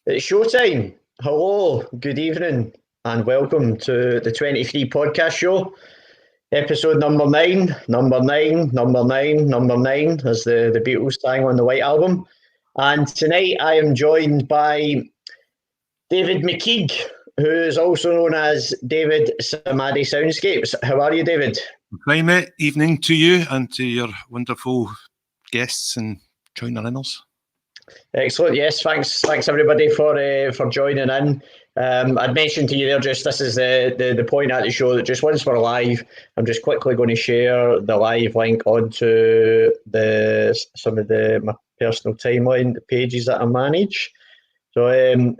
It's showtime. Hello, good evening, and welcome to the 23 podcast show. Episode number 9, number 9, number 9, number 9, as the Beatles sang on the White Album. And tonight I am joined by David McKeague, who is also known as David SamadhisoundScapes. How are you, David? Hi, mate. Evening to you and to your wonderful guests and joiner-inners. Excellent. Yes, thanks everybody for joining in. I'd mentioned to you there, just this is the point at the show that just once we're live, I'm just quickly going to share the live link onto some of my personal timeline pages that I manage. So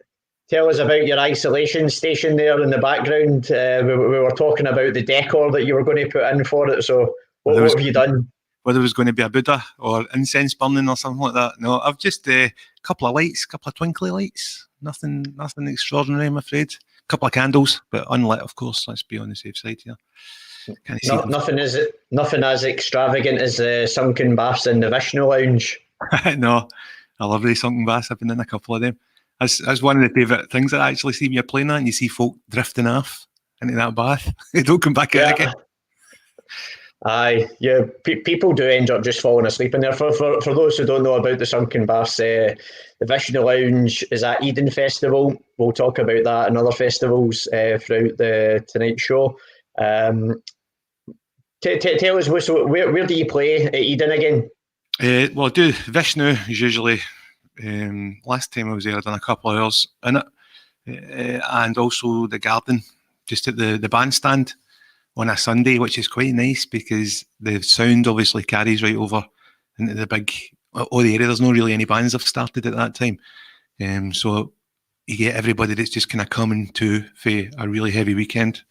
tell us about your isolation station there in the background. We were talking about the decor that you were going to put in for it. So what have you done? Whether it was going to be a Buddha or incense burning or something like that. No, I've just a couple of lights, couple of twinkly lights. Nothing extraordinary, I'm afraid. A couple of candles, but unlit, of course. Let's be on the safe side here. Nothing as extravagant as the sunken baths in the Vishnu Lounge. No, I love these sunken baths. I've been in a couple of them. That's one of the favourite things that I actually see when you're playing that and you see folk drifting off into that bath. They don't come back out again. Aye, yeah. People do end up just falling asleep in there. For those who don't know about the sunken baths, the Vishnu Lounge is at Eden Festival. We'll talk about that and other festivals throughout tonight's show. Tell us, so where do you play at Eden again? Well, I do Vishnu is usually. Last time I was there, I done a couple of hours in it, and also the Garden, just at the bandstand on a Sunday, which is quite nice because the sound obviously carries right over into the big the area. There's not really any bands have started at that time, so you get everybody that's just kind of coming to for a really heavy weekend.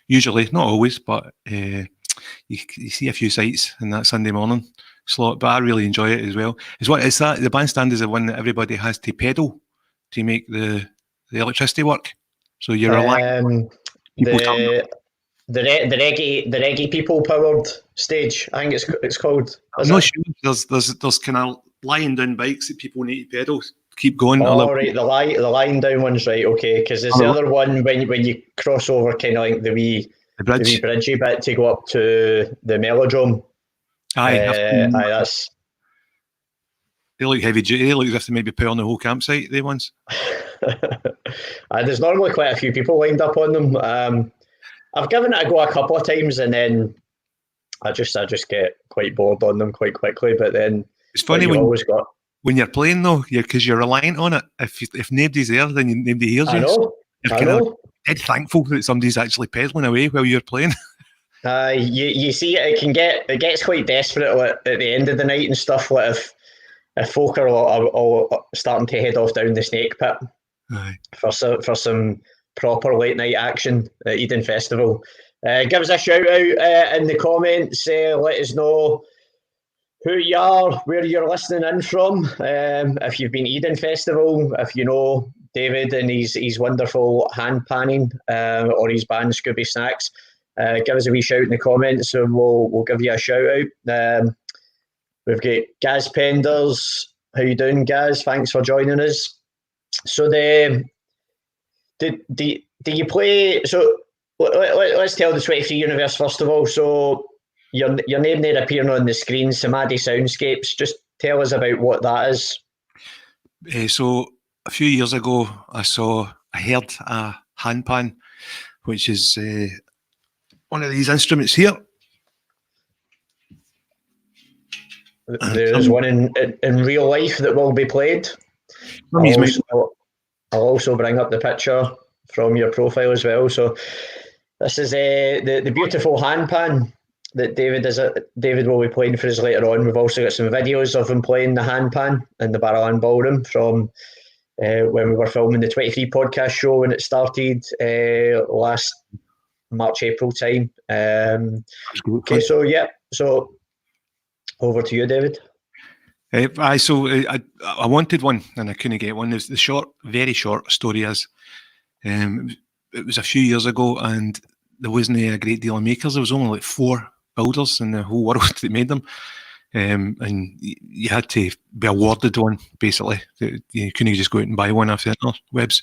Usually, not always, but you see a few sights in that Sunday morning slot. But I really enjoy it as well. Is that the bandstand is the one that everybody has to pedal to make the electricity work. So you're relying the reggae people powered stage. I think it's called. I'm not sure. There's kind of lying down bikes that people need to pedal. Keep going. Oh, right, the lying down one's right. Okay, because there's the other one when you cross over kind of like the wee bridgey bit to go up to the Melodrome. Aye, that's. They look heavy duty. They look as if they maybe put on the whole campsite. They ones. There's normally quite a few people lined up on them. I've given it a go a couple of times, and then I just get quite bored on them quite quickly. But then it's funny when you're playing though, because you're reliant on it. If nobody's there, then nobody hears you. I know. Dead thankful that somebody's actually pedaling away while you're playing. You see, it gets quite desperate at the end of the night and stuff. Like if folk are all starting to head off down the snake pit for some proper late night action at Eden Festival. Give us a shout out in the comments. Let us know who you are, where you're listening in from. If you've been Eden Festival, if you know David and his wonderful hand panning or his band ScoobySnax. Give us a wee shout in the comments and we'll give you a shout out. We've got Gaz Penders. How you doing, Gaz? Thanks for joining us. So do you play? So let's tell the 23 universe first of all. So your name there appearing on the screen, SamadhiSoundScapes. Just tell us about what that is. So a few years ago, I heard a handpan, which is one of these instruments here. There's one in real life that will be played. I'll also bring up the picture from your profile as well. So this is the beautiful handpan that David will be playing for us later on. We've also got some videos of him playing the handpan in the Barrowland Ballroom from when we were filming the 23 podcast show when it started last March, April time. Okay, so over to you, David. I wanted one and I couldn't get one. The very short story is, it was a few years ago and there wasn't a great deal of makers. There was only like 4 builders in the whole world that made them. and you had to be awarded one, basically. You couldn't just go out and buy one off the interwebs.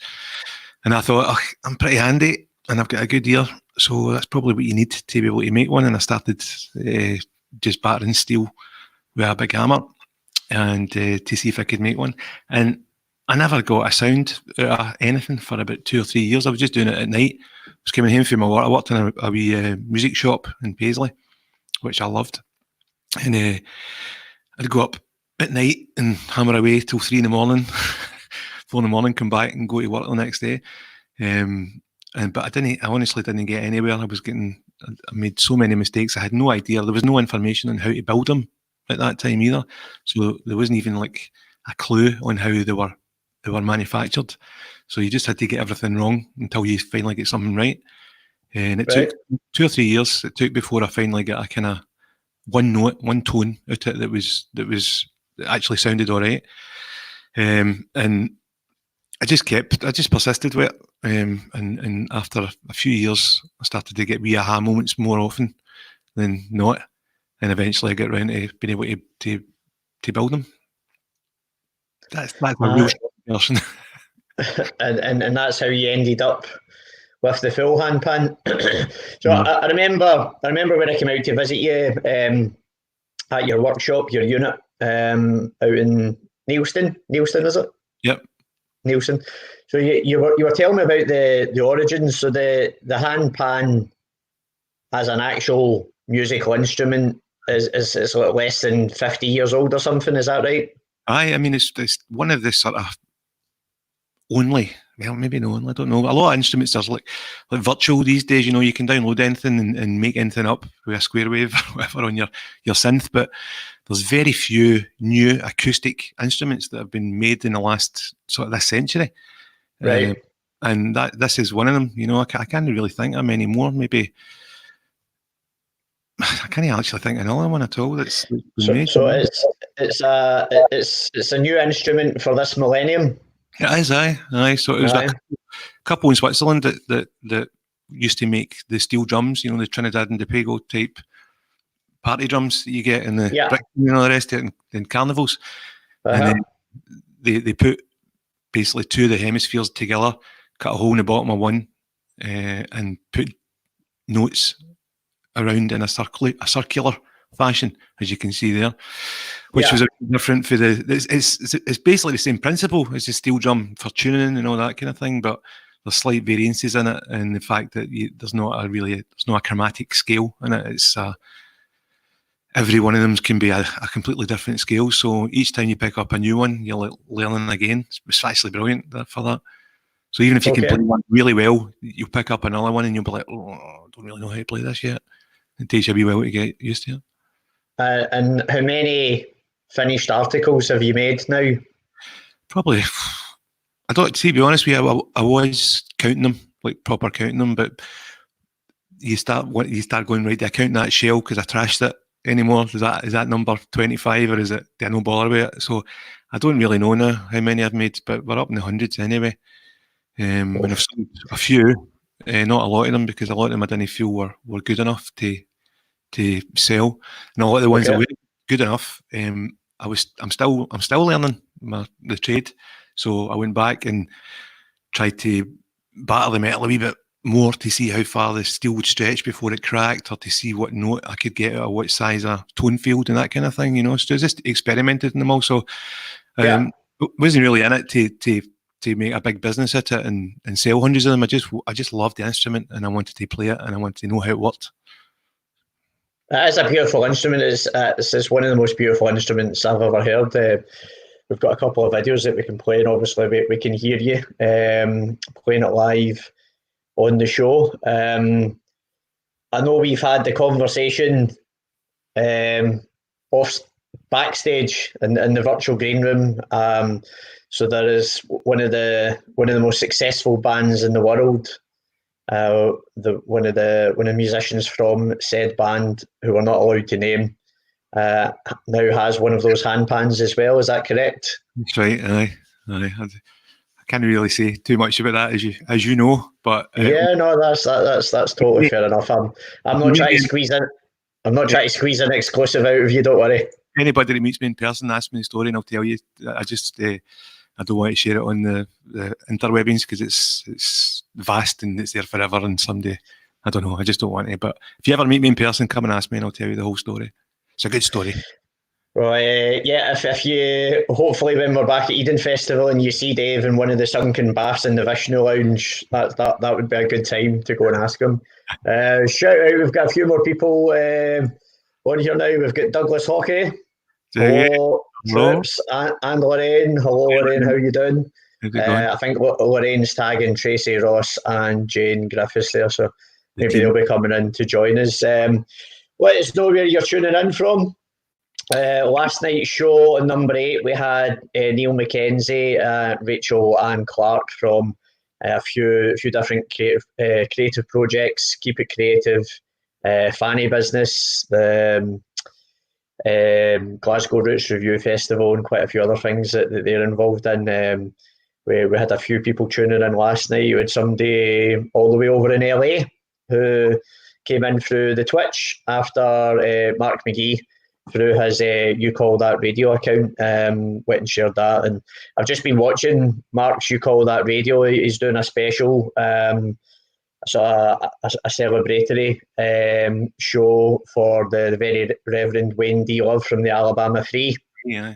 And I thought, oh, I'm pretty handy and I've got a good ear, so that's probably what you need to be able to make one. And I started just battering steel with a big hammer and to see if I could make one. And I never got a sound out of anything for about 2 or 3 years. I was just doing it at night. I was coming home from my work. I worked in a wee music shop in Paisley, which I loved. And I'd go up at night and hammer away till 3 in the morning, 4 in the morning, come back and go to work the next day. But I honestly didn't get anywhere. I made so many mistakes. I had no idea. There was no information on how to build them at that time either. So there wasn't even like a clue on how they were manufactured. So you just had to get everything wrong until you finally get something right. And it took 2 or 3 years. It took before I finally got a kind of one note, one tone out of it that actually sounded all right. And I just persisted with it. And after a few years, I started to get wee aha moments more often than not. And eventually I got around to being able to build them. That's a real person. and that's how you ended up with the full hand pan. So I remember when I came out to visit you at your workshop, your unit out in Neilston. Neilston, is it? Yep. Neilston. So you were telling me about the origins. So the hand pan as an actual musical instrument is like less than 50 years old or something. Is that right? Aye, I mean it's one of the sort of only. Well, maybe no one, I don't know. A lot of instruments, there's like virtual these days, you can download anything and make anything up with a square wave or whatever on your synth, but there's very few new acoustic instruments that have been made in the last sort of this century. Right. And this is one of them, I can't really think of many more, maybe. I can't actually think of another one at all that's made. So it's a new instrument for this millennium. It is, aye. So it was a couple in Switzerland that used to make the steel drums, the Trinidad and Tobago type party drums that you get in the the rest of it in carnivals. And then they put basically two of the hemispheres together, cut a hole in the bottom of one, and put notes around in a circular fashion, as you can see there, which was different for it's basically the same principle as the steel drum for tuning and all that kind of thing, but there's slight variances in it, and the fact that there's not a chromatic scale in it. It's every one of them can be a completely different scale, so each time you pick up a new one, you're learning again. It's actually brilliant for that. So even if you can play one really well, you'll pick up another one and you'll be like, oh, I don't really know how to play this yet. It takes you a wee while to get used to it. And how many finished articles have you made now? Probably, I don't. To be honest with you, I was counting them, like proper counting them, but you start going right. Do I count that shell because I trashed it anymore? Is that number 25 or is it? Do I no bother with it? So I don't really know now how many I've made, but we're up in the hundreds anyway. And I've sold a few, not a lot of them, because a lot of them I didn't feel were good enough to sell, and a lot of the ones that were good enough, I'm still learning the trade. So I went back and tried to batter the metal a wee bit more to see how far the steel would stretch before it cracked, or to see what note I could get or what size of tone field and that kind of thing. So just experimented in them also. Wasn't really in it to make a big business at it and sell hundreds of them. I just loved the instrument and I wanted to play it and I wanted to know how it worked. It is a beautiful instrument. It's one of the most beautiful instruments I've ever heard. We've got a couple of videos that we can play, and obviously we can hear you playing it live on the show. I know we've had the conversation backstage in the virtual green room. So there is one of the most successful bands in the world. One of the musicians from said band, who we're not allowed to name, now has one of those hand pans as well. Is that correct? That's right. Aye. I can't really say too much about that, as you know. But that's totally fair enough. I'm not trying to squeeze in. I'm not trying to squeeze an exclusive out of you. Don't worry. Anybody that meets me in person asks me the story, and I'll tell you. I just I don't want to share it on the interwebs because it's vast and it's there forever. And someday, I don't know. I just don't want to. But if you ever meet me in person, come and ask me, and I'll tell you the whole story. It's a good story. Well, yeah, if you, hopefully when we're back at Eden Festival and you see Dave in one of the sunken baths in the Vishnu Lounge, that would be a good time to go and ask him. Shout out, we've got a few more people on here now. We've got Douglas Hockey. Hello, Troops, and Lorraine. Hello, Lorraine, how you doing? I think Lorraine's tagging Tracy Ross and Jane Griffiths there, so maybe they'll be coming in to join us. Let us know where you're tuning in from. Last night's show on number 8, we had Neil McKenzie, Rachel Ann Clark from a few different creative projects. Keep It Creative, Fanny Business, the Glasgow Roots Review Festival, and quite a few other things that they're involved in. We had a few people tuning in last night. We had somebody all the way over in LA who came in through the Twitch after Mark McGee through his You Call That Radio account, went and shared that. And I've just been watching Mark's You Call That Radio. He's doing a special, so a celebratory show for the very Reverend Wayne D. Love from the Alabama Free. Yeah.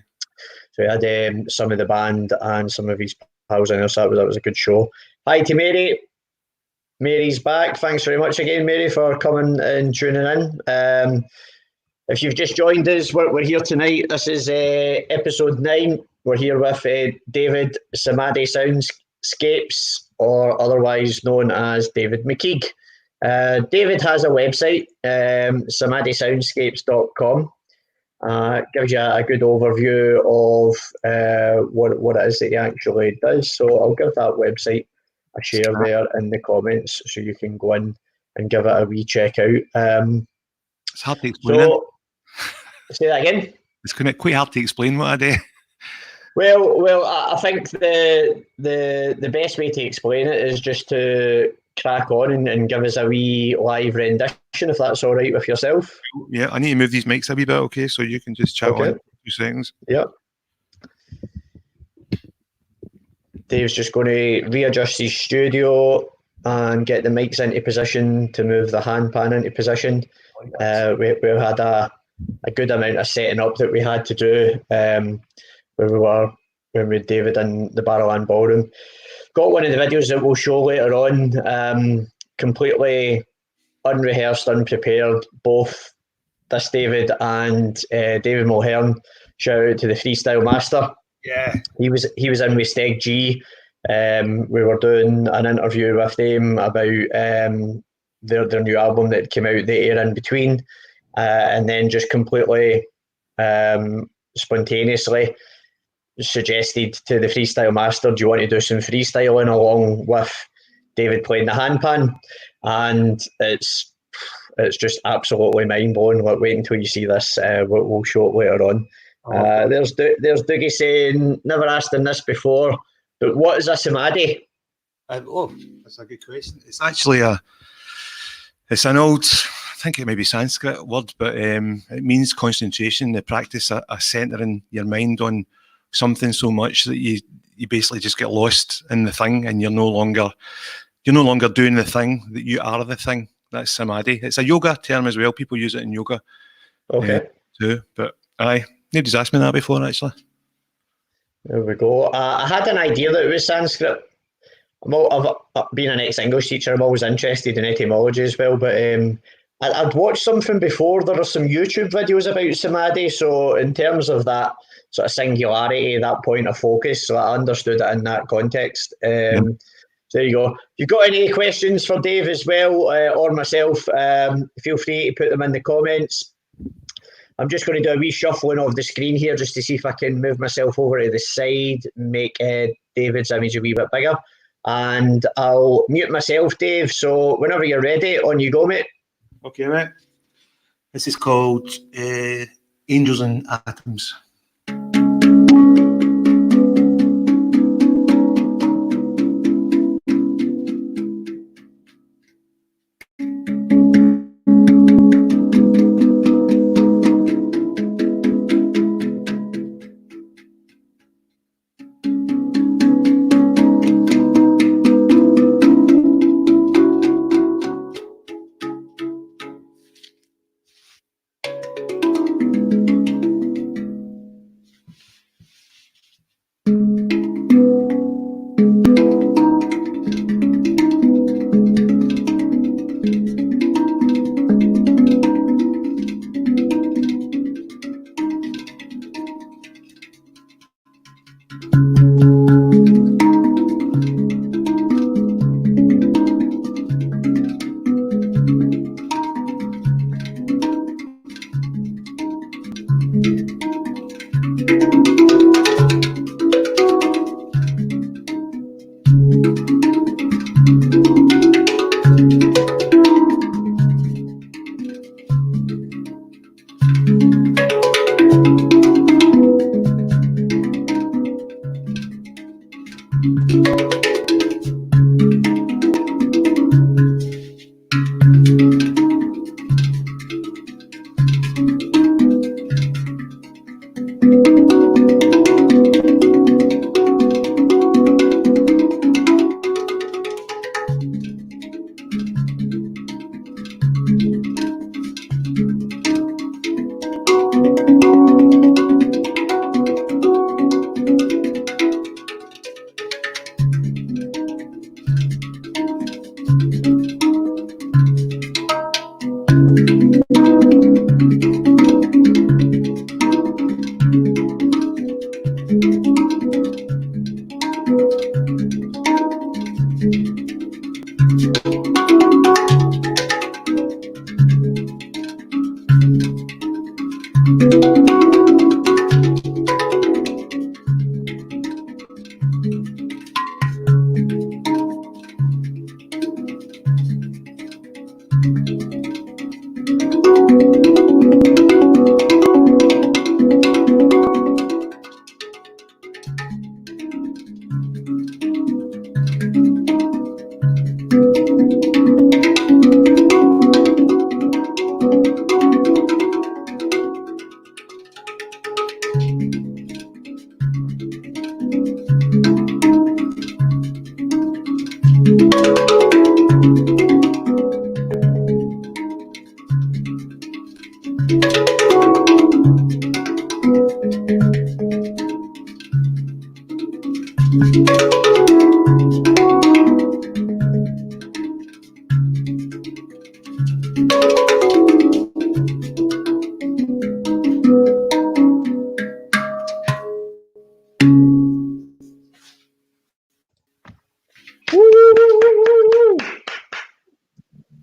So he had some of the band and some of his pals in there, so that was a good show. Hi to Mary. Mary's back. Thanks very much again, Mary, for coming and tuning in. If you've just joined us, we're here tonight. This is episode 9. We're here with David SamadhisoundScapes, or otherwise known as David McKeague. David has a website, SamadhisoundScapes.com. Gives you a good overview of what it is that he actually does. So I'll give that website a share there in the comments so you can go in and give it a wee check out. It's hard to explain. Say that again. It's quite hard to explain what I do. Well, I think the best way to explain it is just to crack on and give us a wee live rendition, if that's all right with yourself. Yeah, I need to move these mics a wee bit, okay? So you can just chat on in a few seconds. Yeah. Dave's just going to readjust his studio and get the mics into position to move the hand pan into position. We've had a good amount of setting up that we had to do when we had David in the Barrowland Ballroom. Got one of the videos that we'll show later on, completely unrehearsed, unprepared, both this David and David Mulhern. Shout out to the freestyle master. Yeah. He was in with Steg G. We were doing an interview with them about their new album that came out the year in between. And then just completely spontaneously suggested to the freestyle master, do you want to do some freestyling along with David playing the handpan? And it's just absolutely mind-blowing. Wait until you see this. We'll show it later on. There's Dougie saying, never asked him this before, but what is a samadhi? That's a good question. It's actually it's an old, I think it may be Sanskrit word, but it means concentration, the practice of centering your mind on something so much that you basically just get lost in the thing, and you're no longer doing the thing, that you are the thing. That's samadhi. It's a yoga term as well. People use it in yoga. Okay. Too, but nobody's asked me that before, actually. There we go. I had an idea that it was Sanskrit. I've been an ex-English teacher. I'm always interested in etymology as well, but I'd watched something before. There are some YouTube videos about samadhi, so in terms of that sort of singularity, that point of focus, so I understood it in that context. So there you go. If you've got any questions for Dave as well, or myself, feel free to put them in the comments. I'm just going to do a wee shuffling of the screen here just to see if I can move myself over to the side, make David's image a wee bit bigger. And I'll mute myself, Dave, so whenever you're ready, on you go, mate. Okay, mate. This is called Angels and Atoms.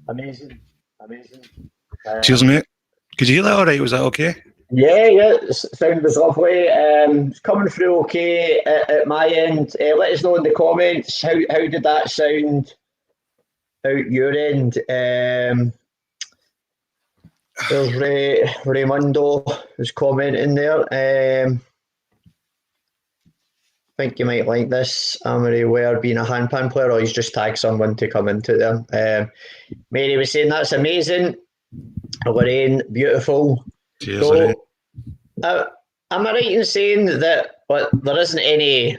Amazing, amazing. Cheers, mate. Could you hear that all right? Was that okay? Yeah, sound was lovely. It's coming through okay at my end. Let us know in the comments how did that sound out your end. There's Raymundo who's commenting there. I think you might like this. Amory Ware being a handpan player, or he's just tagged someone to come into there. Mary was saying that's amazing. Lorraine, beautiful. Cheers, so, Lorraine. Am I right in saying that there isn't any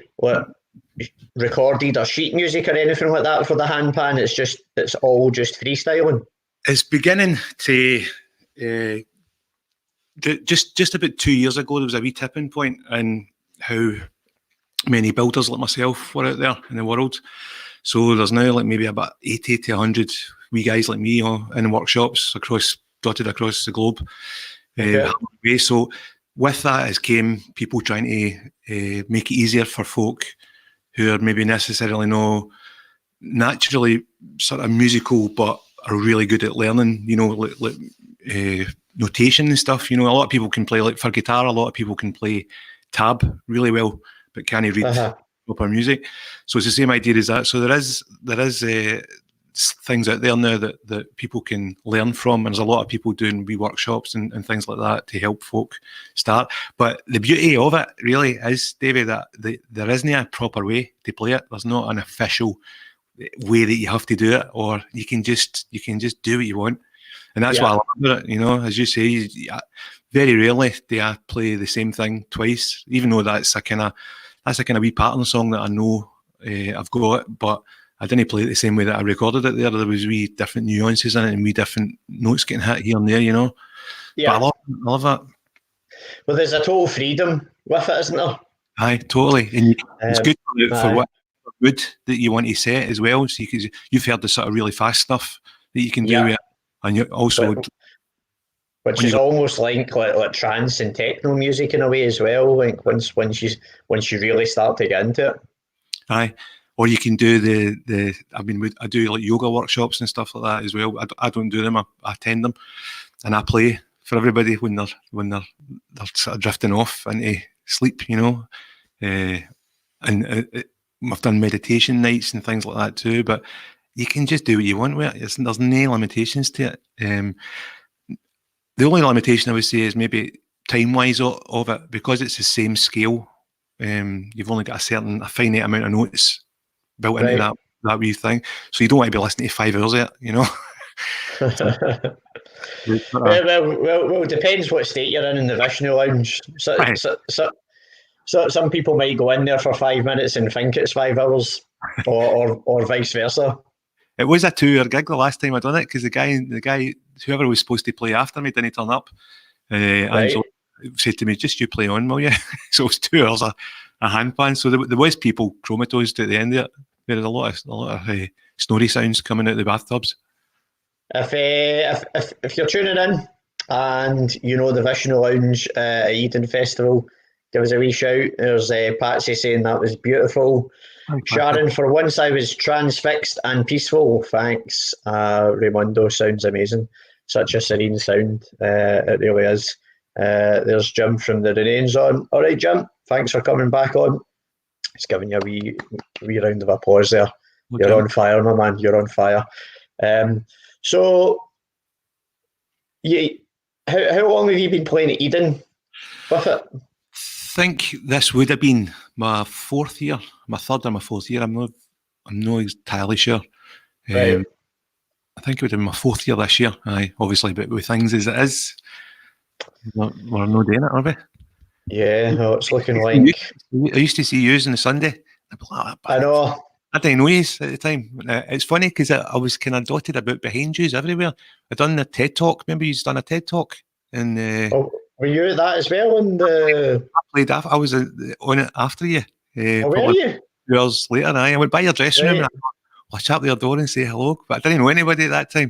recorded or sheet music or anything like that for the handpan? It's all just freestyling. It's beginning to. Just about 2 years ago, there was a wee tipping point in how many builders like myself were out there in the world. So there's now like maybe about 80 to 100 wee guys like me in workshops dotted across the globe. Okay. So with that has came people trying to make it easier for folk who are maybe necessarily not naturally sort of musical but are really good at learning, notation and stuff. A lot of people can play, like for guitar, a lot of people can play tab really well but can't read proper music. So it's the same idea as that. So there is things out there now that people can learn from, and there's a lot of people doing wee workshops and things like that to help folk start. But the beauty of it really is, David, that there isn't a proper way to play it. There's not an official way that you have to do it, or you can just do what you want. And that's what I love about it, as you say, very rarely do I play the same thing twice, even though that's a kind of wee pattern song that I know I've got, but I didn't play it the same way that I recorded it there. There was wee different nuances in it and wee different notes getting hit here and there, Yeah. But I love that. Well, there's a total freedom with it, isn't there? Aye, totally. And it's good for what mood that you want to set as well. So you've heard the sort of really fast stuff that you can do with it. And you also... Which is almost like trance and techno music in a way as well. Like once you really start to get into it. Aye, or you can do I do like yoga workshops and stuff like that as well. I don't do them. I attend them, and I play for everybody when they're sort of drifting off into sleep. And I've done meditation nights and things like that too. But you can just do what you want with it. There's no limitations to it. The only limitation I would say is maybe time-wise of it, because it's the same scale you've only got a finite amount of notes built into Right. that wee thing. So you don't want to be listening to 5 hours of it, you know. Well, it depends what state you're in the Vishnu Lounge. So some people might go in there for 5 minutes and think it's 5 hours, or vice versa. It was a 2-hour gig the last time I done it, because the guy, whoever was supposed to play after me, didn't turn up. Angela said to me, "Just you play on, will you?" So it was 2 hours of handpan. So there was people comatose at the end of it. There was a lot of snory sounds coming out of the bathtubs. If you're tuning in and you know the Vishnu Lounge at Eden Festival, give us a wee shout. There's Patsy saying that was beautiful. Sharon, for once I was transfixed and peaceful. Thanks. Raimundo, sounds amazing. Such a serene sound. It really is. There's Jim from the Renaissance on. All right, Jim. Thanks for coming back on. Just giving you a wee round of applause there. Okay. You're on fire, my man. You're on fire. So, how long have you been playing at Eden with it? I think this would have been my 4th year, my 3rd or my 4th year. I'm not entirely sure. Right. I think it would have been my 4th year this year. Aye, obviously, but with things as it is, we're not doing it, are we? Yeah, it's looking like. I used to see yous on the Sunday. I know. I didn't know yous at the time. It's funny because I was kind of dotted about behind yous everywhere. I done the TED Talk. Remember, you've done a TED Talk, and were you at that as well? I was on it after you. Were you? 2 hours later, I went by your dressing room and I watch up their door and say hello, but I didn't know anybody at that time.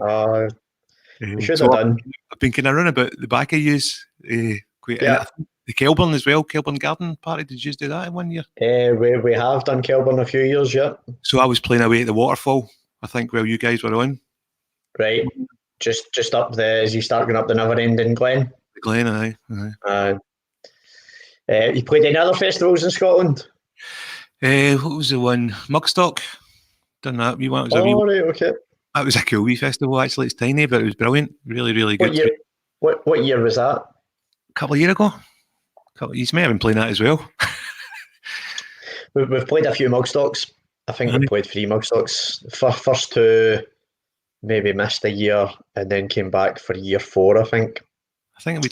You should have done. I've been kind of running about the back of yous. The Kelburn as well, Kelburn Garden Party. Did you do that in 1 year? We have done Kelburn a few years, yeah. So I was playing away at the waterfall, I think, while you guys were on. Right. Just up as you start going up the never ending Glen. The Glen, aye. You played any other festivals in Scotland? What was the one? Mugstock. Done that. Right, okay. That was a cool wee festival, actually. It's tiny, but it was brilliant. Really, really good. What year was that? A couple of years ago. You may have been playing that as well. We've played a few Mugstocks. I think we played 3 Mugstocks. First 2 maybe missed a year and then came back for year 4, I think. I think I'd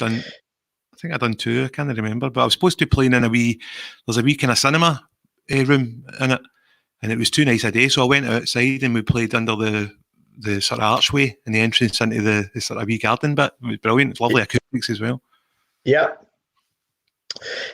done 2, I can't remember. But I was supposed to be playing in there's a wee kind of cinema room in it. And it was too nice a day. So I went outside and we played under the sort of archway and the entrance into the sort of wee garden bit. It was brilliant. It's lovely acoustics as well. Yeah.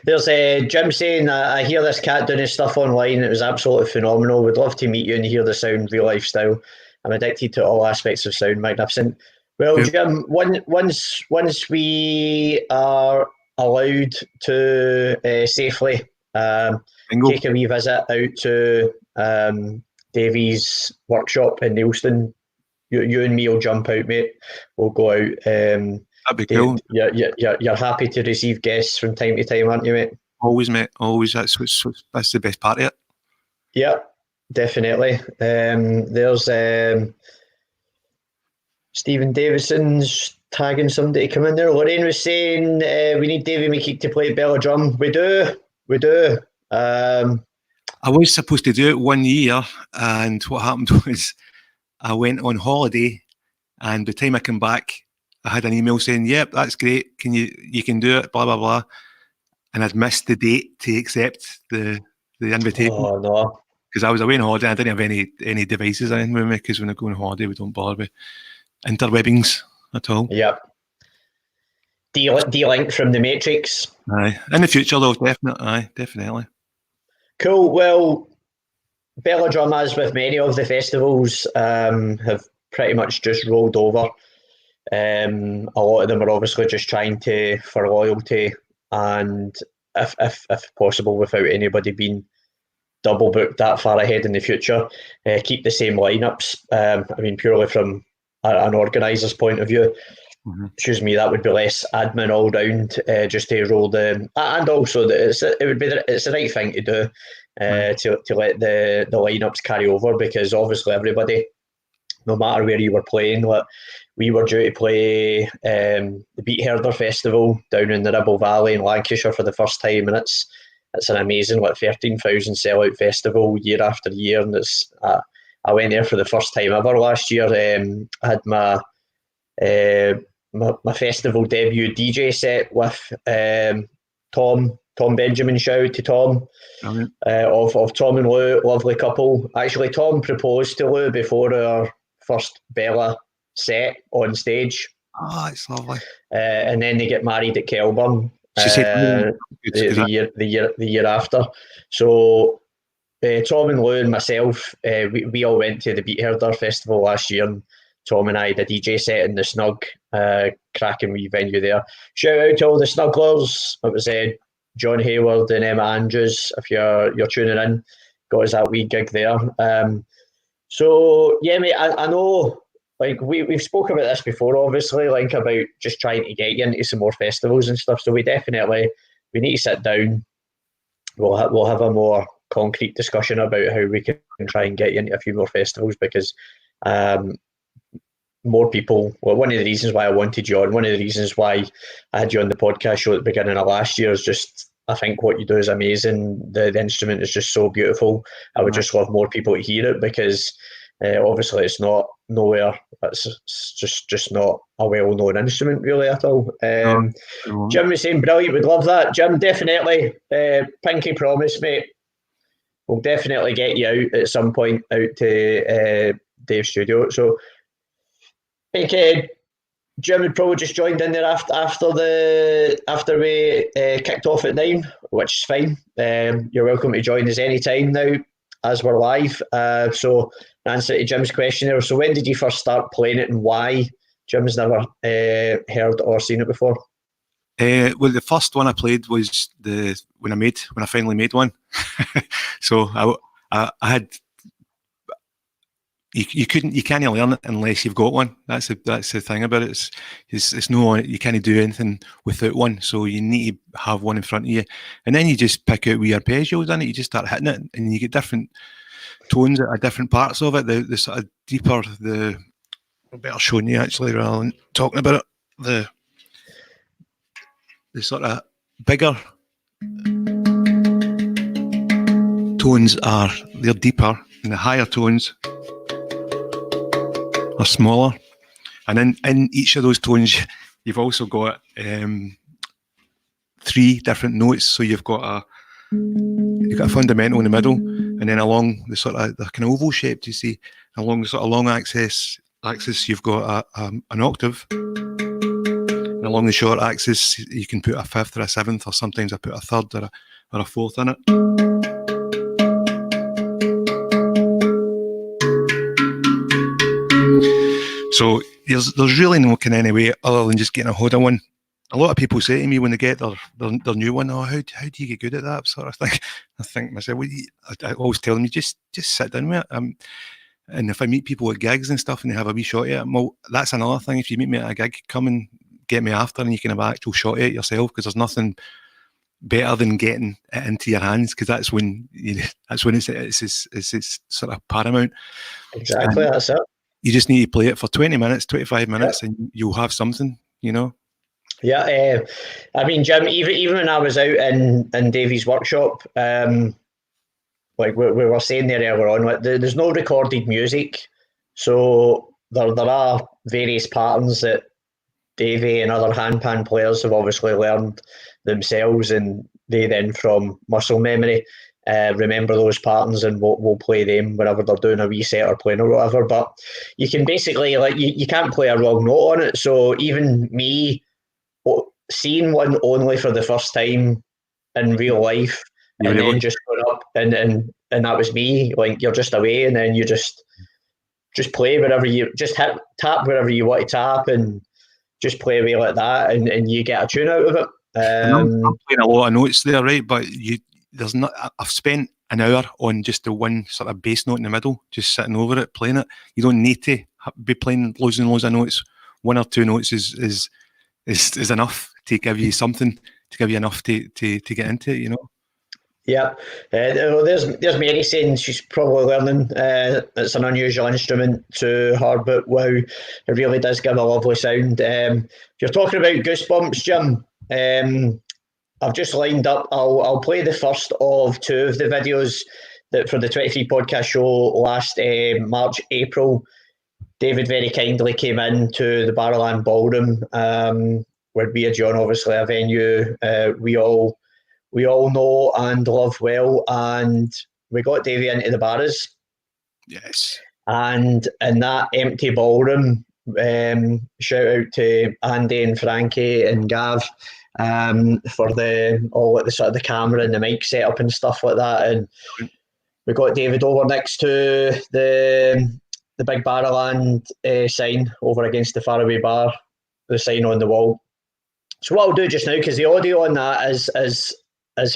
There's Jim saying, I hear this cat doing his stuff online. It was absolutely phenomenal. Would love to meet you and hear the sound, real life style. I'm addicted to all aspects of sound. Magnificent. Well, Jim, once we are allowed to safely take a wee visit out to Davy's workshop in Neilston, you and me will jump out, mate. We'll go out. That'd be cool. You're happy to receive guests from time to time, aren't you, mate? Always, mate. Always. That's the best part of it. Yeah, definitely. There's Stephen Davidson's tagging somebody to come in there. Lorraine was saying we need Davy McKeek to play Bella Drum. We do. I was supposed to do it 1 year, and what happened was I went on holiday, and by the time I came back, I had an email saying, "Yep, that's great. You can do it, blah blah blah," and I'd missed the date to accept the invitation. Oh no! Because I was away on holiday, I didn't have any devices in with me. Because when I go on holiday, we don't bother with interwebbings at all. Yep. D-Link from the Matrix. Aye, in the future though, definitely. Cool. Well, Bella Drum, as with many of the festivals, have pretty much just rolled over. A lot of them are obviously just trying for loyalty and, if possible, without anybody being double booked that far ahead in the future, keep the same lineups. I mean, purely from an organiser's point of view. Mm-hmm. Excuse me, that would be less admin all round, just to roll the, and also it's the right thing to do, to let the lineups carry over, because obviously everybody, no matter where you were playing, like we were due to play the Beat Herder Festival down in the Ribble Valley in Lancashire for the first time, and it's an amazing 13,000 sellout festival year after year, and it's I went there for the first time ever last year. I had my festival debut DJ set with Tom Benjamin. Shout out to Tom. Of Tom and Lou, lovely couple. Actually, Tom proposed to Lou before our first Bella set on stage. Oh, it's lovely. And then they get married at Kelburn the year after. So Tom and Lou and myself, we all went to the Beat Herder Festival last year, and Tom and I had a DJ set in the Snug, cracking wee venue there. Shout out to all the Snugglers. It was John Hayward and Emma Andrews, if you're tuning in, got us that wee gig there. So yeah, mate, I know, like we've spoken about this before, obviously, like about just trying to get you into some more festivals and stuff. So we need to sit down. We'll have a more concrete discussion about how we can try and get you into a few more festivals, because more people. Well, one of the reasons why I wanted you on, one of the reasons why I had you on the podcast show at the beginning of last year is just, I think what you do is amazing. The instrument is just so beautiful. I would just love more people to hear it, because obviously it's not nowhere. It's just not a well-known instrument really at all. Jim was saying brilliant. Would love that, Jim. Definitely. Pinky promise, mate. We'll definitely get you out at some point out to Dave's studio. So I think Jim had probably just joined in there after we kicked off at 9, which is fine. You're welcome to join us anytime now, as we're live. So answer to Jim's question there. So when did you first start playing it, and why? Jim's never heard or seen it before. Well, the first one I played was when I finally made one. So I had. You can't learn it unless you've got one. That's the thing about it. It's no, you can't do anything without one. So you need to have one in front of you, and then you just pick out wee arpeggios in it. You just start hitting it, and you get different tones at different parts of it. The sort of deeper, I'm better showing you actually rather than talking about it. The sort of bigger tones they're deeper, and the higher tones are smaller, and in each of those tones you've also got 3 different notes. So you've got a fundamental in the middle, and then along the sort of the kind of oval shape, you see, along the sort of long axis you've got an octave, and along the short axis you can put a 5th or a 7th, or sometimes I put a 3rd or a 4th in it. So there's really no kind of any way other than just getting a hold of one. A lot of people say to me when they get their new one, "Oh, how do you get good at that sort of thing?" I think myself, I always tell them, you just sit down with it. And if I meet people at gigs and stuff and they have a wee shot at it, well, that's another thing. If you meet me at a gig, come and get me after, and you can have an actual shot at it yourself, because there's nothing better than getting it into your hands, because that's when it's sort of paramount. Exactly, that's it. You just need to play it for 20 minutes, 25 minutes, and you'll have something, you know? Yeah, I mean, Jim, even when I was out in Davey's workshop, like we were saying there earlier on, like there's no recorded music, so there are various patterns that Davey and other handpan players have obviously learned themselves, and they then, from muscle memory, remember those patterns, and we'll play them whenever they're doing a reset or playing or whatever. But you can basically, like, you can't play a wrong note on it. So even me seeing one only for the first time in real life, and then just going up and that was me. Like, you're just away, and then you just play wherever you just tap wherever you want to tap, and just play away like that, and you get a tune out of it. I'm playing a lot of notes there, right? But I've spent an hour on just the one sort of bass note in the middle, just sitting over it, playing it. You don't need to be playing loads and loads of notes. 1 or 2 notes is enough to give you something, to give you enough to get into it, you know. Yeah, well, there's Mary saying she's probably learning. It's an unusual instrument to her, but wow, it really does give a lovely sound. If you're talking about goosebumps, Jim, I've just lined up. I'll play the first of two of the videos that for the 23 podcast show last March, April. David very kindly came into the Barrowland Ballroom, where we are John, obviously a venue we all know and love well, and we got Davey into the bars. Yes. And in that empty ballroom, shout out to Andy and Frankie and Gav for the sort of the camera and the mic setup and stuff like that. And we got David over next to the big Barrowland sign over against the Faraway Bar, the sign on the wall. So what I'll do just now, because the audio on that is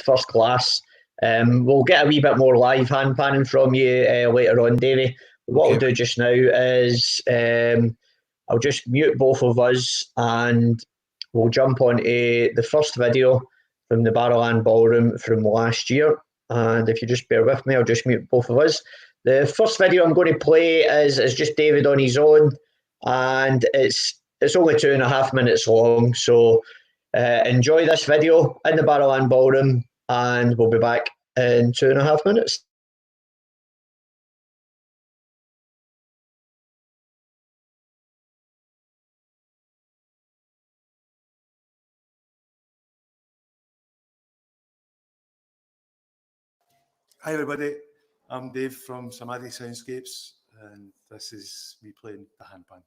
first class, we'll get a wee bit more live hand panning from you later on, Davey. What I'll do just now is I'll just mute both of us and we'll jump on the first video from the Barrowland Ballroom from last year. And if you just bear with me, I'll just mute both of us. The first video I'm going to play is just David on his own, and it's only 2.5 minutes long. So enjoy this video in the Barrowland Ballroom, and we'll be back in 2.5 minutes. Hi everybody, I'm Dave from SamadhiSoundScapes, and this is me playing the handpan.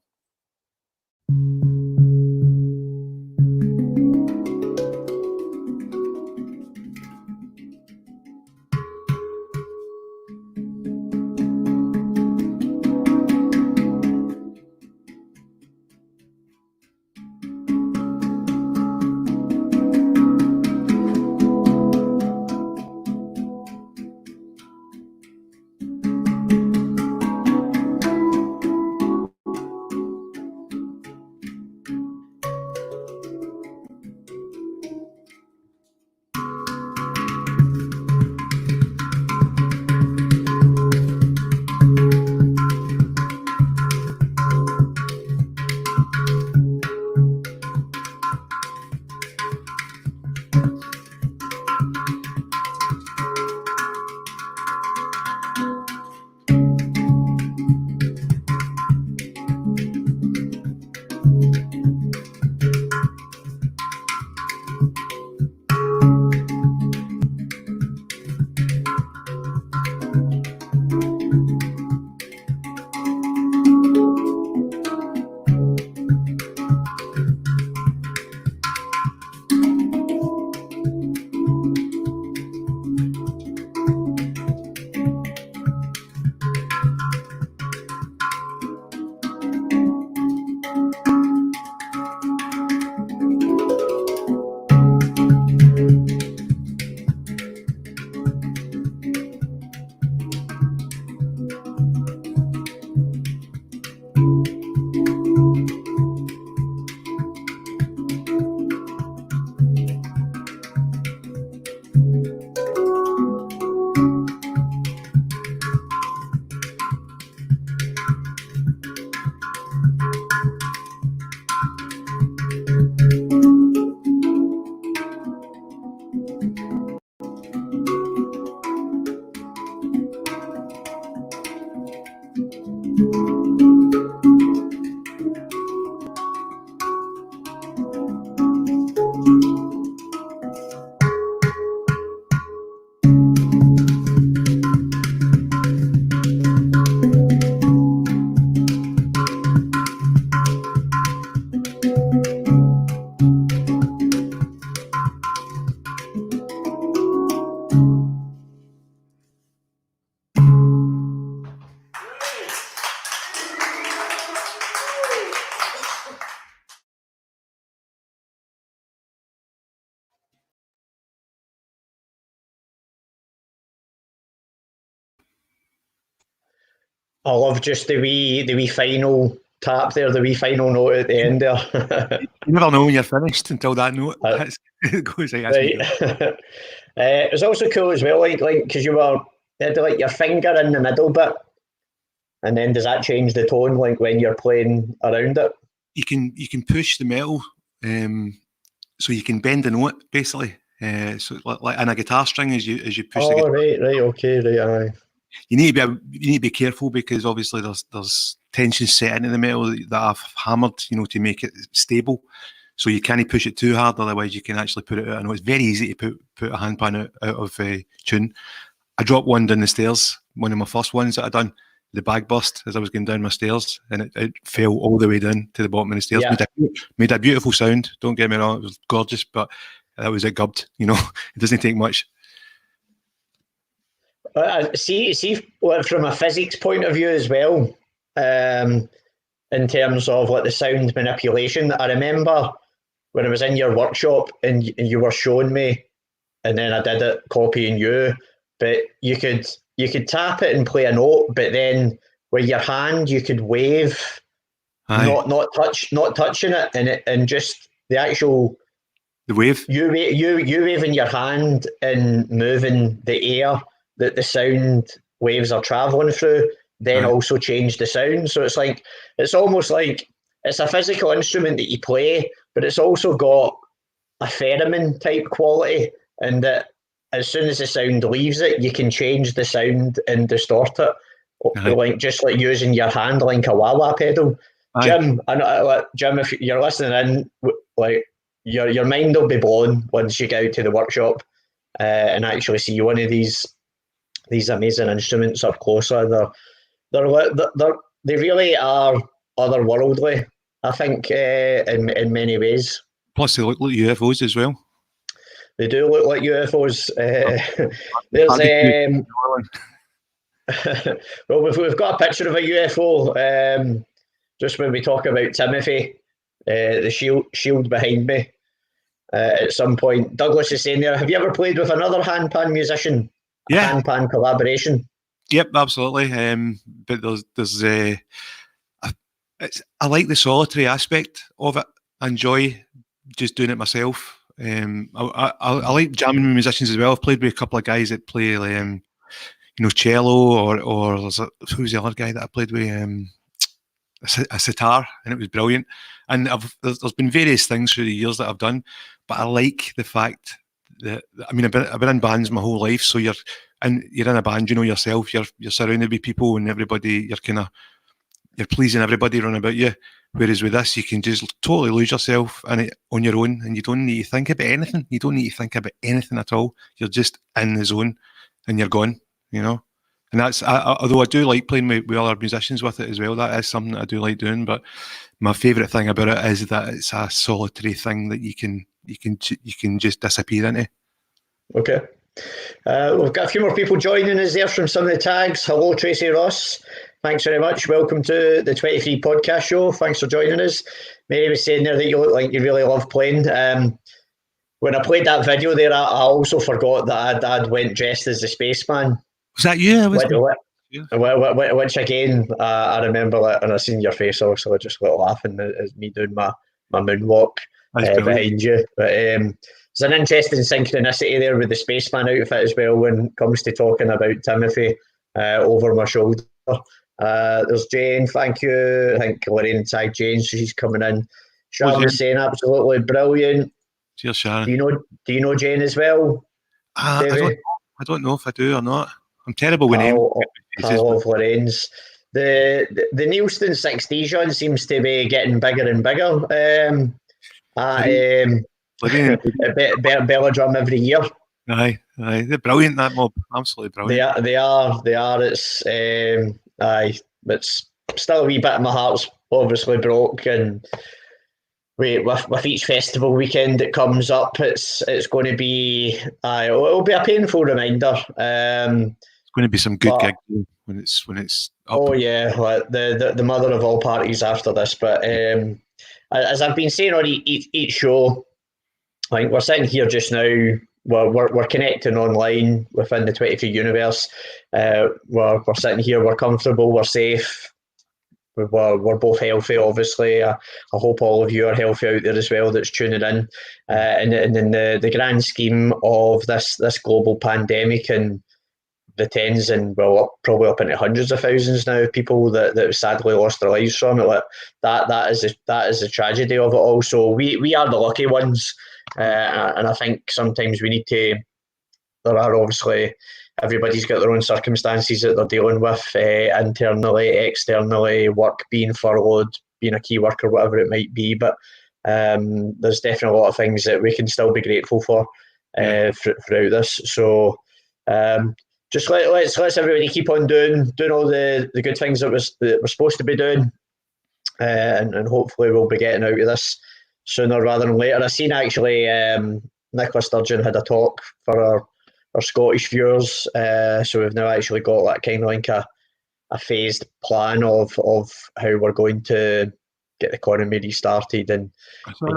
I love just the wee final tap there, the wee final note at the end there. You never know when you're finished until that note goes like right. It was also cool as well, like because you had like your finger in the middle bit, and then does that change the tone like when you're playing around it? You can push the metal, so you can bend the note basically. So like in a guitar string, as you push the Oh, guitar. right, okay, right, aye. You need to be careful, because obviously there's tension set into the metal that I've hammered, to make it stable. So you can't push it too hard, otherwise you can actually put it out. I know it's very easy to put a handpan out of tune. I dropped one down the stairs, one of my first ones that I done. The bag burst as I was going down my stairs, and it fell all the way down to the bottom of the stairs. Yeah. Made a beautiful sound. Don't get me wrong, it was gorgeous, but that was it gubbed. It doesn't take much. See, from a physics point of view as well, in terms of like the sound manipulation. I remember when I was in your workshop and you were showing me, and then I did it copying you. But you could tap it and play a note, but then with your hand you could wave, not touching it, and just the actual. The wave. You waving your hand and moving the air that the sound waves are traveling through, then also change the sound. So it's almost like it's a physical instrument that you play, but it's also got a theremin type quality, and that as soon as the sound leaves it, you can change the sound and distort it, just like using your hand like a wah-wah pedal. Jim, Jim, if you're listening in, like your mind will be blown once you get out to the workshop and actually see one of these amazing instruments up closer. They really are otherworldly, I think, in many ways. Plus, they look like UFOs as well. They do look like UFOs. Well, we've got a picture of a UFO. Just when we talk about Timothy, the shield behind me. At some point, Douglas is saying there, have you ever played with another handpan musician? Yeah. Handpan collaboration? Yep, absolutely. But there's I like the solitary aspect of it. I enjoy just doing it myself. I like jamming with musicians as well. I've played with a couple of guys that play, cello, or who's the other guy that I played with? A sitar, and it was brilliant. And there's been various things through the years that I've done, but I like the fact that, I've been in bands my whole life, so you're in a band, yourself, you're surrounded by people, and everybody, you're pleasing everybody around about you. Whereas with this, you can just totally lose yourself in it on your own, and you don't need to think about anything. You don't need to think about anything at all. You're just in the zone, and you're gone. And that's, although I do like playing with other musicians with it as well. That is something that I do like doing. But my favourite thing about it is that it's a solitary thing that you can just disappear into. Okay. We've got a few more people joining us there from some of the tags. Hello, Tracy Ross. Thanks very much. Welcome to the 23 podcast show. Thanks for joining us. Mary was saying there that you look like you really love playing. When I played that video there, I also forgot that I'd went dressed as the spaceman. Was that you? Which again, I remember that, and I seen your face, obviously, I just got laughing as me doing my moonwalk behind you. But there's an interesting synchronicity there with the spaceman outfit as well when it comes to talking about Timothy over my shoulder. There's Jane, thank you. I think Lorraine tagged Jane, so she's coming in. Sharon was saying absolutely brilliant. Cheers, Sharon. Do you know Jane as well? I don't know if I do or not. I'm terrible with names. I love Lorraine's. The Nielsen 6D seems to be getting bigger and bigger. Bella Drum every year. Aye, they're brilliant, that mob. Absolutely brilliant. They are. It's it's still a wee bit of my heart's obviously broke, and with each festival weekend that comes up, it's going to be it'll be a painful reminder. It's going to be some good gigs when it's up. Oh yeah, like the mother of all parties after this. But as I've been saying on each show, I think we're sitting here just now. We're connecting online within the 23 universe. We're sitting here. We're comfortable. We're safe. We're both healthy, obviously. I hope all of you are healthy out there as well that's tuning in. And in the grand scheme of this global pandemic and the tens and probably up into hundreds of thousands now of people that sadly lost their lives from it, that is the tragedy of it all. So we are the lucky ones And I think sometimes we need to. There are obviously, everybody's got their own circumstances that they're dealing with, internally, externally, work, being furloughed, being a key worker, whatever it might be. But there's definitely a lot of things that we can still be grateful for throughout this. So just let's everybody keep on doing all the good things that we're supposed to be doing, and hopefully we'll be getting out of this sooner rather than later. I seen actually Nicola Sturgeon had a talk for our Scottish viewers, so we've now actually got that kind of like a phased plan of how we're going to get the economy restarted and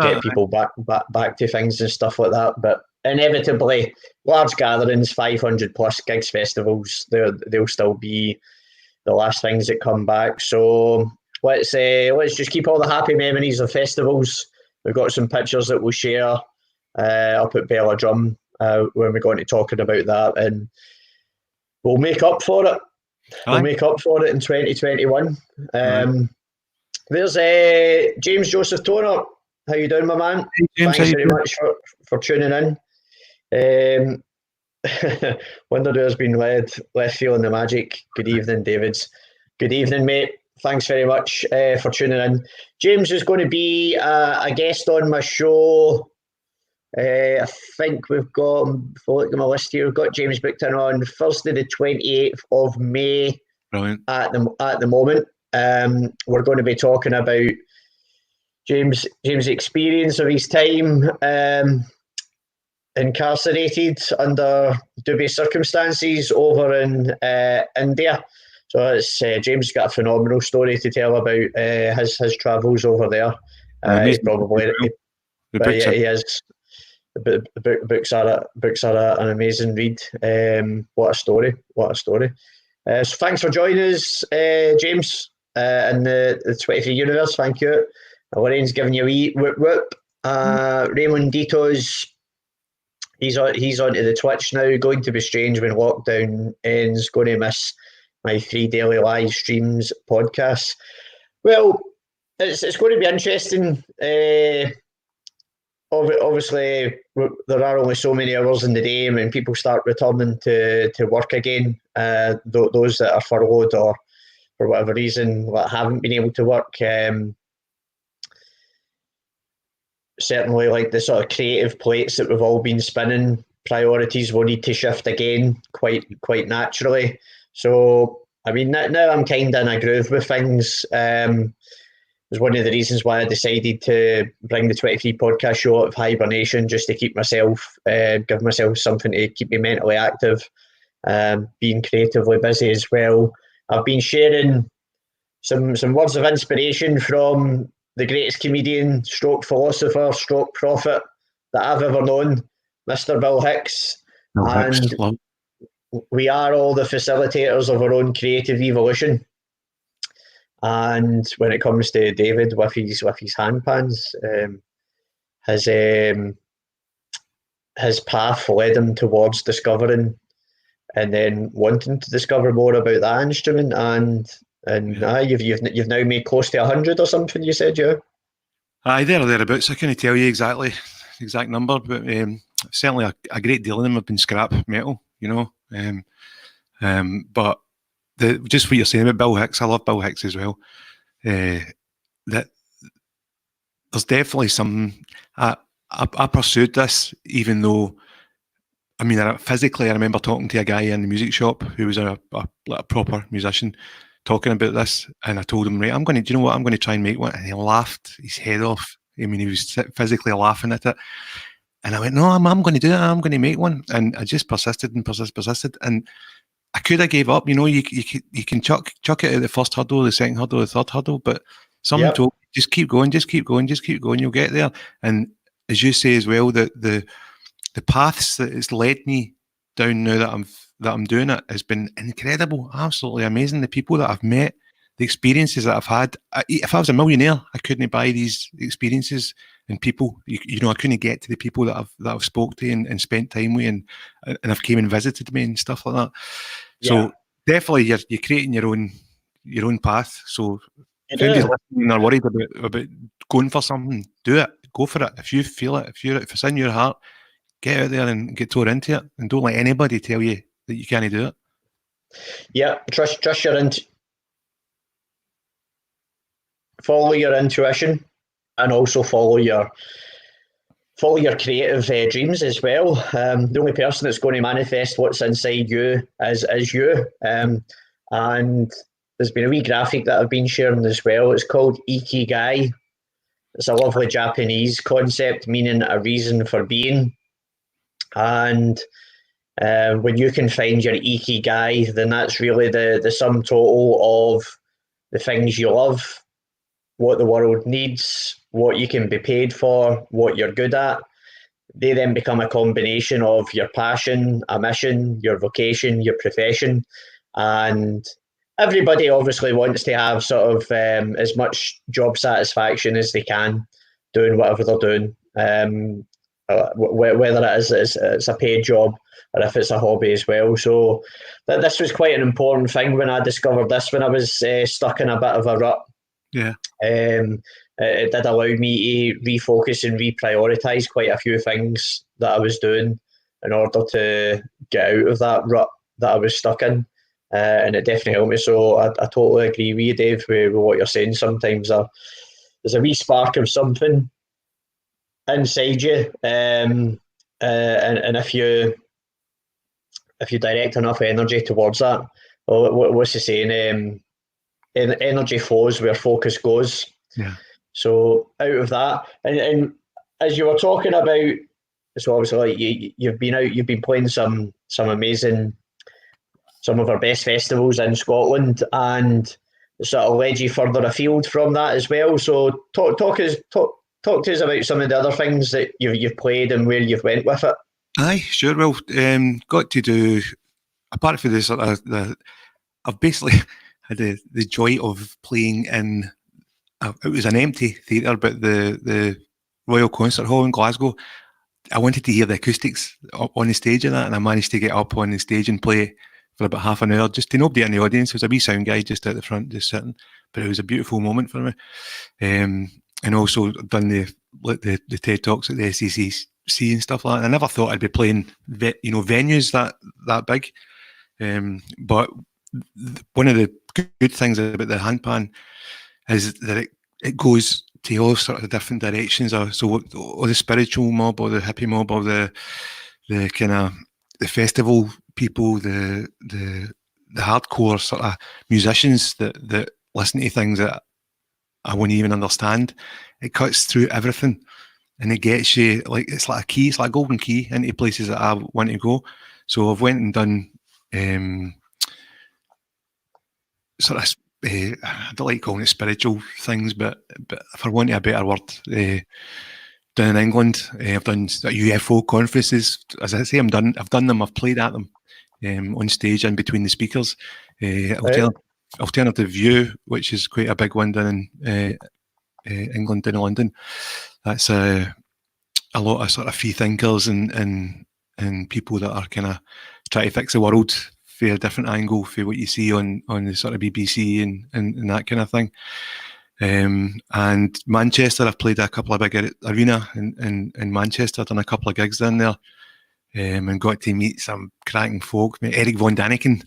get people back to things and stuff like that. But inevitably, large gatherings, 500 plus gigs, festivals, they'll still be the last things that come back. So let's just keep all the happy memories of festivals. We've got some pictures that we'll share up at Bella Drum when we're going to talking about that, and we'll make up for it. We'll make up for it in 2021. There's James Joseph Toner. How you doing, my man? Hey, James, thanks very much for tuning in. Wonderdoor's been left feeling the magic. Good evening, Davids. Good evening, mate. Thanks very much for tuning in. James is going to be a guest on my show. I think we've got, if I look at my list here, we've got James booked in on Thursday the 28th of May. Brilliant. At the moment. We're going to be talking about James' experience of his time incarcerated under dubious circumstances over in India. So James got a phenomenal story to tell about his travels over there. He's probably, he is. The books are an amazing read. What a story! So thanks for joining us, James, in the 23 universe. Thank you. Lorraine's giving you a wee whoop whoop. Raymond Dito's he's onto the Twitch now. Going to be strange when lockdown ends. Going to miss my 3 daily live streams, podcasts. Well, it's going to be interesting. Obviously, there are only so many hours in the day when people start returning to work again. Those that are furloughed or for whatever reason haven't been able to work. Certainly, like the sort of creative plates that we've all been spinning, priorities will need to shift again quite naturally. So, I mean, now I'm kind of in a groove with things. Was one of the reasons why I decided to bring the 23 podcast show out of hibernation, just to keep myself, give myself something to keep me mentally active, being creatively busy as well. I've been sharing some words of inspiration from the greatest comedian, stroke philosopher, stroke prophet that I've ever known, Mr. Bill Hicks. And we are all the facilitators of our own creative evolution. And when it comes to David with his handpans, his path led him towards discovering and then wanting to discover more about that instrument. And you've now made close to 100 or something. You said, yeah. Aye, there or thereabouts. I couldn't tell you exact number, but certainly a great deal of them have been scrap metal. You know, but. Just what you're saying about Bill Hicks, I love Bill Hicks as well. That there's definitely something. I pursued this, even though, I mean, physically, I remember talking to a guy in the music shop who was a proper musician, talking about this, and I told him, right, do you know what? I'm going to try and make one, and he laughed his head off. I mean, he was physically laughing at it, and I went, no, I'm going to do it. I'm going to make one, and I just persisted, and I could have gave up. You know, you can chuck it at the first hurdle, the second hurdle, the third hurdle, but someone told me, just keep going, you'll get there. And as you say as well, that the paths that it's led me down now that I'm doing it has been incredible, absolutely amazing. The people that I've met, the experiences that I've had. If I was a millionaire, I couldn't buy these experiences and people. You know, I couldn't get to the people that I've spoke to and spent time with, and have came and visited me and stuff like that. Yeah. So definitely, you're creating your own path. So if anybody's listening and are worried about going for something, do it. go for it. If you feel it, if it's in your heart, get out there and get tore into it, and don't let anybody tell you that you can't do it. Yeah, trust your follow your intuition, and also follow your creative dreams as well. The only person that's going to manifest what's inside you is you. And there's been a wee graphic that I've been sharing as well. It's called Ikigai. It's a lovely Japanese concept meaning a reason for being. And when you can find your Ikigai, then that's really the sum total of the things you love, what the world needs, what you can be paid for, what you're good at. They then become a combination of your passion, a mission, your vocation, your profession. And everybody obviously wants to have sort of as much job satisfaction as they can doing whatever they're doing, whether it is it's a paid job or if it's a hobby as well. So this was quite an important thing when I discovered this, when I was stuck in a bit of a rut. Yeah. It did allow me to refocus and reprioritise quite a few things that I was doing in order to get out of that rut that I was stuck in. And it definitely helped me. So I totally agree with you, Dave, with what you're saying. Sometimes there's a wee spark of something inside you, and if you direct enough energy towards that, what's the saying? Energy flows where focus goes. Yeah. So out of that, and as you were talking about, so obviously like you've been playing some amazing, some of our best festivals in Scotland, and sort of led you further afield from that as well. So talk to us about some of the other things that you've played and where you've went with it. Aye, sure. Well, got to do, apart from this, I've basically had the joy of playing in. It was an empty theatre, but the Royal Concert Hall in Glasgow. I wanted to hear the acoustics up on the stage of that, and I managed to get up on the stage and play for about half an hour, just to nobody in the audience. There was a wee sound guy just out the front, just sitting. But it was a beautiful moment for me. And also done the TED Talks at the SCCC and stuff like that. I never thought I'd be playing venues that big. But one of the good things about the handpan is that it goes to all sort of different directions. So or the spiritual mob, or the hippie mob, or the kind of the festival people, the hardcore sort of musicians that listen to things that I wouldn't even understand. It cuts through everything, and it gets you it's like a key, it's like a golden key into places that I want to go. So I've went and done sort of I don't like calling it spiritual things, but for want of a better word, down in England, I've done UFO conferences. As I say, I've done them. I've played at them on stage in between the speakers. Alternative View, which is quite a big one down in England, down in London. That's a lot of sort of free thinkers and people that are kind of trying to fix the world for a different angle for what you see on the sort of BBC and that kind of thing. And Manchester, I've played a couple of big arena in Manchester, done a couple of gigs down there, and got to meet some cracking folk. Eric von Daniken,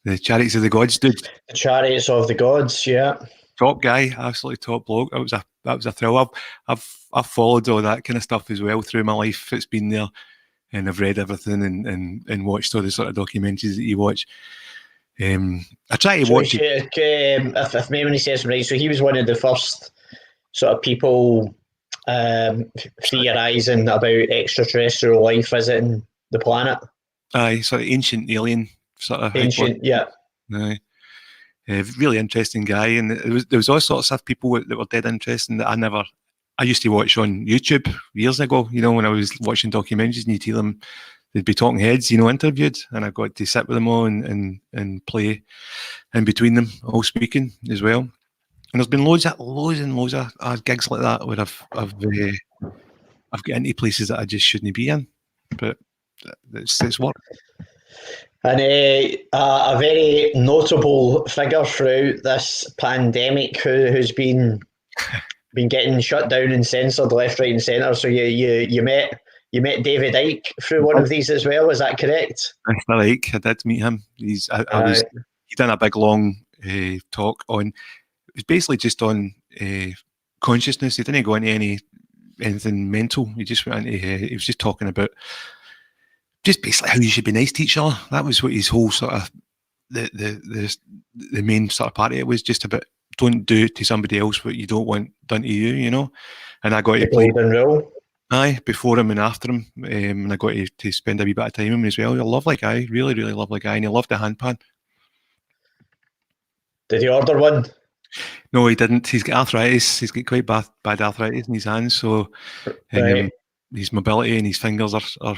the Chariots of the Gods dude. The Chariots of the Gods, yeah. Top guy, absolutely top bloke. That was a thrill. I've followed all that kind of stuff as well through my life. It's been there, and I've read everything and watched all the sort of documentaries that you watch. I try to watch it. If memory serves me right, so he was one of the first sort of people theorising about extraterrestrial life visiting the planet. Aye, sort of ancient alien sort of. Ancient, yeah. Aye. Really interesting guy, and there was all sorts of people that were dead interesting that I used to watch on YouTube years ago, when I was watching documentaries, and you'd hear them, they'd be talking heads, interviewed, and I got to sit with them all and play in between them, all speaking as well. And there's been loads and loads of gigs like that where I've got into places that I just shouldn't be in, but it's work. And a very notable figure throughout this pandemic who's been been getting shut down and censored left, right, and centre. So you met David Icke through one of these as well. Is that correct? Mr. Icke, I did meet him. He done a big long talk on. It was basically just on consciousness. He didn't go into anything mental. He just went into. He was just talking about just basically how you should be nice to each other. That was what his whole sort of the main sort of part of it was, just about don't do to somebody else what you don't want done to you, you know. And I got to play rule. Aye, before him and after him, and I got to spend a wee bit of time with him as well. He's a lovely guy, really, really lovely guy, and he loved the handpan. Did he order one? No, he didn't. He's got arthritis. He's got quite bad arthritis in his hands, so his mobility and his fingers are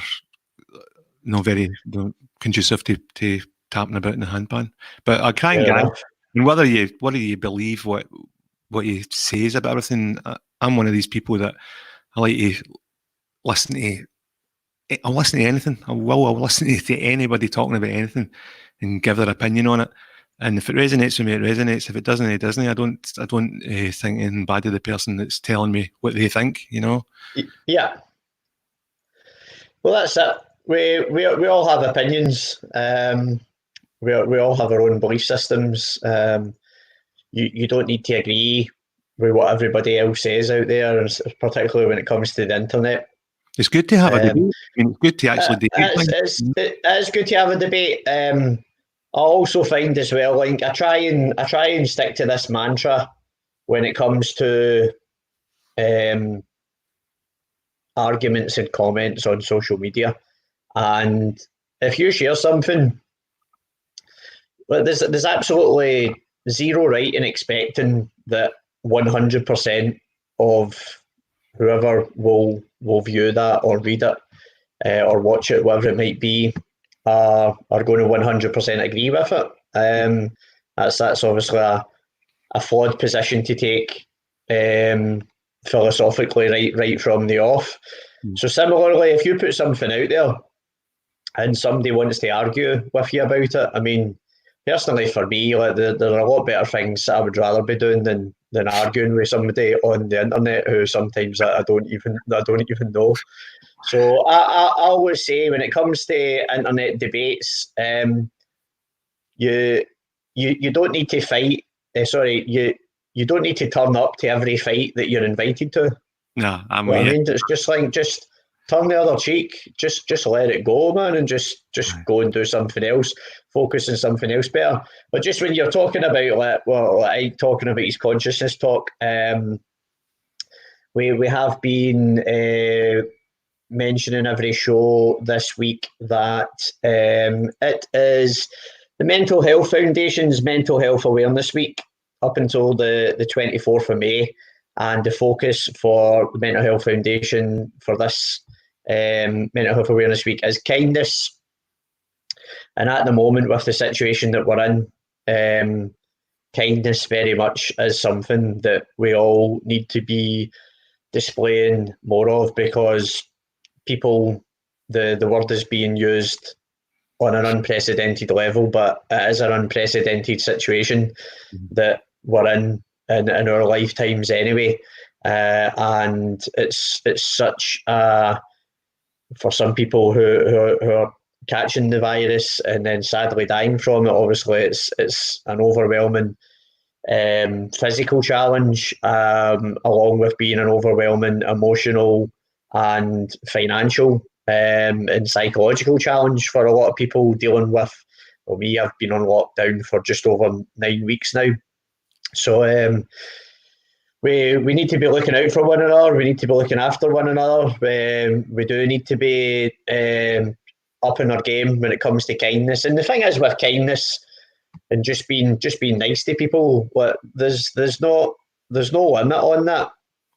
not very conducive to tapping about in the handpan. But I try and get him. And whether you believe what he says about everything, I'm one of these people that I like to listen to. I'll listen to anything. I'll listen to anybody talking about anything and give their opinion on it. And if it resonates with me, it resonates. If it doesn't, it doesn't. I don't think anything bad of the person that's telling me what they think, you know. Yeah. Well, that's it. We all have opinions. We all have our own belief systems. You don't need to agree with what everybody else says out there, particularly when it comes to the internet. It's good to have a debate. I mean, it's good to actually debate. It's good to have a debate. I also find as well, like I try and stick to this mantra when it comes to arguments and comments on social media. And if you share something, well, there's absolutely zero right in expecting that 100% of whoever will view that or read it or watch it, whatever it might be, are going to 100% agree with it. That's obviously a flawed position to take philosophically right from the off. So similarly, if you put something out there and somebody wants to argue with you about it, I mean, personally for me, like there are a lot better things I would rather be doing than arguing with somebody on the internet who sometimes I don't even know. So I always say when it comes to internet debates, you don't need to fight. You don't need to turn up to every fight that you're invited to. No, I mean, it's just turn the other cheek. Just let it go, man, and just go and do something else. Focus on something else better. But just when you're talking about like talking about his consciousness talk, we have been mentioning every show this week that it is the Mental Health Foundation's Mental Health Awareness Week up until the 24th of May, and the focus for the Mental Health Foundation for this Mental Health Awareness Week is kindness. And at the moment, with the situation that we're in, kindness very much is something that we all need to be displaying more of, because people, the word is being used on an unprecedented level, but it is an unprecedented situation that we're in our lifetimes anyway. And it's such for some people who are catching the virus and then sadly dying from it, obviously it's an overwhelming physical challenge, along with being an overwhelming emotional and financial and psychological challenge for a lot of people dealing with. Well, me, I've been on lockdown for just over 9 weeks now. So we need to be looking out for one another. We need to be looking after one another. We do need to be up in our game when it comes to kindness. And the thing is, with kindness and just being nice to people, there's no limit on that.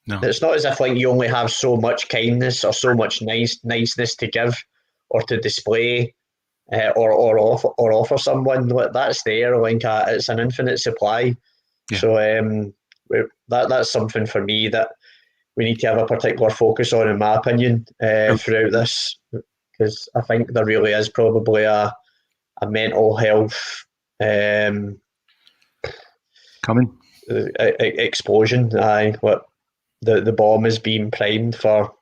No. It's not as if like you only have so much kindness or so much niceness to give or to display or offer someone. That's there. Like it's an infinite supply. Yeah. So that's something for me that we need to have a particular focus on, in my opinion, throughout this, because I think there really is probably a mental health coming explosion. the bomb is being primed for,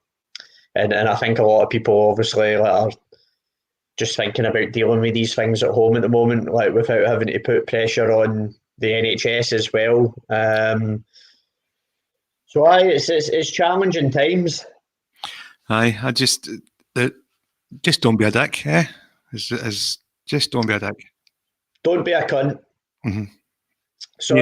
and I think a lot of people obviously are just thinking about dealing with these things at home at the moment, like without having to put pressure on the NHS as well. So it's challenging times. I just don't be a dick, eh? Just don't be a dick. Don't be a cunt. Mm-hmm. So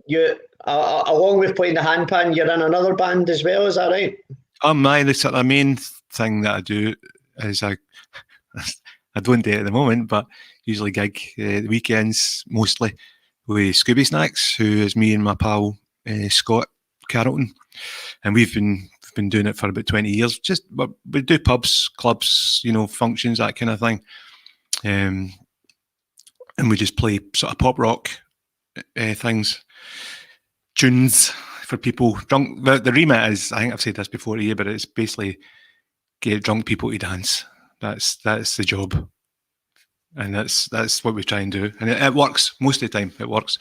you, along with playing the handpan, you're in another band as well, is that right? The main thing that I do is I don't do it at the moment, but usually gig the weekends mostly with ScoobySnax, who is me and my pal Scott Carrollton, and we've been doing it for about 20 years. We do pubs, clubs, functions, that kind of thing, and we just play sort of pop rock things, tunes for people drunk. The remit is, I think I've said this before to you, but it's basically get drunk people to dance. That's the job, and that's what we try and do, and it works most of the time. It works,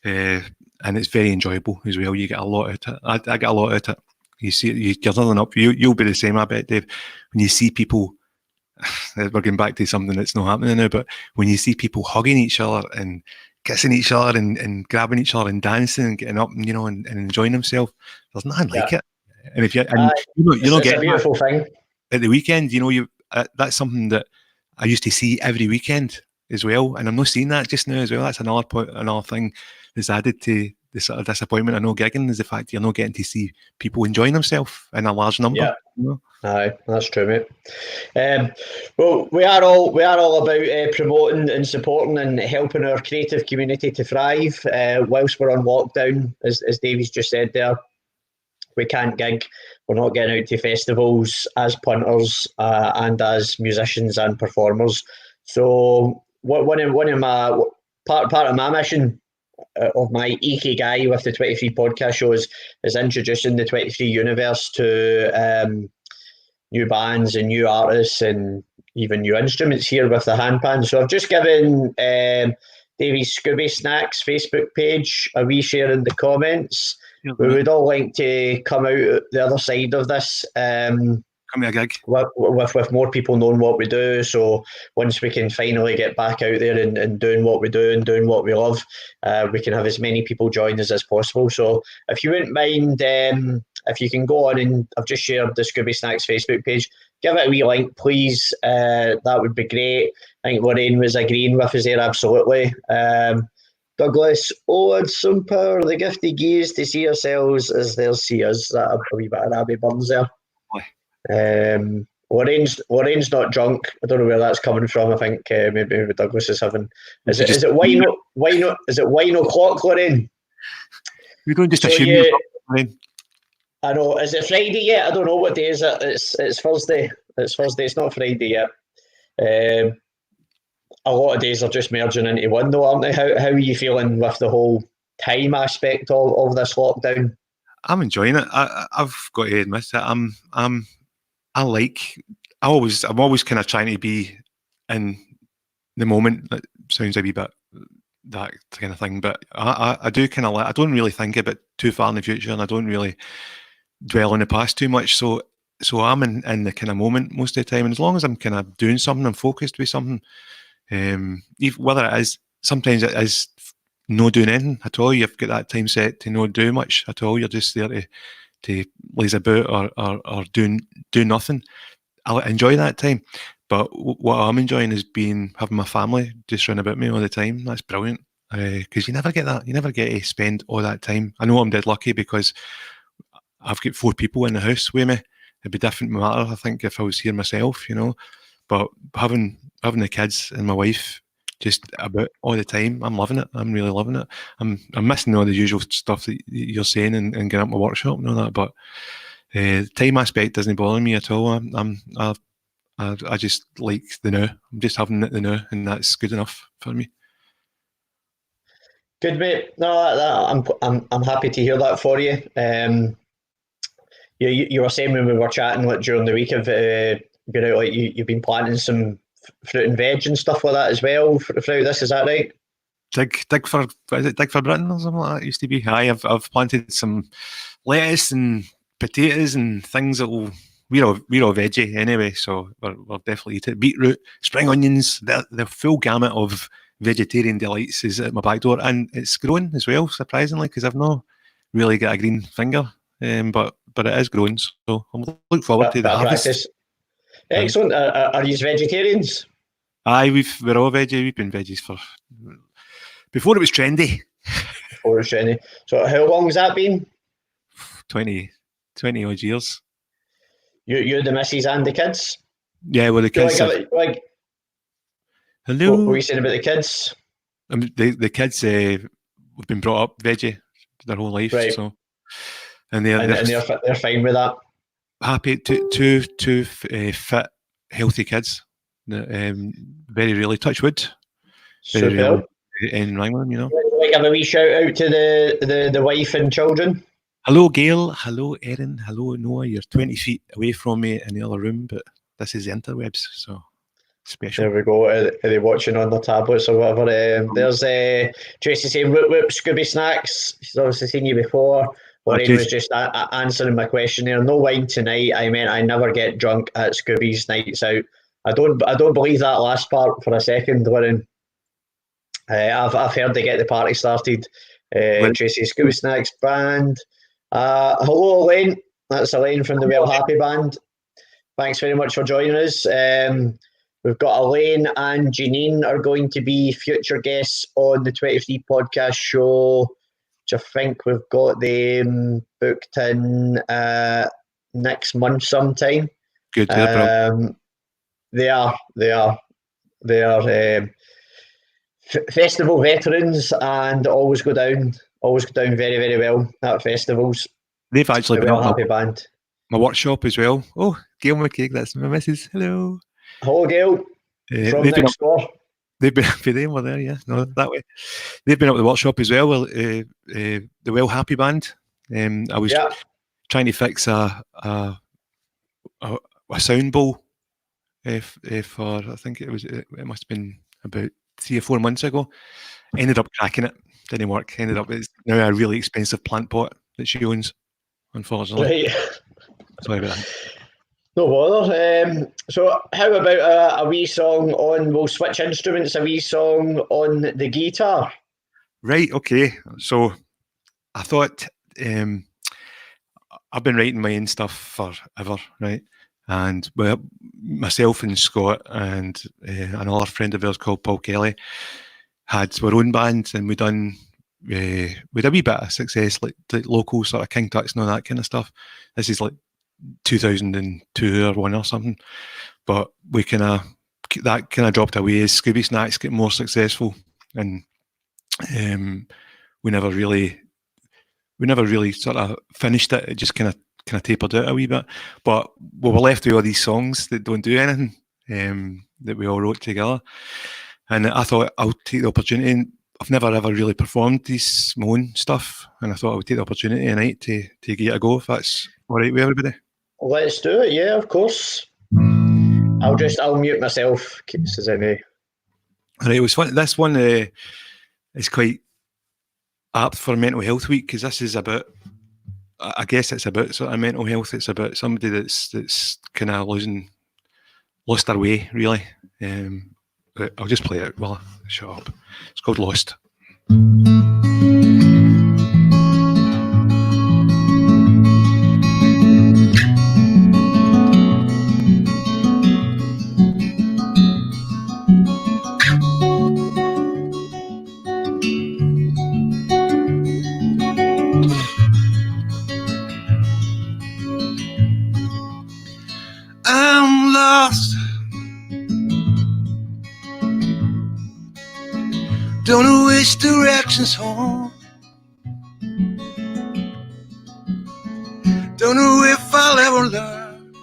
and it's very enjoyable as well. You get a lot out of it. I get a lot out of it. You see, you're leveling up. You'll be the same, I bet, Dave. When you see people, we're going back to something that's not happening now, but when you see people hugging each other and kissing each other and grabbing each other and dancing and getting up and and enjoying themselves, there's nothing like it. And if you're not it's a beautiful thing at the weekend, that's something that I used to see every weekend as well, and I'm not seeing that just now as well. That's another thing that's added to the sort of disappointment of no gigging, is the fact you're not getting to see people enjoying themselves in a large number. Yeah. Aye, that's true, mate. Well, we are all about promoting and supporting and helping our creative community to thrive. Whilst we're on lockdown, as Davy's just said there, we can't gig. We're not getting out to festivals as punters and as musicians and performers. So one of my part of my mission of my ikigai with the 23 podcast shows is introducing the 23 universe to new bands and new artists and even new instruments here with the handpan. So I've just given Davy's ScoobySnax Facebook page a wee share in the comments. We would all like to come out the other side of this. Come to a gig. With more people knowing what we do. So once we can finally get back out there and doing what we do and doing what we love, we can have as many people join us as possible. So if you wouldn't mind, if you can go on, and I've just shared the ScoobySnax Facebook page, give it a wee link, please. That would be great. I think Lorraine was agreeing with us there, absolutely. Douglas, it's some power, the gift he gives to see ourselves as they'll see us. That a wee bit of Abby Burns there. Lorraine's not drunk. I don't know where that's coming from. I think maybe Douglas is having. Is it wine o'clock, Lorraine? We don't just assume. I know. Is it Friday yet? I don't know what day is it. It's Thursday. It's Thursday. It's not Friday yet. A lot of days are just merging into one, though, aren't they? How are you feeling with the whole time aspect of this lockdown? I'm enjoying it. I've got to admit that I'm always kind of trying to be in the moment. That sounds a wee bit that kind of thing, but I do kind of I don't really think about too far in the future, and I don't really dwell on the past too much. So I'm in the kind of moment most of the time, and as long as I'm kind of doing something, I'm focused with something. Whether it is, sometimes it is no doing anything at all. You've got that time set to not do much at all. You're just there to laze about or do nothing. I'll enjoy that time, but what I'm enjoying is having my family just run about me all the time. That's brilliant, because you never get that. You never get to spend all that time. I know I'm dead lucky because I've got 4 people in the house with me. It'd be different matter, I think, if I was here myself, But having the kids and my wife just about all the time, I'm loving it. I'm really loving it. I'm missing all the usual stuff that you're saying and getting up my workshop and all that, but the time aspect doesn't bother me at all. I just like the now. I'm just having it the now, and that's good enough for me. Good, mate. No, I'm happy to hear that for you. You were saying when we were chatting during the week of been out, you've been planting some fruit and veg and stuff like that as well throughout this. Is that right? Dig for Britain or something like that. It used to be. I've planted some lettuce and potatoes and things that will. We're all veggie anyway, so we're definitely eating it. Beetroot, spring onions, the full gamut of vegetarian delights is at my back door, and it's growing as well, surprisingly, because I've not really got a green finger, but it is growing, so I'm looking forward to the harvest. Practice. Excellent. Are you vegetarians? Aye, we're all veggie. We've been veggies before it was trendy. Before it was trendy. So how long has that been? 20 odd years. You, the missus, and the kids? Yeah, well, the kids. Hello. What were you saying about the kids? The kids have been brought up veggie their whole life, right. So and they're fine with that. Happy, two fit, healthy kids. Very really touch wood. Very really in line with them, you know. Like have a wee shout out to the wife and children. Hello, Gail. Hello, Erin. Hello, Noah. You're 20 feet away from me in the other room, but this is the interwebs, so special. There we go. Are they watching on their tablets or whatever? There's Tracy saying, whoop, whoop, ScoobySnax. She's obviously seen you before. Maureen was just answering my question there. No wine tonight. I meant I never get drunk at Scooby's nights out. I don't believe that last part for a second, Lauren. I've heard they get the party started. Tracy, ScoobySnax band. Hello, Elaine. That's Elaine from the Well Happy Band. Thanks very much for joining us. We've got Elaine and Janine are going to be future guests on the 23 podcast show, which I think we've got them booked in next month sometime. Good. They are festival veterans and always go down very, very well at festivals. They've actually been Happy Band. My workshop as well. Oh, Gail McCaig, that's my missus. Hello. Hello, Gail. From next door. They've been up there, we're there, yeah. No, that way. They've been up the workshop as well. The Well Happy Band. I was trying to fix a sound bowl for, I think it must have been about 3 or 4 months ago. Ended up cracking it. Didn't work. It's now a really expensive plant pot that she owns, unfortunately. Right. Sorry about that. No bother. So how about a wee song on, we'll switch instruments, a wee song on the guitar? Right, okay. So I thought, I've been writing my own stuff forever, right? And well, myself and Scott and another friend of ours called Paul Kelly had our own band, and we had a wee bit of success, like local sort of King Tuts and all that kind of stuff. This is like 2002 or 1 or something, but we that dropped away as ScoobySnax get more successful, and we never really sort of finished it. It just kind of tapered out a wee bit, but we were left with all these songs that don't do anything, that we all wrote together. And I thought I'll take the opportunity, and I've never ever really performed my own stuff, and I thought I would take the opportunity tonight to give it a go, if that's all right with everybody. Let's do it, yeah, of course. I'll mute myself, says any. Right, it was fun. This one is quite apt for Mental Health Week, because this is about, I guess it's about sort of mental health. It's about somebody that's kind of lost their way, really. I'll just play it while I shut up. It's called Lost. I'm lost. Don't know which direction's home. Don't know if I'll ever learn.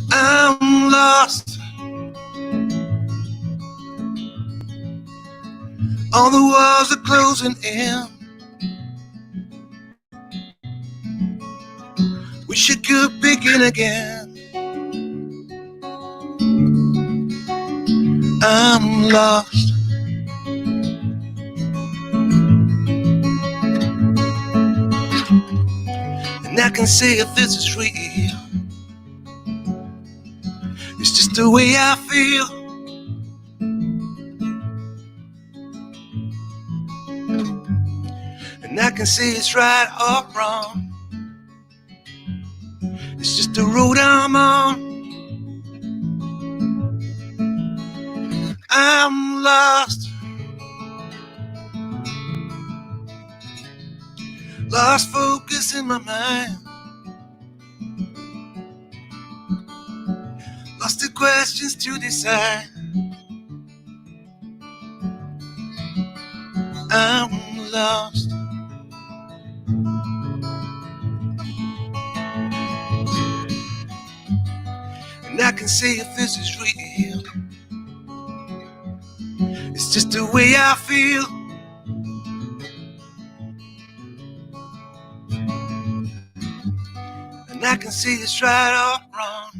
I'm lost. All the walls are closing in. Wish I could begin again. I'm lost. And I can say if this is real, it's just the way I feel. And I can say it's right or wrong, it's just the road I'm on. I'm lost, lost focus in my mind, lost the questions to decide. I'm lost. And I can say if this is real, it's just the way I feel. And I can say it's right or wrong,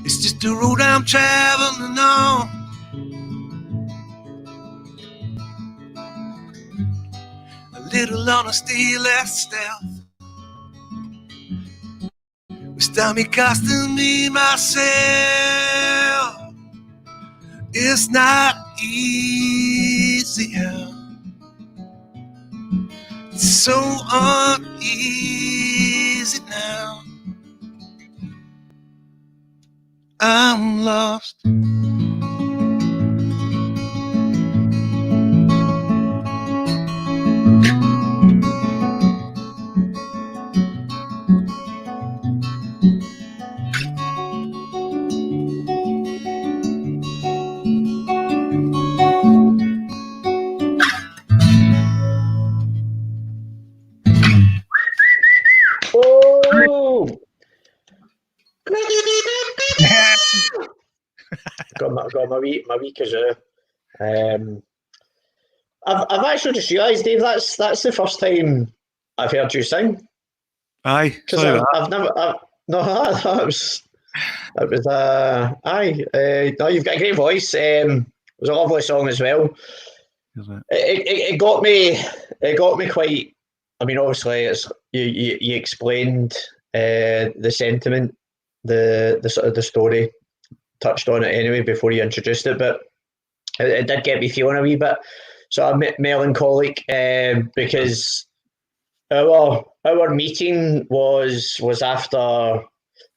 it's just the road I'm traveling on. A little honesty, less stealth, without me costing me myself. It's not easy, it's so uneasy now. I'm lost. Oh! got my wee kazoo. I've actually just realised, Dave, that's the first time I've heard you sing. Aye, Because I've never. No, that was. Aye. No, you've got a great voice. It was a lovely song as well. It got me. It got me quite. I mean, obviously, it's you explained the sentiment, the sort of the story, touched on it anyway before you introduced it, but it did get me feeling a wee bit sort of melancholic because our meeting was after,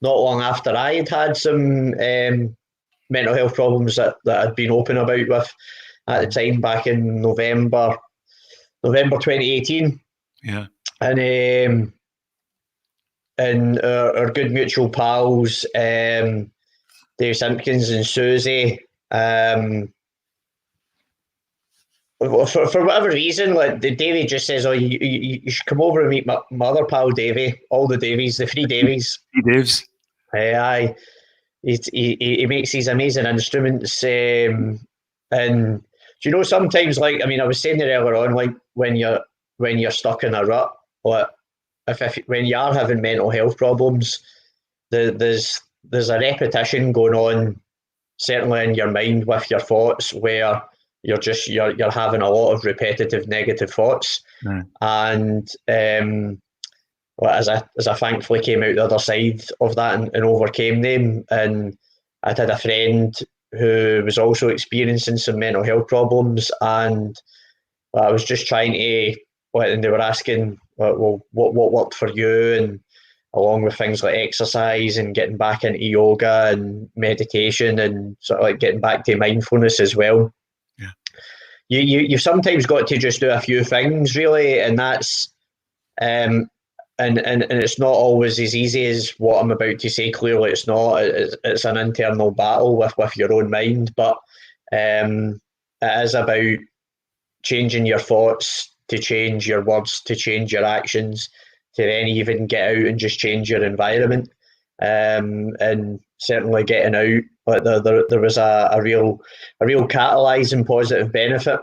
not long after I had some mental health problems that I'd been open about with at the time, back in November 2018. Yeah. And our good mutual pals, Dave Simpkins and Susie, for whatever reason, like Davey just says, "Oh, you should come over and meet my other pal Davey." All the Davies, the three Davies. Three Daves. Aye. He makes these amazing instruments, and do you know, sometimes, like, I mean, I was saying it earlier on, like when you're stuck in a rut, or when you are having mental health problems, there's a repetition going on, certainly in your mind with your thoughts, where you're having a lot of repetitive negative thoughts. And well, as I thankfully came out the other side of that and overcame them, and I'd had a friend who was also experiencing some mental health problems, and I was just trying to, and they were asking, well, what worked for you, and along with things like exercise and getting back into yoga and meditation and sort of like getting back to mindfulness as well. Yeah. You've sometimes got to just do a few things, really, and that's and it's not always as easy as what I'm about to say. Clearly it's not. It's an internal battle with your own mind, but it is about changing your thoughts to change your words, to change your actions, to then even get out and just change your environment. And certainly getting out, like there was a real catalysing positive benefit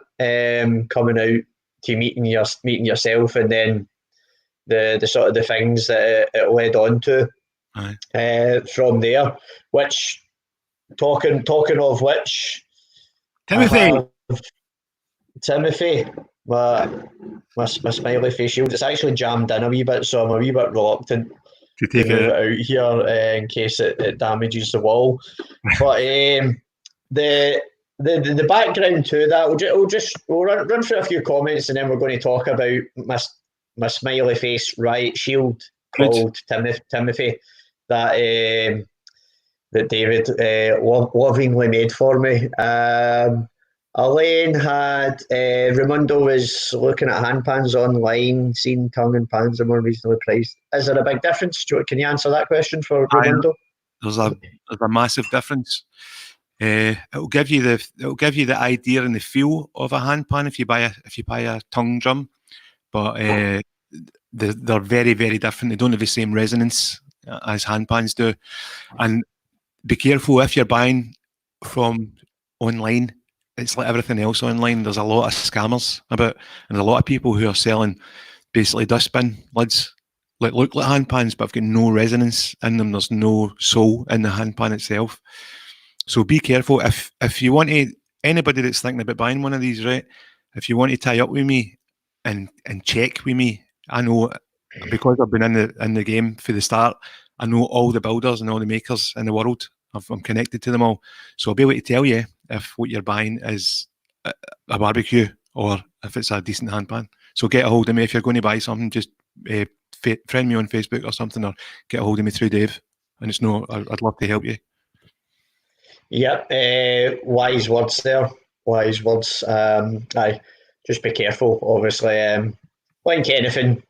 coming out to meeting yourself, and then the sort of the things that it led on to from there, which talking of which, Timothy, my smiley face shield. It's actually jammed in a wee bit, so I'm a wee bit reluctant to take move it out here in case it damages the wall. But the background to that, we'll run through a few comments, and then we're going to talk about my smiley face riot shield called Timothy that David lovingly made for me. Elaine had Raimundo was looking at handpans online, seen tongue and pans are more reasonably priced. Is there a big difference, Stuart? Can you answer that question for Raimundo? There's a massive difference. It'll give you the idea and the feel of a handpan if you buy a tongue drum, but they're very, very different. They don't have the same resonance as handpans do. And be careful if you're buying from online. It's like everything else online. There's a lot of scammers about, and a lot of people who are selling basically dustbin lids, like look like handpans, but have got no resonance in them. There's no soul in the handpan itself. So be careful. If you want to, anybody that's thinking about buying one of these, right? If you want to tie up with me and check with me, I know because I've been in the game for the start. I know all the builders and all the makers in the world. I'm connected to them all, so I'll be able to tell you if what you're buying is a barbecue or if it's a decent handpan. So get a hold of me if you're going to buy something. Just friend me on Facebook or something, or get a hold of me through Dave. And I'd love to help you. Yep, wise words there. Wise words. Aye, just be careful. Obviously, like anything,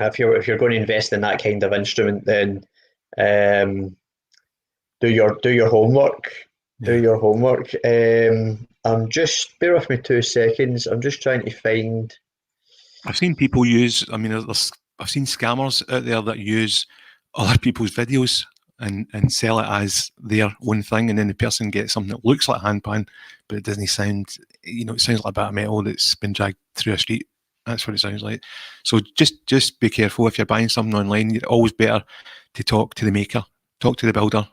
if you're going to invest in that kind of instrument, then do your homework. Yeah. Do your homework. I'm just bear with me 2 seconds. I'm just trying to find. I've seen people use. I mean, I've seen scammers out there that use other people's videos and sell it as their own thing, and then the person gets something that looks like a handpan, but it doesn't sound. It sounds like a bit of metal that's been dragged through a street. That's what it sounds like. So just be careful if you're buying something online. It's always better to talk to the maker, talk to the builder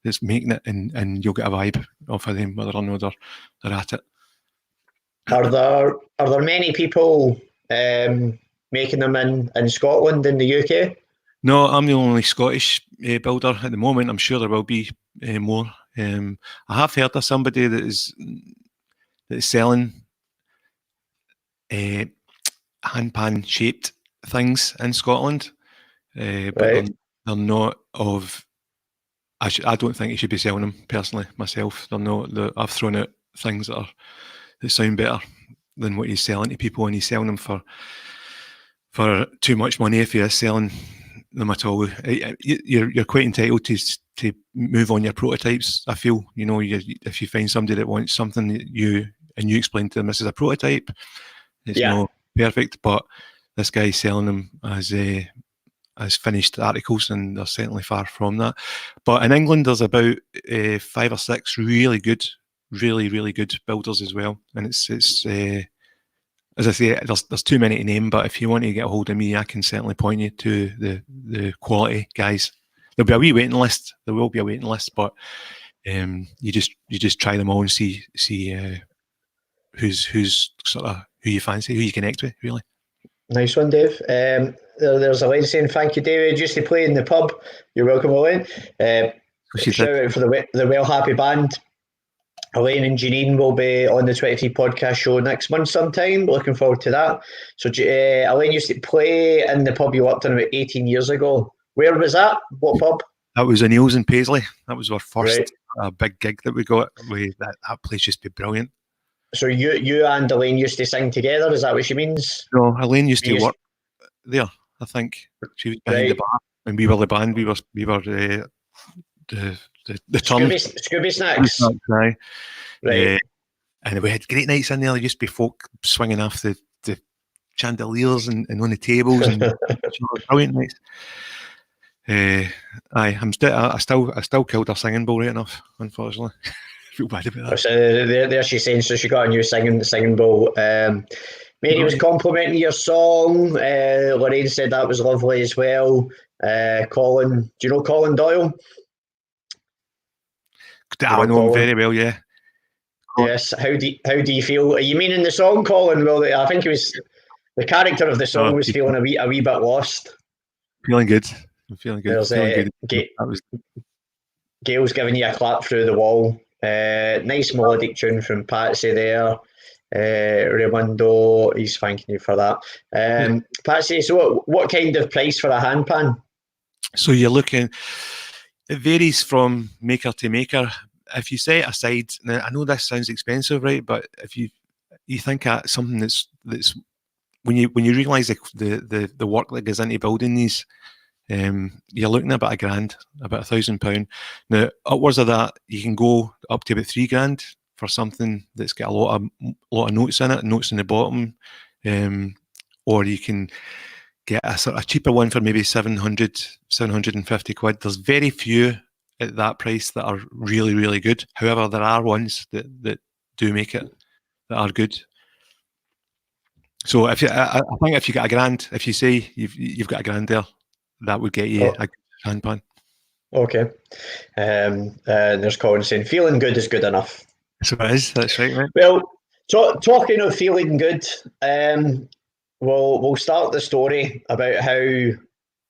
that's making it, and you'll get a vibe off of them whether or not they're at it. Are there many people making them in Scotland, in the UK? No, I'm the only Scottish builder at the moment. I'm sure there will be more. I have heard of somebody that is selling handpan shaped things in Scotland, but right. they're not of. I don't think you should be selling them personally. Myself, they're not. I've thrown out things that sound better than what he's selling to people, and he's selling them for too much money if he is selling them at all. You're quite entitled to move on your prototypes. I feel, if you find somebody that wants something that you explain to them this is a prototype, it's not perfect, but this guy's selling them as finished articles, and they're certainly far from that. But in England, there's about 5 or 6 really good builders as well, and it's as I say, there's too many to name. But if you want to get a hold of me, I can certainly point you to the quality guys. There'll be a wee waiting list. There will be a waiting list, but you just try them all and see who's sort of who you fancy, who you connect with, really. Nice one, Dave. There's Elaine saying, thank you, David. Used to play in the pub. You're welcome, Elaine. Shout out for the Well Happy Band. Elaine and Janine will be on the 23 podcast show next month sometime. Looking forward to that. So Elaine used to play in the pub you worked in about 18 years ago. Where was that? What pub? That was O'Neill's in Paisley. That was our first big gig that we got. That place used to be brilliant. So you and Elaine used to sing together, is that what she means? No, Elaine used to work there, I think. She was behind the bar, and we were the band. We were the ScoobySnax. Right. Right. And we had great nights in there. There used to be folk swinging off the chandeliers and on the tables, and brilliant nights. I still killed her singing bowl right enough, unfortunately. I feel bad about that. So there she's saying, so she got a new singing bowl. Mary was complimenting your song. Lorraine said that was lovely as well. Colin, do you know Colin Doyle? I know him very well, yeah. Yes. How do you feel? Are you meaning the song, Colin? Well, I think it was the character of the song was feeling a wee bit lost. Feeling good. I'm feeling good. There's feeling good. Gail's giving you a clap through the wall. Nice melodic tune from Patsy there. Raimundo, he's thanking you for that. Patsy, so what kind of price for a handpan? So you're looking, it varies from maker to maker. If you set aside, now I know this sounds expensive, right? But if you think at something that's when you realise the work that goes into building these, you're looking at about £1,000, about £1,000. Now upwards of that, you can go up to about £3,000 for something that's got a lot of notes in it, notes in the bottom, or you can get a sort of cheaper one for maybe 750 quid. There's very few at that price that are really, really good. However, there are ones that do make it that are good. So I think if you get £1,000, if you say you've got £1,000 there, that would get you a good handpan. Okay. There's Colin saying feeling good is good enough. So it is. That's right, mate. Well, talking of feeling good, we'll start the story about how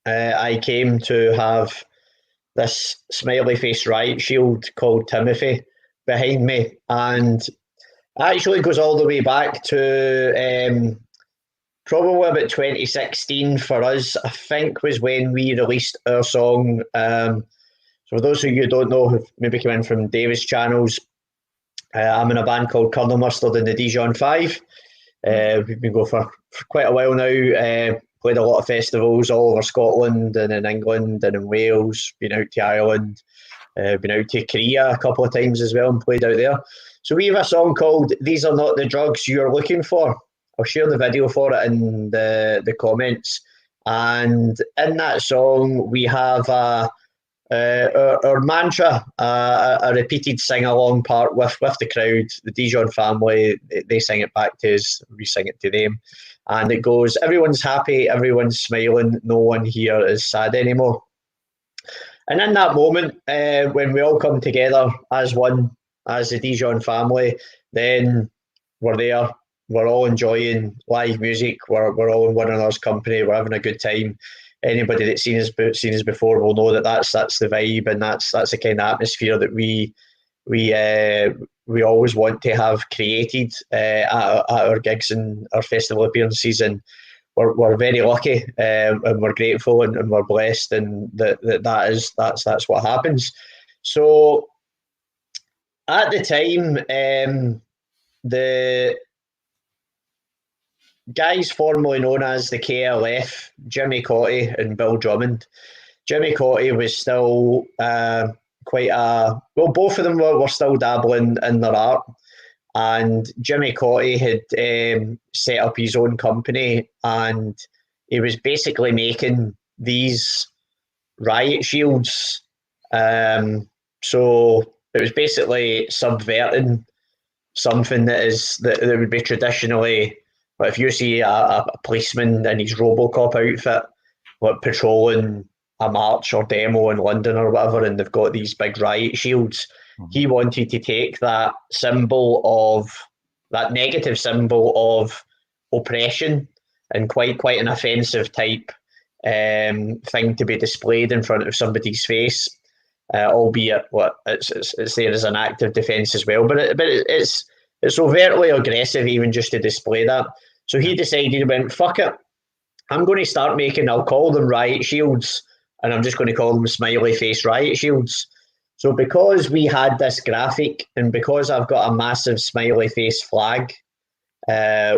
I came to have this smiley face riot shield called Timothy behind me, and actually goes all the way back to probably about 2016 for us. I think was when we released our song. So for those of you who don't know, who've maybe come in from Davis channels, I'm in a band called Colonel Mustard and the Dijon 5. We've been going for quite a while now. Played a lot of festivals all over Scotland and in England and in Wales, been out to Ireland, been out to Korea a couple of times as well and played out there. So we have a song called These Are Not the Drugs You're Looking For. I'll share the video for it in the comments. And in that song, we have our mantra, a repeated sing-along part with the crowd, the Dijon family. They sing it back to us, we sing it to them. And it goes, everyone's happy, everyone's smiling, no one here is sad anymore. And in that moment, when we all come together as one, as the Dijon family, then we're there, we're all enjoying live music, we're all in one another's company, we're having a good time. Anybody that's seen us before will know that's the vibe, and that's the kind of atmosphere that we always want to have created at our gigs and our festival appearances, and we're very lucky and we're grateful and we're blessed, and that's what happens. So at the time, the guys formerly known as the KLF, Jimmy Cotty and Bill Drummond. Jimmy Cotty was still both of them were still dabbling in their art, and Jimmy Cotty had set up his own company, and he was basically making these riot shields. So it was basically subverting something that would be traditionally. But if you see a policeman in his Robocop outfit, like patrolling a march or demo in London or whatever, and they've got these big riot shields, he wanted to take that negative symbol of oppression and quite an offensive type thing to be displayed in front of somebody's face, albeit it's there as an act of defence as well. But it's overtly aggressive even just to display that. So he decided, he went, fuck it, I'm going to start making, I'll call them riot shields, and I'm just going to call them smiley face riot shields. So because we had this graphic, and because I've got a massive smiley face flag,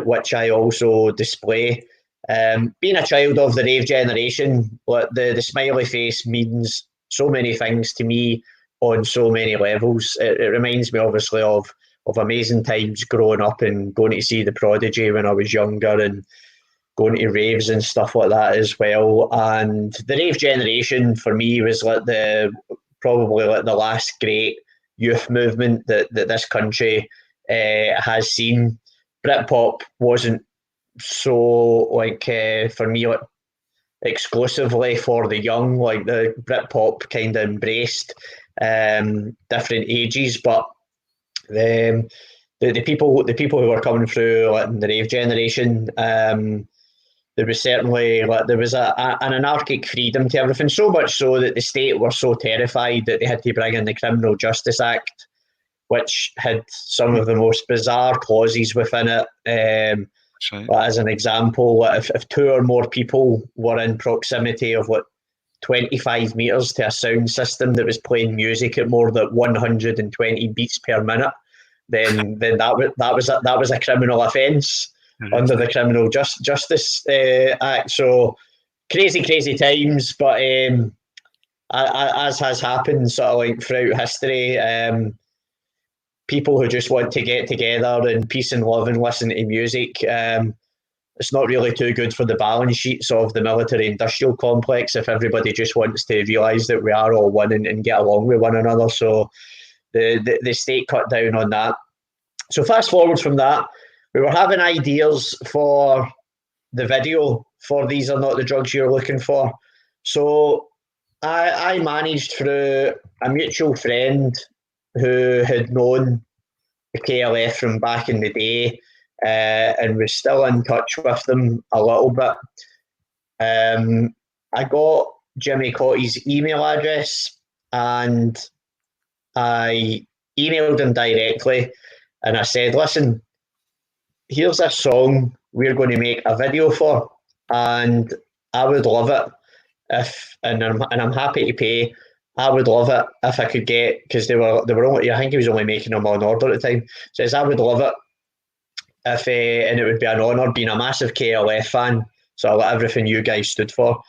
which I also display, being a child of the rave generation, the smiley face means so many things to me on so many levels. It reminds me obviously of amazing times growing up and going to see the Prodigy when I was younger and going to raves and stuff like that as well. And the rave generation for me was probably the last great youth movement that this country has seen. Britpop wasn't so for me exclusively for the young. Like the Britpop kind of embraced different ages, but the people who were coming through, like the rave generation, there was certainly there was an anarchic freedom to everything, so much so that the state were so terrified that they had to bring in the Criminal Justice Act, which had some of the most bizarre clauses within it. Right. But as an example, if two or more people were in proximity of 25 metres to a sound system that was playing music at more than 120 beats per minute, then that was a criminal offence under the Criminal Justice Act. So crazy times, but as has happened sort of like throughout history, people who just want to get together in peace and love and listen to music, it's not really too good for the balance sheets of the military-industrial complex if everybody just wants to realise that we are all one and get along with one another. So the state cut down on that. So fast forward from that, we were having ideas for the video for These Are Not the Drugs You're Looking For. So I managed through a mutual friend who had known the KLF from back in the day and was still in touch with them a little bit. I got Jimmy Cotty's email address and I emailed him directly and I said, listen, here's a song we're going to make a video for, and I would love it if, and I'm happy to pay. I would love it if I could get, because they were only, I think he was only making them on order at the time. Says I would love it if, and it would be an honour being a massive KLF fan. So I like everything you guys stood for.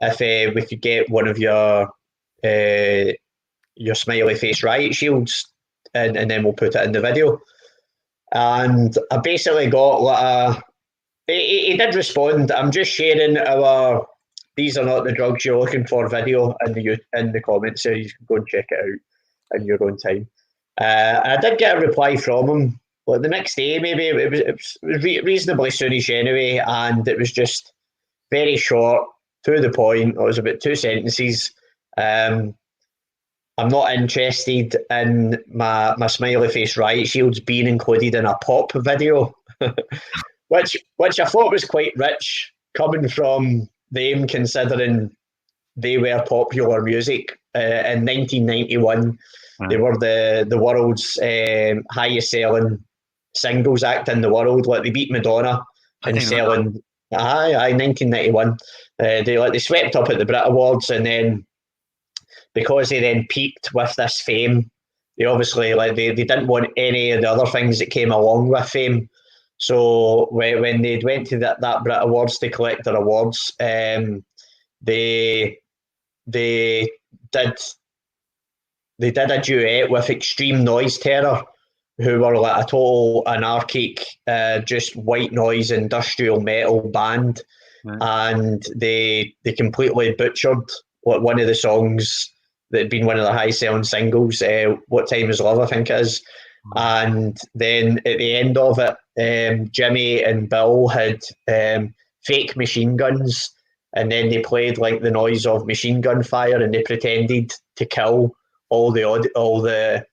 If we could get one of your smiley face riot shields, and then we'll put it in the video. And I basically got he did respond. I'm just sharing our These Are Not the Drugs You're Looking For video in the comments, so you can go and check it out in your own time. I did get a reply from him, the next day maybe. It was reasonably soonish anyway, and it was just very short, to the point. It was about 2 sentences. I'm not interested in my smiley face riot shields being included in a pop video, which I thought was quite rich, coming from them, considering they were popular music. In 1991, they were the world's highest selling singles act in the world. Like, they beat Madonna in selling. 1991. They swept up at the Brit Awards, and then because they then peaked with this fame, they obviously they didn't want any of the other things that came along with fame. So when they went to that Brit Awards to collect their awards, they did a duet with Extreme Noise Terror, who were like a total anarchic, just white noise industrial metal band, and they completely butchered one of the songs that had been one of the high selling singles. What Time Is Love, I think it is. And then at the end of it, Jimmy and Bill had fake machine guns, and then they played like the noise of machine gun fire, and they pretended to kill all the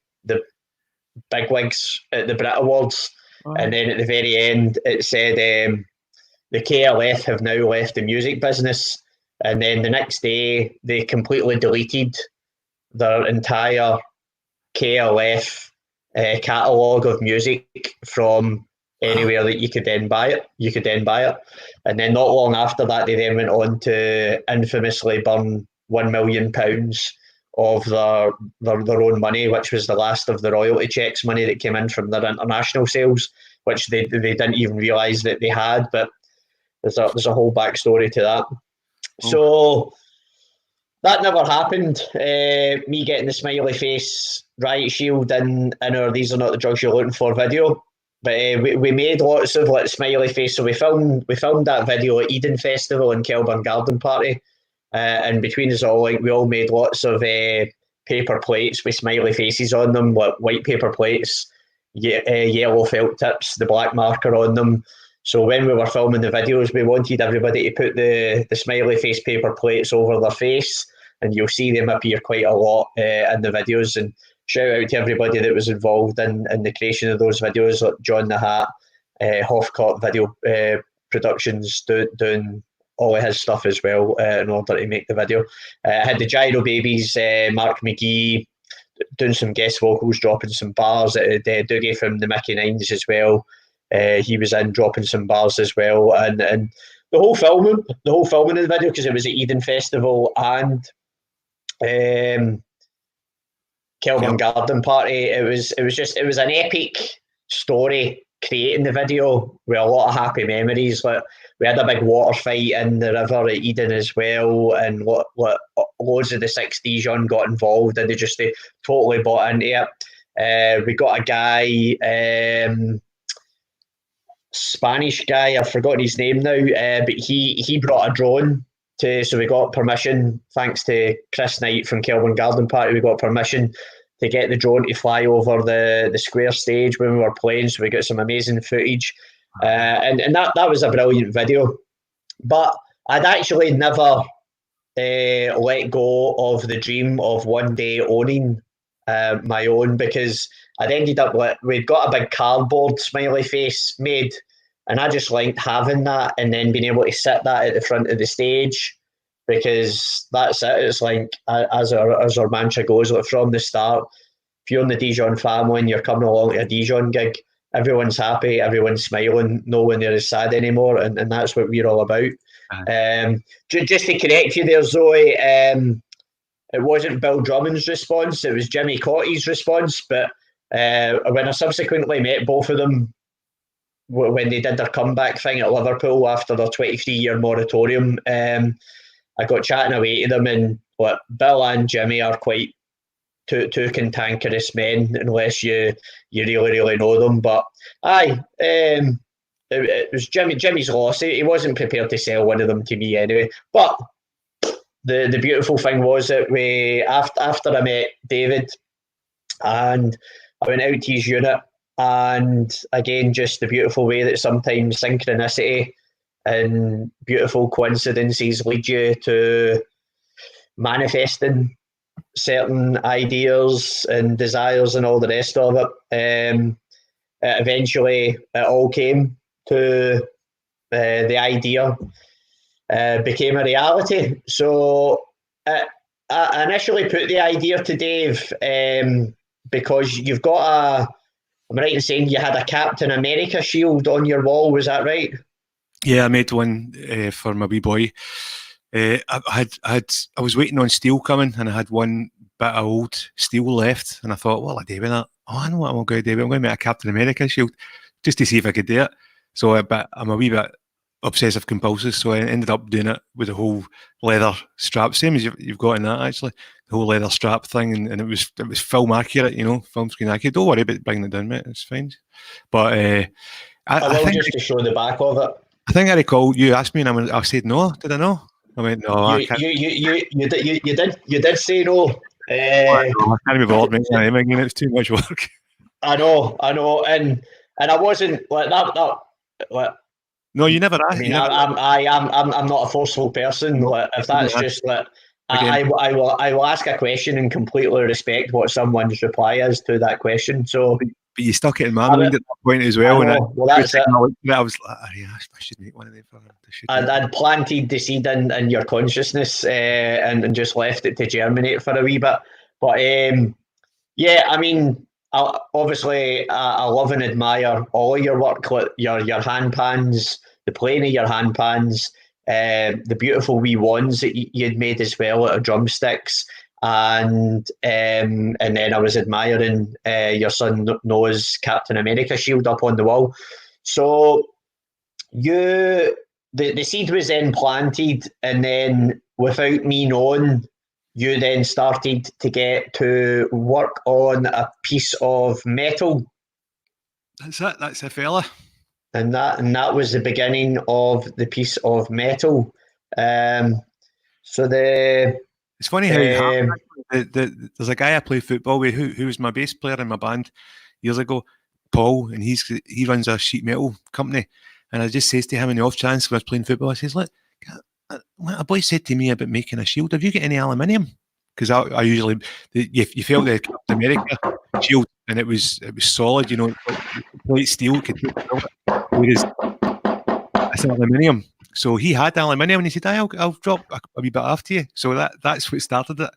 bigwigs at the Brit Awards. And then at the very end, it said the KLF have now left the music business. And then the next day, they completely deleted their entire KLF catalogue of music from anywhere that you could then buy it. And then not long after that, they then went on to infamously burn £1 million of their own money, which was the last of the royalty checks money that came in from their international sales, which they didn't even realise that they had. But there's a whole backstory to that. So that never happened. Me getting the smiley face riot shield in our These Are Not the Drugs You're Looking For video. But we made lots of smiley face. So we filmed that video at Eden Festival in Kelburn Garden Party. And between us all, we all made lots of paper plates with smiley faces on them, white paper plates, yellow felt tips, the black marker on them. So when we were filming the videos, we wanted everybody to put the smiley face paper plates over their face, and you'll see them appear quite a lot in the videos. And shout out to everybody that was involved in the creation of those videos, like John the Hat, Hofcott Video Productions doing all of his stuff as well in order to make the video. I had the Gyro Babies, Mark McGee, doing some guest vocals, dropping some bars. Dougie from the Mickey Nines as well. He was in dropping some bars as well, and the whole filming of the video, because it was at Eden Festival and Kelburn Garden Party. It was an epic story creating the video with a lot of happy memories. Like, we had a big water fight in the river at Eden as well, and loads of the 60s young got involved, and they totally bought into it. We got a guy, Spanish guy, I've forgotten his name now, but he brought a drone so we got permission, thanks to Chris Knight from Kelburn Garden Party, we got permission to get the drone to fly over the square stage when we were playing, so we got some amazing footage. And that was a brilliant video. But I'd actually never let go of the dream of one day owning my own, because I'd ended up we'd got a big cardboard smiley face made, and I just liked having that and then being able to sit that at the front of the stage, because that's it. It's like, as our mantra goes, like, from the start, if you're in the Dijon family and you're coming along to a Dijon gig, everyone's happy, everyone's smiling, no one there is sad anymore, and that's what we're all about. Just to correct you there, Zoe, it wasn't Bill Drummond's response, it was Jimmy Cotty's response. But when I subsequently met both of them, when they did their comeback thing at Liverpool after their 23-year moratorium, I got chatting away to them, and Bill and Jimmy are quite two cantankerous men, unless you really, really know them. But it was Jimmy's loss. He wasn't prepared to sell one of them to me anyway. But the beautiful thing was that after I met David, and I went out to his unit, and again, just the beautiful way that sometimes synchronicity and beautiful coincidences lead you to manifesting certain ideas and desires and all the rest of it. Eventually, it all came to the idea, became a reality. So I initially put the idea to Dave because you've got I'm right in saying you had a Captain America shield on your wall, was that right? Yeah, I made one for my wee boy. I was waiting on steel coming, and I had one bit of old steel left, and I thought, what will I do with that? Oh, I know what I'm going to do. I'm going to make a Captain America shield just to see if I could do it. So I'm a wee bit obsessive compulsive, so I ended up doing it with a whole leather strap, same as you've got in that, actually, the whole leather strap thing, and it was film accurate, film screen accurate. Don't worry about bringing it down, mate, it's fine. But I think just to show the back of it. I think I recall you asked me, and I said no. Did I know? I went no. I can't. You did say no. I can't be bothered, mate. It's too much work. I know, and I wasn't like that. No, you never asked. I'm not a forceful person. If that's just I will ask a question and completely respect what someone's reply is to that question. So, but you stuck it in my mind at that point as well. That's it. I was like, I should make one of them. I'd planted the seed in your consciousness and just left it to germinate for a wee bit. But yeah, I mean, I love and admire all of your work, like your hand pans, the playing of your hand pans, the beautiful wee wands that you'd made as well out of drumsticks, and then I was admiring your son Noah's Captain America shield up on the wall. So the seed was then planted, and then without me knowing, you then started to get to work on a piece of metal. That's it. That's a fella. And that was the beginning of the piece of metal. It's funny how there's a guy I play football with who was my bass player in my band years ago, Paul, and he runs a sheet metal company. And I just says to him in the off chance when I was playing football, I says, look, a boy said to me about making a shield. Have you got any aluminium? Because I usually, you felt the Captain America shield, and it was solid, like steel could take it. Whereas it's aluminium. So he had aluminium, and he said, I'll drop a wee bit after you. So that's what started it.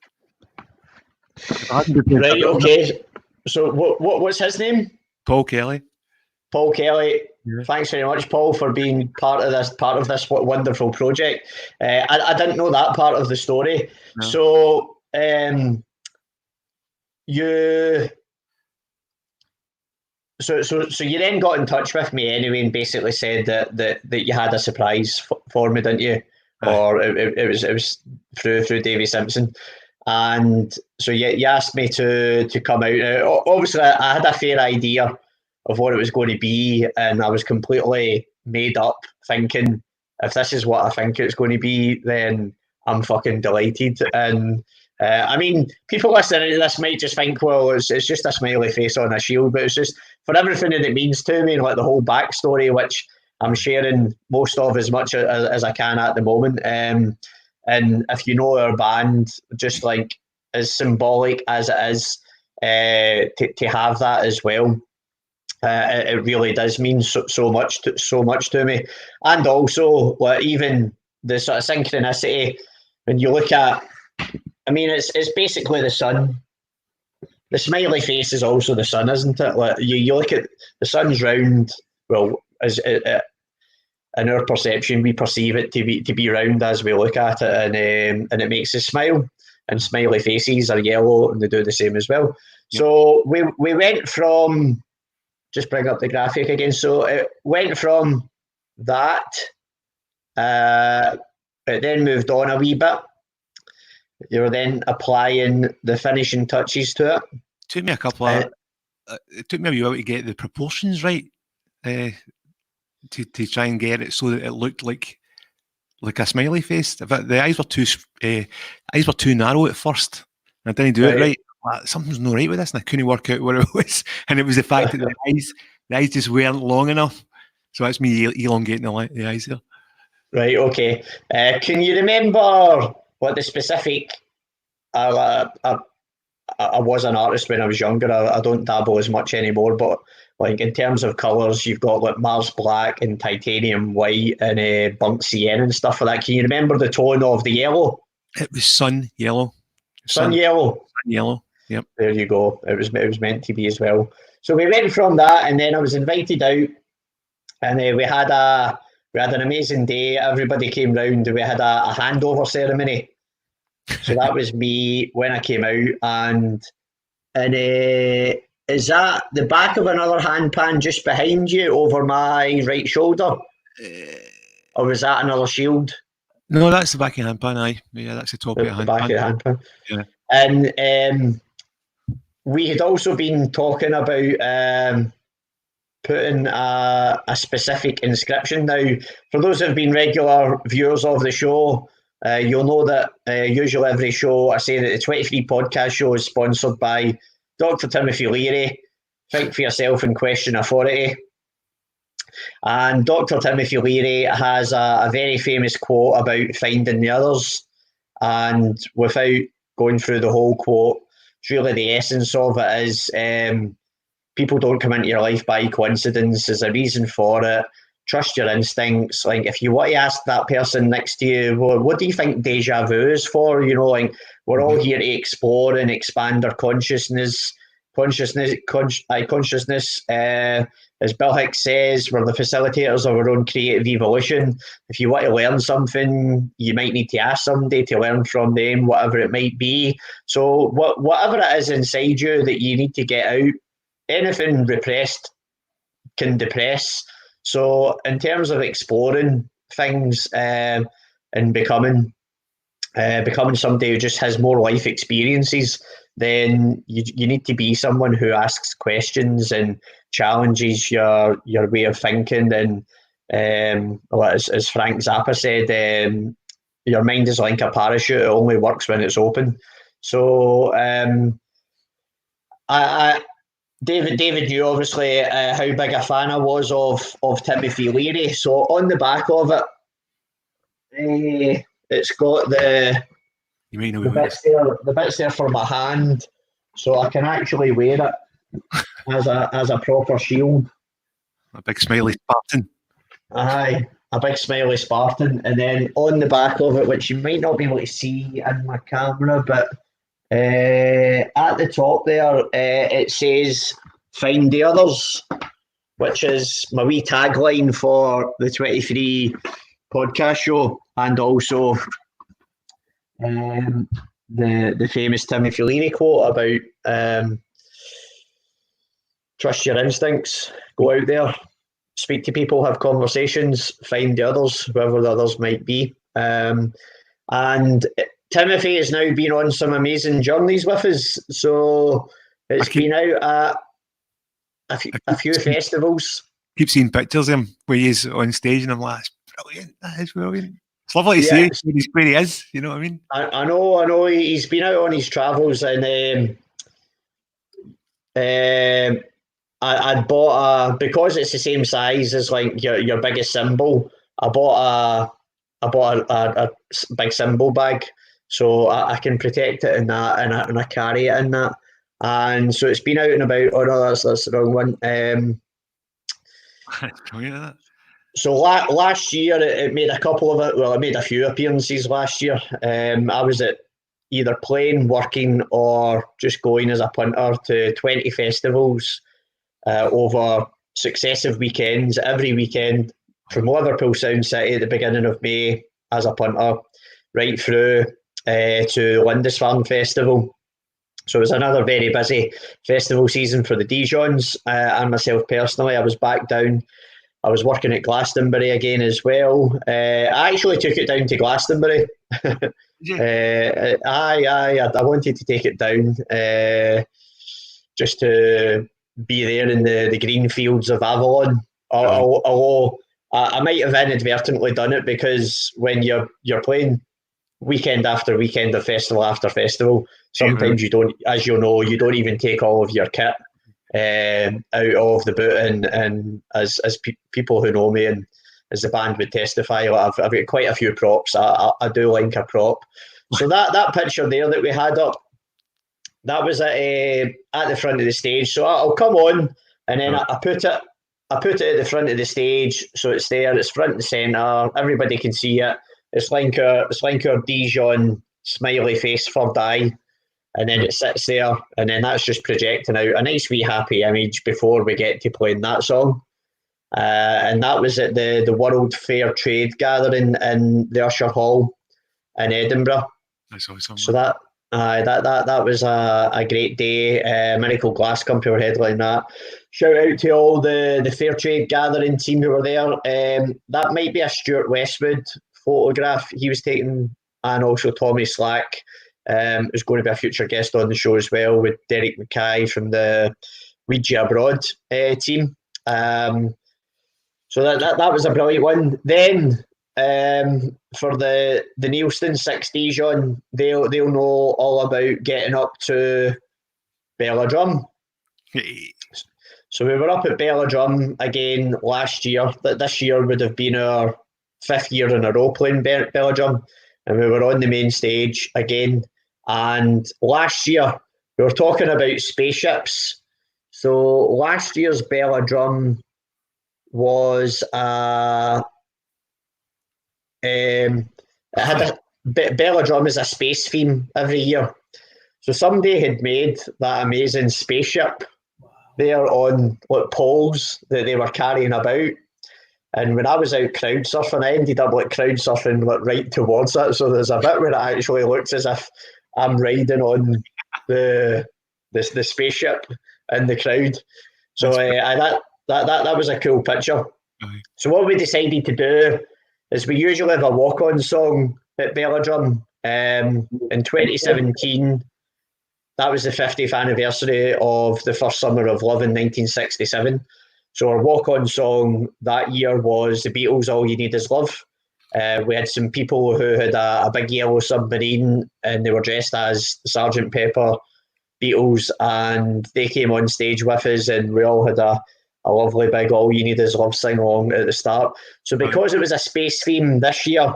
Right, okay. So what's his name? Paul Kelly. Paul Kelly. Yeah. Thanks very much, Paul, for being part of this wonderful project. I didn't know that part of the story. No. So you then got in touch with me anyway and basically said that you had a surprise for me, didn't you? Or it was through Davy Simpson. And so you asked me to come out. Obviously, I had a fair idea of what it was going to be, and I was completely made up, thinking if this is what I think it's going to be, then I'm fucking delighted. And I mean, people listening to this might just think, well, it's just a smiley face on a shield, but it's just for everything that it means to me, like the whole backstory, which I'm sharing most of as much as I can at the moment. And if you know our band, just like as symbolic as it is to have that as well, it really does mean so much to me. And also, like, even the sort of synchronicity when you look at, I mean, it's basically the sun. The smiley face is also the sun, isn't it? Like you look at the sun's round. Well, as in our perception, we perceive it to be round as we look at it, and it makes us smile. And smiley faces are yellow, and they do the same as well. Yep. So we went from, just bring up the graphic again. So it went from that. It then moved on a wee bit. You were then applying the finishing touches to it. Took me a couple of. It took me a wee while to get the proportions right. To try and get it so that it looked like a smiley face. The eyes were too narrow at first. I didn't do it right. Something's not right with this, and I couldn't work out what it was. And it was the fact that the eyes just weren't long enough. So that's me elongating the eyes there. Right. Okay. Can you remember what the specific? I was an artist when I was younger. I don't dabble as much anymore, but like in terms of colours, you've got like Mars Black and Titanium White and Burnt Sienna and stuff like that. Can you remember the tone of the yellow? It was sun yellow. Sun yellow. Sun yellow. Yep. There you go. It was meant to be as well. So we went from that, and then I was invited out, and we had an amazing day. Everybody came round, and we had a handover ceremony. So that was me when I came out, and is that the back of another handpan just behind you over my right shoulder? Or was that another shield? No, that's the back of the handpan, aye. Yeah, that's the top of the handpan. The back of the handpan. Yeah. And we had also been talking about putting a specific inscription. Now, for those who have been regular viewers of the show, you'll know that usually every show I say that the 23 podcast show is sponsored by Dr. Timothy Leary, Think for Yourself and Question Authority. And Dr. Timothy Leary has a very famous quote about finding the others. And without going through the whole quote, it's really the essence of it is people don't come into your life by coincidence. There's a reason for it. Trust your instincts. Like if you want to ask that person next to you, well, what do you think deja vu is for? You know, like we're all here to explore and expand our consciousness. Consciousness. As Bill Hicks says, we're the facilitators of our own creative evolution. If you want to learn something, you might need to ask somebody to learn from them, whatever it might be. So whatever it is inside you that you need to get out, anything repressed can depress. So in terms of exploring things and becoming somebody who just has more life experiences, then you need to be someone who asks questions and challenges your way of thinking. And as Frank Zappa said, your mind is like a parachute; it only works when it's open. So David knew obviously how big a fan I was of Timothy Leary. So on the back of it, It's got the bits there for my hand, so I can actually wear it as a proper shield. A big smiley Spartan. Aye, a big smiley Spartan, and then on the back of it, which you might not be able to see in my camera, but at the top there, it says "Find the Others," which is my wee tagline for the 23 podcast show, and also the famous Timothy Leary quote about trust your instincts, go out there, speak to people, have conversations, find the others, whoever the others might be. And Timothy has now been on some amazing journeys with us. So it's been out at a few festivals. Keep seeing pictures of him where he's on stage, and I'm like, that's brilliant. That is brilliant. It's lovely to see where he is. You know what I mean? I know. He's been out on his travels, and I bought because it's the same size as like your biggest cymbal. I bought a big cymbal bag, so I can protect it in that, and I carry it in that. And so it's been out and about. Oh no, that's the wrong one. So last year it made a couple of it. Well, it made a few appearances last year. I was at either playing, working, or just going as a punter to 20 festivals over successive weekends. Every weekend from Liverpool Sound City at the beginning of May as a punter, right through to Lindisfarne Festival. So it was another very busy festival season for the Dijons and myself personally. I was back down. I was working at Glastonbury again as well. I actually took it down to Glastonbury. I wanted to take it down just to be there in the green fields of Avalon. Although I might have inadvertently done it, because when you're playing weekend after weekend of festival after festival, sometimes you don't, as you know, you don't even take all of your kit out of the boot, and as people who know me and as the band would testify, I've got quite a few props. I do like a prop. So that picture there that we had up, that was at the front of the stage. So I'll come on, and then I put it at the front of the stage, so it's there, it's front and centre, everybody can see it. It's like our Dijon smiley face third eye, and then it sits there, and then that's just projecting out a nice wee happy image before we get to playing that song. And that was at the World Fair Trade Gathering in the Usher Hall in Edinburgh. That's awesome. So that was a great day. Miracle Glass Company were headlining that. Shout out to all the Fair Trade Gathering team who were there. That might be a Stuart Westwood photograph he was taking, and also Tommy Slack is going to be a future guest on the show as well, with Derek Mackay from the Ouija Abroad team. So that was a brilliant one. Then for the Neilston 6 Dijon, they'll know all about getting up to Belladrum. So we were up at Belladrum again last year. This year would have been our 5th year in a row playing Belladrum, and we were on the main stage again. And last year we were talking about spaceships. So last year's Belladrum was Belladrum is a space theme every year. So somebody had made that amazing spaceship there on poles that they were carrying about. And when I was out crowd surfing, I ended up crowd surfing right towards it. So there's a bit where it actually looks as if I'm riding on the spaceship in the crowd. So that was a cool picture. Mm-hmm. So what we decided to do is we usually have a walk-on song at Belladrum. In 2017, that was the 50th anniversary of the first Summer of Love in 1967. So our walk-on song that year was the Beatles' All You Need Is Love. We had some people who had a big yellow submarine, and they were dressed as Sgt. Pepper Beatles, and they came on stage with us, and we all had a lovely big All You Need Is Love sing-along at the start. So because it was a space theme this year,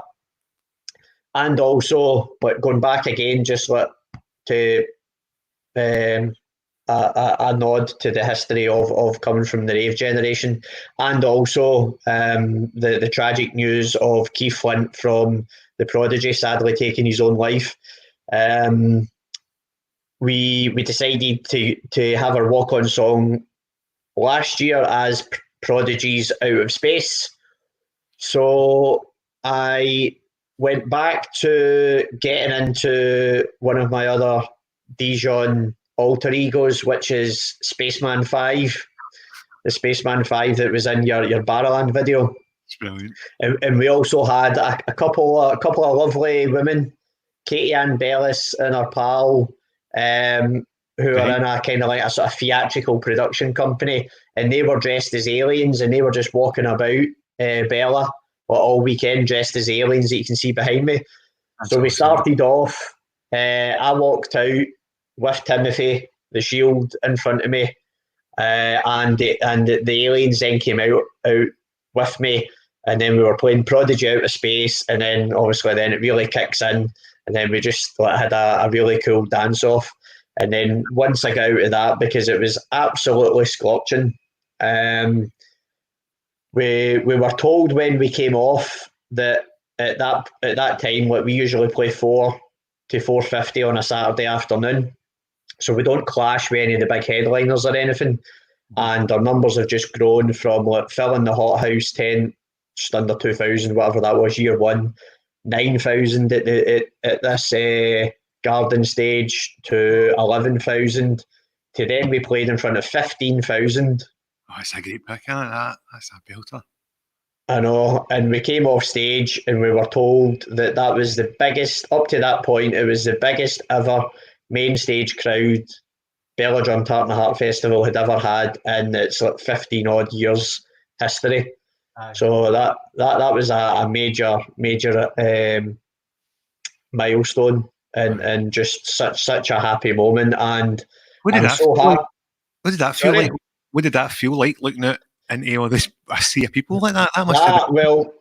and also, but going back again, just to a nod to the history of coming from the rave generation, and also the tragic news of Keith Flint from The Prodigy sadly taking his own life. We decided to have our walk-on song last year as Prodigy's Out of Space. So I went back to getting into one of my other Dijon alter egos, which is Spaceman 5, the Spaceman 5 that was in your Barrowland video. It's brilliant. And we also had a couple of lovely women, Katie Ann Bellis and her pal, who are in a kind of like a sort of theatrical production company, and they were dressed as aliens, and they were just walking about Bella all weekend dressed as aliens that you can see behind me. That's so awesome. We started off, I walked out with Timothy, the shield in front of me, and the aliens then came out with me, and then we were playing Prodigy Out of Space, and then obviously then it really kicks in, and then we just had a really cool dance off. And then once I got out of that, because it was absolutely scorching, we were told when we came off that at that time, like, we usually play 4 to 4:50 on a Saturday afternoon, so we don't clash with any of the big headliners or anything. And our numbers have just grown from like filling the Hot House tent just under 2,000, whatever that was, year one, 9,000 at this garden stage, to 11,000, to then we played in front of 15,000. Oh, it's a great pick, isn't it? That's a belter. I know, and we came off stage and we were told that was the biggest, up to that point, it was the biggest ever main stage crowd Belladrum Tartan Heart Festival had ever had in its like 15 odd years history. So that was a major milestone, and just such a happy moment. And what did that feel like? What did that feel like looking at into all this a sea of people like that? That must have been... Well,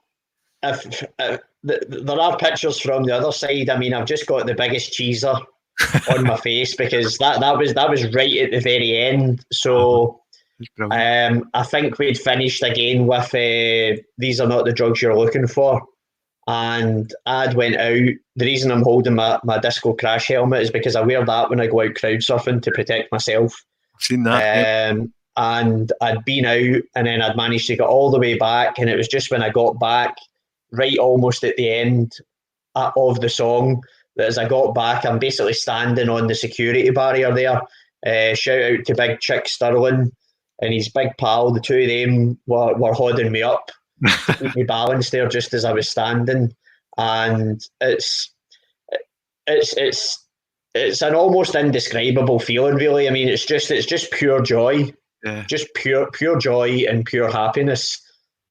if there are pictures from the other side. I mean, I've just got the biggest cheeser on my face, because that was right at the very end. So I think we'd finished again with These Are Not the Drugs You're Looking For, and I'd went out. The reason I'm holding my Disco Crash helmet is because I wear that when I go out crowd surfing to protect myself. I've seen that. And I'd been out, and then I'd managed to get all the way back, and it was just when I got back, right almost at the end of the song, that as I got back, I'm basically standing on the security barrier there. Shout out to Big Chick Sterling and his big pal. The two of them were holding me up to keep me balanced there just as I was standing. And it's an almost indescribable feeling, really. I mean, it's just pure joy. Yeah. Just pure joy and pure happiness,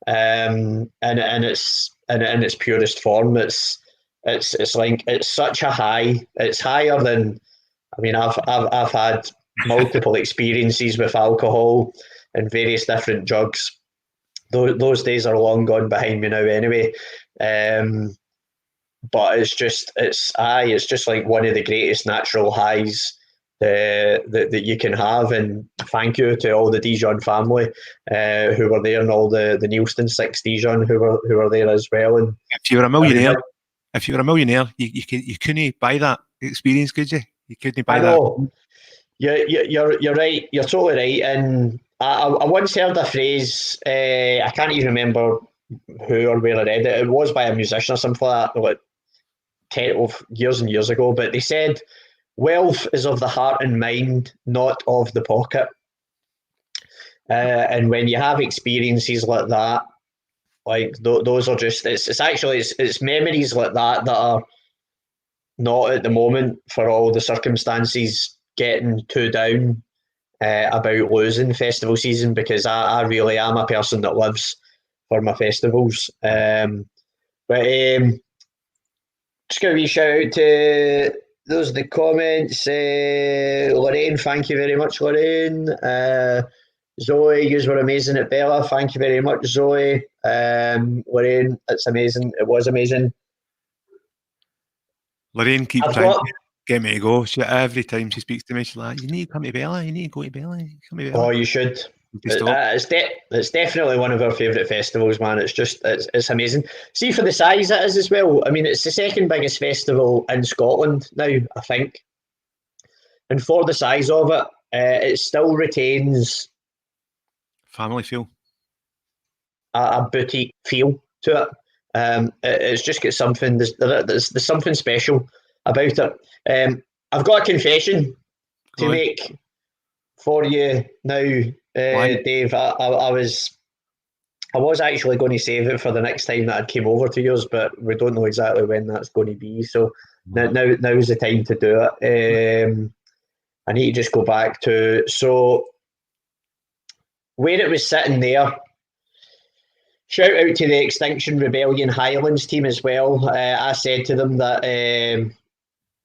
and in its purest form. It's like, it's such a high. It's higher than, I mean, I've had multiple experiences with alcohol and various different drugs. Those days are long gone behind me now, anyway. But it's just like one of the greatest natural highs that you can have. And thank you to all the Dijon family who were there, and all the Nielsen 6 Dijon who were there as well. And if you were a millionaire, you couldn't buy that experience, could you? You couldn't buy that. You're right. You're totally right. And I once heard a phrase. I can't even remember who or where I read it. It was by a musician or something like that, like 10 years and years ago. But they said, wealth is of the heart and mind, not of the pocket. And when you have experiences like that, like those are just, it's memories like that are not at the moment, for all the circumstances, getting too down about losing festival season, because I really am a person that lives for my festivals. But just give a wee shout out to those are the comments. Lorraine, thank you very much, Lorraine. Zoe, you were amazing at Bella. Thank you very much, Zoe. Lorraine, it's amazing. It was amazing. Lorraine keeps trying to get me to go. Every time she speaks to me, she's like, "You need to come to Bella. You need to go to Bella. Come to Bella." Oh, you should. It's definitely one of our favourite festivals, man. It's amazing. See, for the size it is as well. I mean, it's the second biggest festival in Scotland now, I think. And for the size of it, it still retains family feel, a boutique feel to it. It's just got something. There's something special about it. I've got a confession to make for you now, Dave. I was actually going to save it for the next time that I came over to yours, but we don't know exactly when that's going to be. So now is the time to do it. I need to just go back to where it was sitting there. Shout out to the Extinction Rebellion Highlands team as well. I said to them that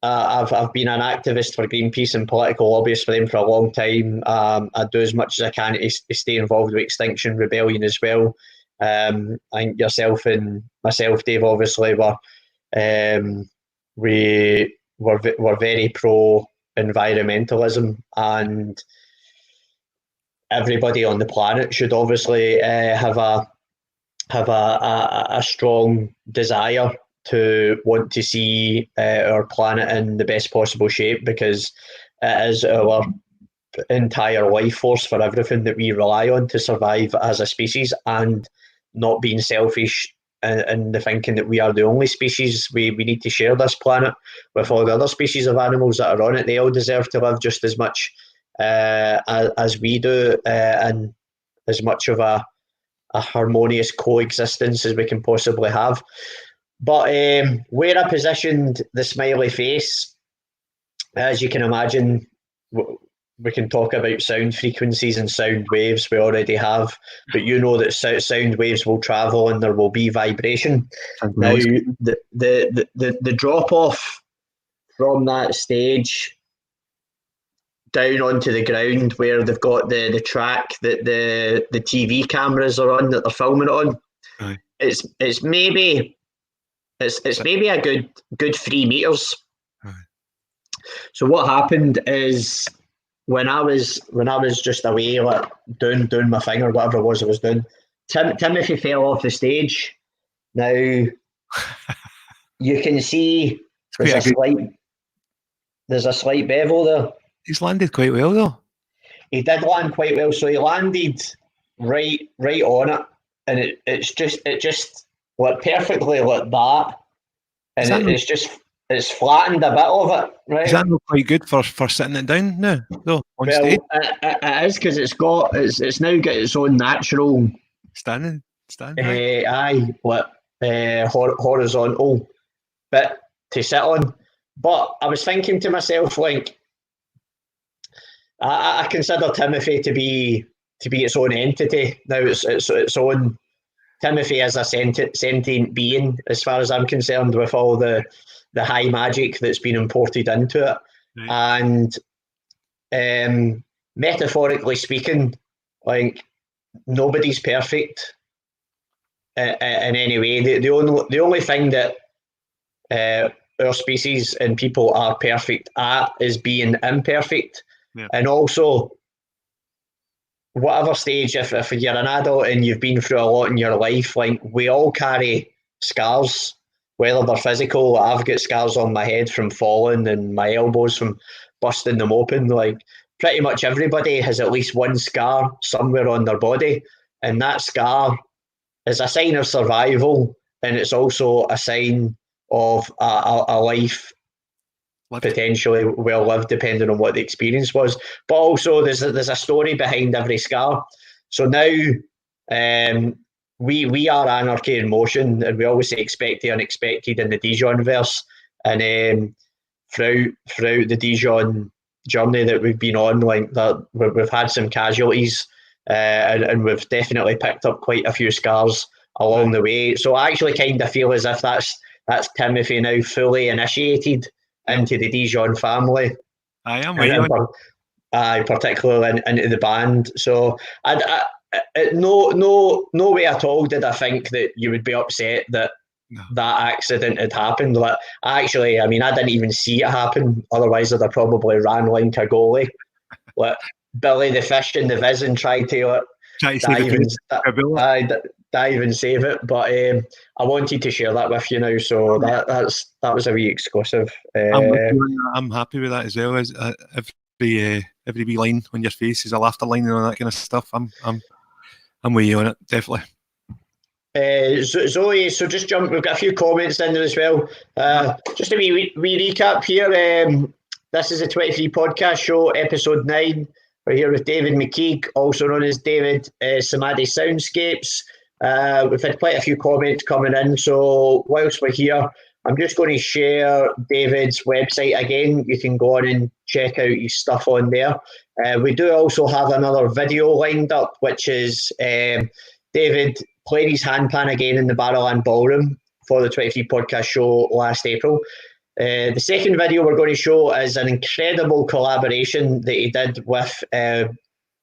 I've been an activist for Greenpeace and political lobbyist for them for a long time. I do as much as I can to stay involved with Extinction Rebellion as well. I think yourself and myself, Dave, obviously were very pro environmentalism, and everybody on the planet should obviously have a strong desire to want to see our planet in the best possible shape, because it is our entire life force for everything that we rely on to survive as a species, and not being selfish in the thinking that we are the only species. We need to share this planet with all the other species of animals that are on it. They all deserve to live just as much as we do, and as much of a harmonious coexistence as we can possibly have. But where I positioned the smiley face, as you can imagine, we can talk about sound frequencies and sound waves. We already have, but you know that sound waves will travel and there will be vibration. Now, the drop off from that stage down onto the ground, where they've got the track that the TV cameras are on, that they're filming it on, right. It's maybe a good 3 meters. Right. So what happened is, when I was just away, like doing my thing or whatever it was I was doing, Timothy fell off the stage. Now you can see there's a slight bevel there. He's landed quite well though. He did land quite well. So he landed right on it, and it just like perfectly like that, and it's flattened a bit of it, right? Is that not quite good for sitting it down now, though, on stage? It is, because it's now got its own natural standing horizontal bit to sit on. But I was thinking to myself, like, I consider Timothy to be its own entity now. It's its own. Timothy is a sentient being, as far as I'm concerned, with all the high magic that's been imported into it. Right. And metaphorically speaking, like, nobody's perfect in any way. The only thing that our species and people are perfect at is being imperfect. Yeah. And also, whatever stage, if you're an adult and you've been through a lot in your life, like, we all carry scars, whether they're physical. I've got scars on my head from falling, and my elbows from busting them open. Like, pretty much everybody has at least one scar somewhere on their body, and that scar is a sign of survival, and it's also a sign of a life potentially well lived, depending on what the experience was. But also there's a story behind every scar. So now we are anarchy in motion, and we always say expect the unexpected in the Dijon verse. And throughout the Dijon journey that we've been on, like that, we've had some casualties, and we've definitely picked up quite a few scars along the way. So I actually kind of feel as if that's Timothy now fully initiated into the Dijon family. I am, particularly into the band. So no way at all did I think that you would be upset that that accident had happened. Like, actually, I mean, I didn't even see it happen. Otherwise, I'd have probably ran like a goalie. Like Billy the Fish in the Viz and tried to dive and save it. But I wanted to share that with you now, so that was a wee exclusive. I'm happy with that as well. As every wee line on your face is a laughter line and all that kind of stuff. I'm with you on it, definitely. Zoe, so just jump. We've got a few comments in there as well. Just a wee recap here. This is a 23 podcast show, episode 9. We're here with David McKeague, also known as David SamadhisoundScapes. We've had quite a few comments coming in, so whilst we're here, I'm just going to share David's website again. You can go on and check out his stuff on there. We do also have another video lined up, which is David playing his handpan again in the Barrowland Ballroom for the 23 podcast show last April. The second video we're going to show is an incredible collaboration that he did with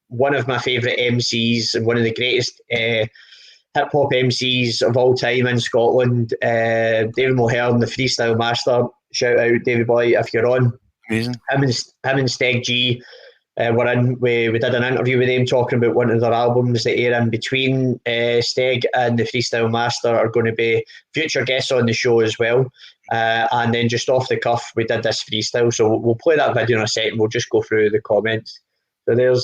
one of my favourite MCs and one of the greatest hip-hop MCs of all time in Scotland, David Blairr, the freestyle master. Shout out David Blairr if you're on. Amazing. Him and Steg G were in. We did an interview with them talking about one of their albums that air in between. Steg and the freestyle master are going to be future guests on the show as well. And then just off the cuff, we did this freestyle. So we'll play that video in a second. We'll just go through the comments. So there's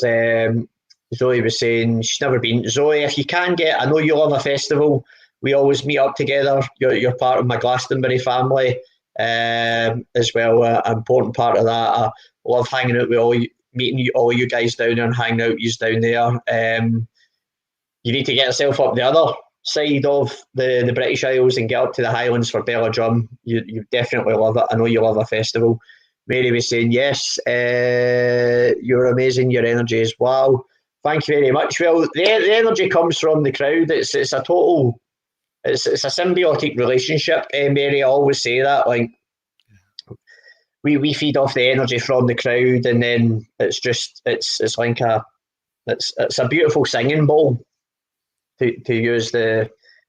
Zoe was saying she's never been. Zoe, if you can get, I know you love a festival. We always meet up together. You're part of my Glastonbury family as well. An important part of that. I love hanging out with all you, meeting all you guys down there and hanging out with you down there. You need to get yourself up the other side of the British Isles and get up to the Highlands for Bella Drum. You definitely love it. I know you love a festival. Mary was saying, yes, you're amazing. Your energy is wow. Thank you very much. Well, the energy comes from the crowd. It's a total, it's a symbiotic relationship. Mary, I always say that. Like, we feed off the energy from the crowd, and then it's like it's a beautiful singing bowl. To use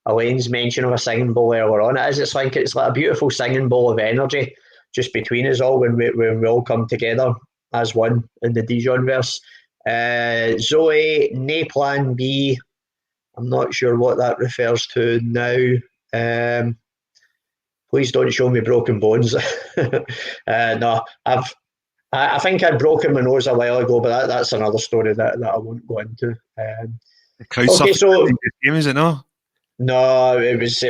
Elaine's mention of a singing bowl earlier on, it's like a beautiful singing bowl of energy just between us all when we all come together as one in the Dijonverse. Zoe, nay plan B. I'm not sure what that refers to now. Please don't show me broken bones. No, I think I'd broken my nose a while ago, but that's another story that I won't go into. Okay, so game, is it no? No, it was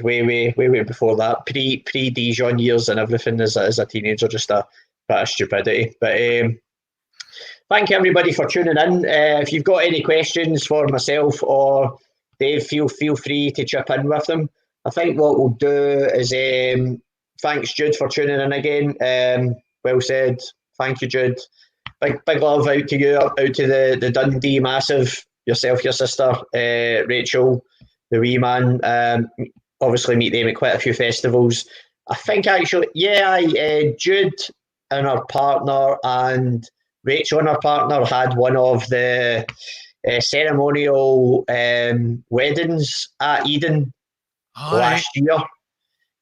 way before that. Pre Dijon years and everything as a teenager, just a bit of stupidity. But thank you everybody for tuning in. If you've got any questions for myself or Dave, feel free to chip in with them. I think what we'll do is thanks Jude for tuning in again. Well said. Thank you, Jude. Big love out to you, out to the Dundee Massive, yourself, your sister, Rachel, the wee man. Obviously meet them at quite a few festivals. I think actually, Jude and her partner and Rachel and her partner had one of the ceremonial weddings at Eden last year.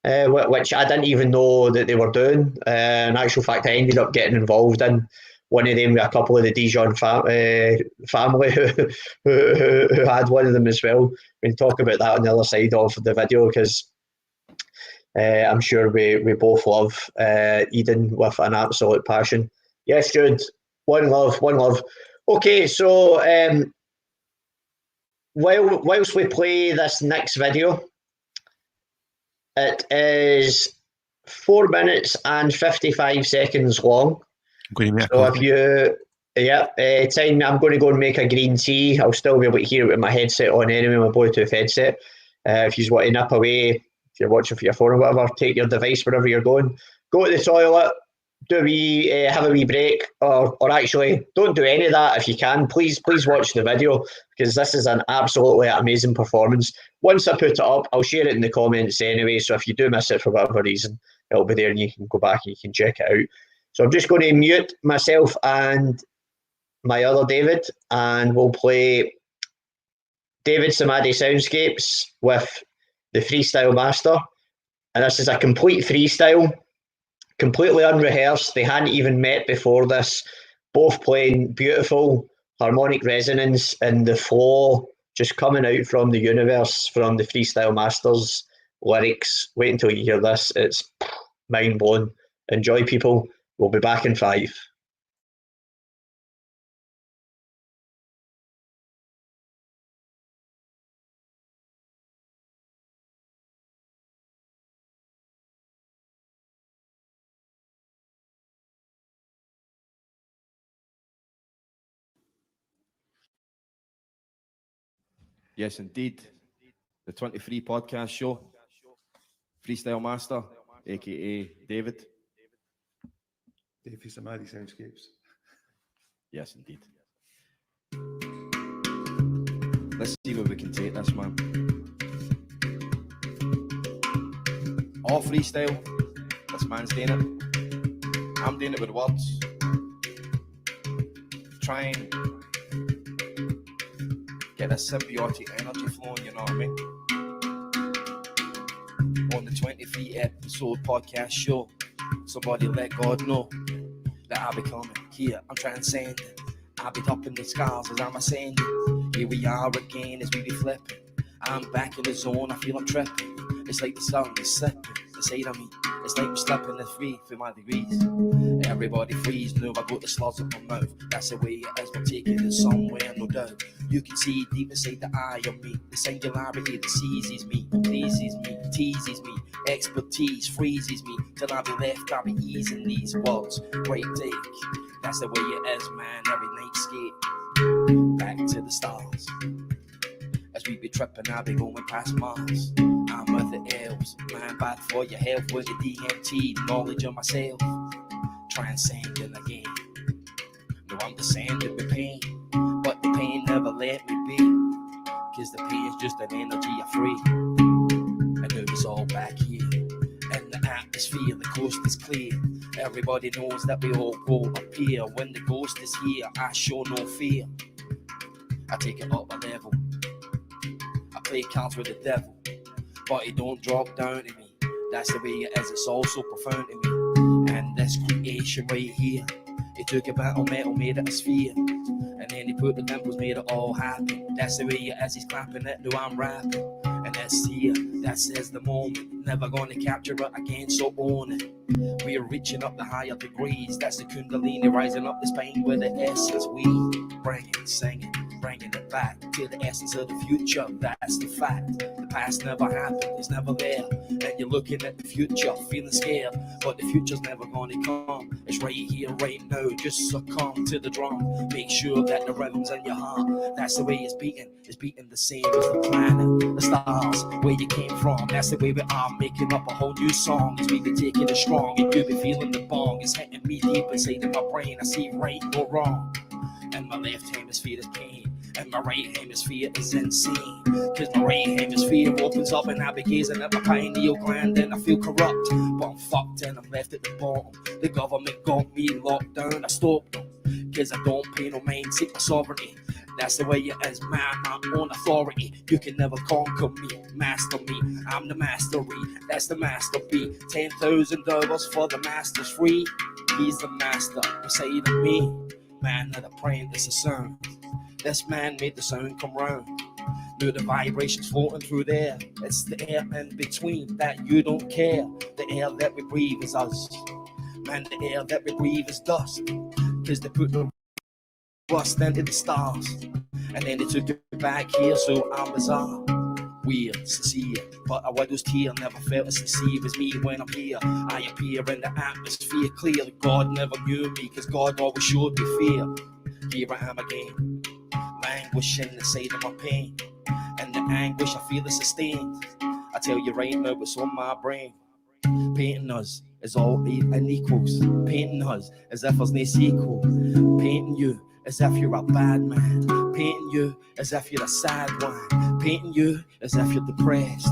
Which I didn't even know that they were doing. In actual fact, I ended up getting involved in one of them with a couple of the Dijon family who had one of them as well. We can talk about that on the other side of the video because I'm sure we both love Eden with an absolute passion. Yes, Jude, one love. Okay, so whilst we play this next video, it is 4 minutes and 55 seconds long. So if you, time I'm going to go and make a green tea. I'll still be able to hear it with my headset on anyway, my Bluetooth headset. If you want to nip away, if you're watching for your phone or whatever, take your device wherever you're going. Go to the toilet, have a wee break, or actually don't do any of that if you can. Please watch the video because this is an absolutely amazing performance. Once I put it up, I'll share it in the comments anyway, so if you do miss it for whatever reason, it'll be there and you can go back and you can check it out. So I'm just going to mute myself and my other David, and we'll play David SamadhisoundScapes with the freestyle master. And this is a complete freestyle, completely unrehearsed. They hadn't even met before this, both playing beautiful harmonic resonance and the flow just coming out from the universe, from the freestyle master's lyrics. Wait until you hear this. It's mind blowing. Enjoy, people. We'll be back in 5. Yes, indeed. The 23 podcast show. Freestyle Master, aka David. David SamadhiSoundScapes. Yes, indeed. Let's see where we can take this, man. All freestyle. This man's doing it. I'm doing it with words. Try and get a symbiotic energy flowing, you know what I mean? On the 23 episode podcast show, somebody let God know that I'll be coming here. I'm transcending. I'll be up in the skies as I'm ascending. Here we are again as we be flipping. I'm back in the zone, I feel I'm tripping. It's like the sun is slipping inside of me. It's like I'm stepping the 3 for my degrees. Everybody freeze, no, I got the slurs up my mouth. That's the way it is, we're taking it somewhere, no doubt. You can see deep inside the eye of me, the singularity that seizes me, pleases me, teases me, expertise freezes me, till I be left, I'll be easing these words. Great take, that's the way it is, man, every night skate, back to the stars. As we be tripping, I'll be going past Mars. I'm with the elves, man, bad for your health with the DMT, knowledge of myself, transcending again. No, I'm descending with pain, but the pain never let me be, cause the pain's just an energy of free. I know it's all back here, and the atmosphere, the coast is clear. Everybody knows that we all will appear. When the ghost is here, I show no fear. I take it up a level, I play cards with the devil, but it don't drop down to me. That's the way it is, it's all so profound to me. And this creation right here, he took a battle metal, made it a sphere, and then he put the dimples, made it all happen. That's the way it is, he's clapping it, no, I'm rapping. And that's here, that says the moment, never gonna capture it again, so own it. We're reaching up the higher degrees, that's the kundalini rising up the spine with the essence we bringing, singing, bringing it back to the essence of the future. That's the fact. The past never happened, it's never there, and you're looking at the future feeling scared, but the future's never gonna come. It's right here, right now. Just succumb to the drum, make sure that the rhythm's in your heart. That's the way it's beating the same as the planet, the stars, where you came from. That's the way we are, making up a whole new song as we be taking it strong. And you be feeling the bong, it's hitting me deep inside of my brain. I see right, no wrong, and my left hemisphere is pain, and my right hemisphere is insane, cause my right hemisphere opens up and I be gazing at my pineal gland, and I feel corrupt, but I'm fucked and I'm left at the bottom. The government got me locked down, I stopped them, cause I don't pay no mind, take my sovereignty. That's the way it is, man, my own authority. You can never conquer me, master me, I'm the mastery. That's the master beat, $10,000 for the master's free. He's the master beside of me, man of the brain, this is sound. This man made the sound come round. Knew the vibrations floating through there. It's the air in between that you don't care. The air that we breathe is us. Man, the air that we breathe is dust. Cause they put the rust into the stars, and then they took it back here, so I'm bizarre. Weird, sincere, but a widow's tear never felt as sincere as me when I'm here. I appear in the atmosphere clear. God never knew me, cause God always showed me fear. Here I am again, languishing inside of my pain, and the anguish I feel is sustained. I tell you right now, it's on my brain. Painting us as all unequals, painting us as if there's no sequel, painting you as if you're a bad man, Painting you as if you're a sad one. Painting you as if you're depressed.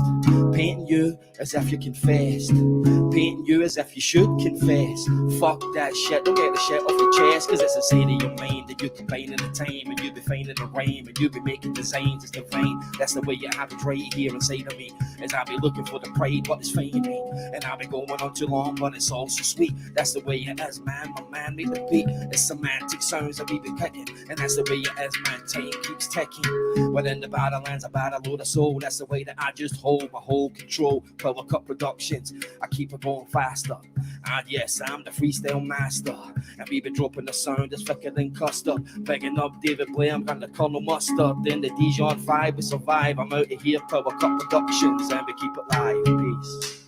Painting you as if you're confessed. Painting you as if you should confess. Fuck that shit, don't get the shit off your chest, cause it's inside of your mind that you combine in the time, and you be finding the rhyme, and you be making designs, it's divine. That's the way you have it right here inside of me. As I be looking for the pride, but it's finding me. And I be going on too long, but it's all so sweet. That's the way it is, man. My man made the beat. It's semantic sounds that we be cutting, and that's the way it is, man. Time keeps ticking. But in the Battlelands, I battle load of soul. That's the way that I just hold my whole control. Power Cup Productions, I keep it going faster. And yes, I'm the freestyle master. And we be dropping the sound that's thicker than custard. Picking up David Blairr, I'm gonna Colonel Mustard. Then the Dijon 5, we survive. I'm out of here, Power Cup Productions, and we keep it live. Peace.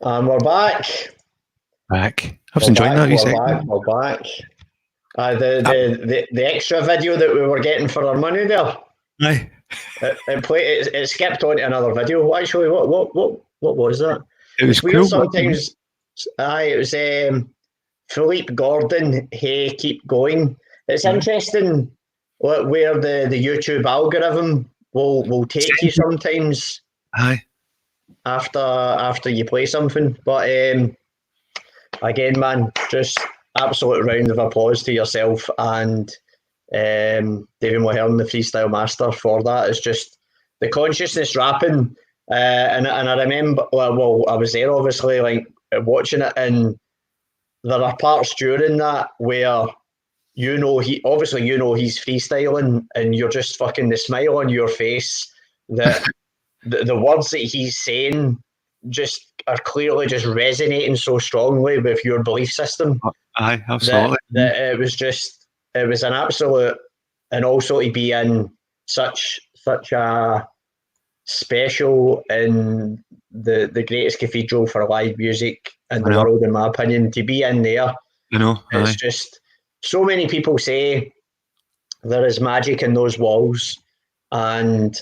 And we're back. I was enjoying that. We're back. The extra video that we were getting for our money there. Aye. It skipped on to another video. Actually, what was that? It was weird cool. Sometimes. It was Philippe Gordon. Hey, keep going. It's interesting where the YouTube algorithm will take you sometimes. Aye. After you play something, but again, man, just absolute round of applause to yourself and David Blairr, the freestyle master, for that. It's just the consciousness rapping, and I remember, well, I was there obviously, like watching it, and there are parts during that where he's freestyling, and you're just fucking the smile on your face that. The words that he's saying just are clearly just resonating so strongly with your belief system. Aye, absolutely. That it was an absolute, and also to be in such a special in the greatest cathedral for live music in the world, in my opinion, to be in there. It's just so many people say there is magic in those walls, and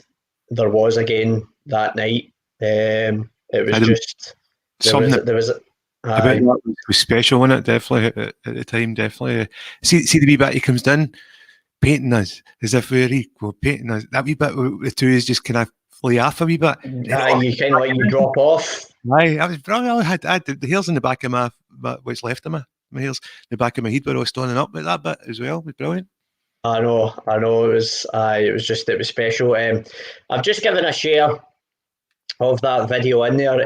there was again that night. It was just something. There was special, wasn't it? Definitely at the time. Definitely. See the wee bit he comes in, painting us as if we're equal, painting us. That wee bit the two is just kind of fly off a wee bit. You kind of like you drop off. Aye, I was brilliant. I had the hairs in the back of my what's left of my hairs, the back of my head where I was standing up with that bit as well. It was brilliant. I know. It was special. I've just given a share of that video in there.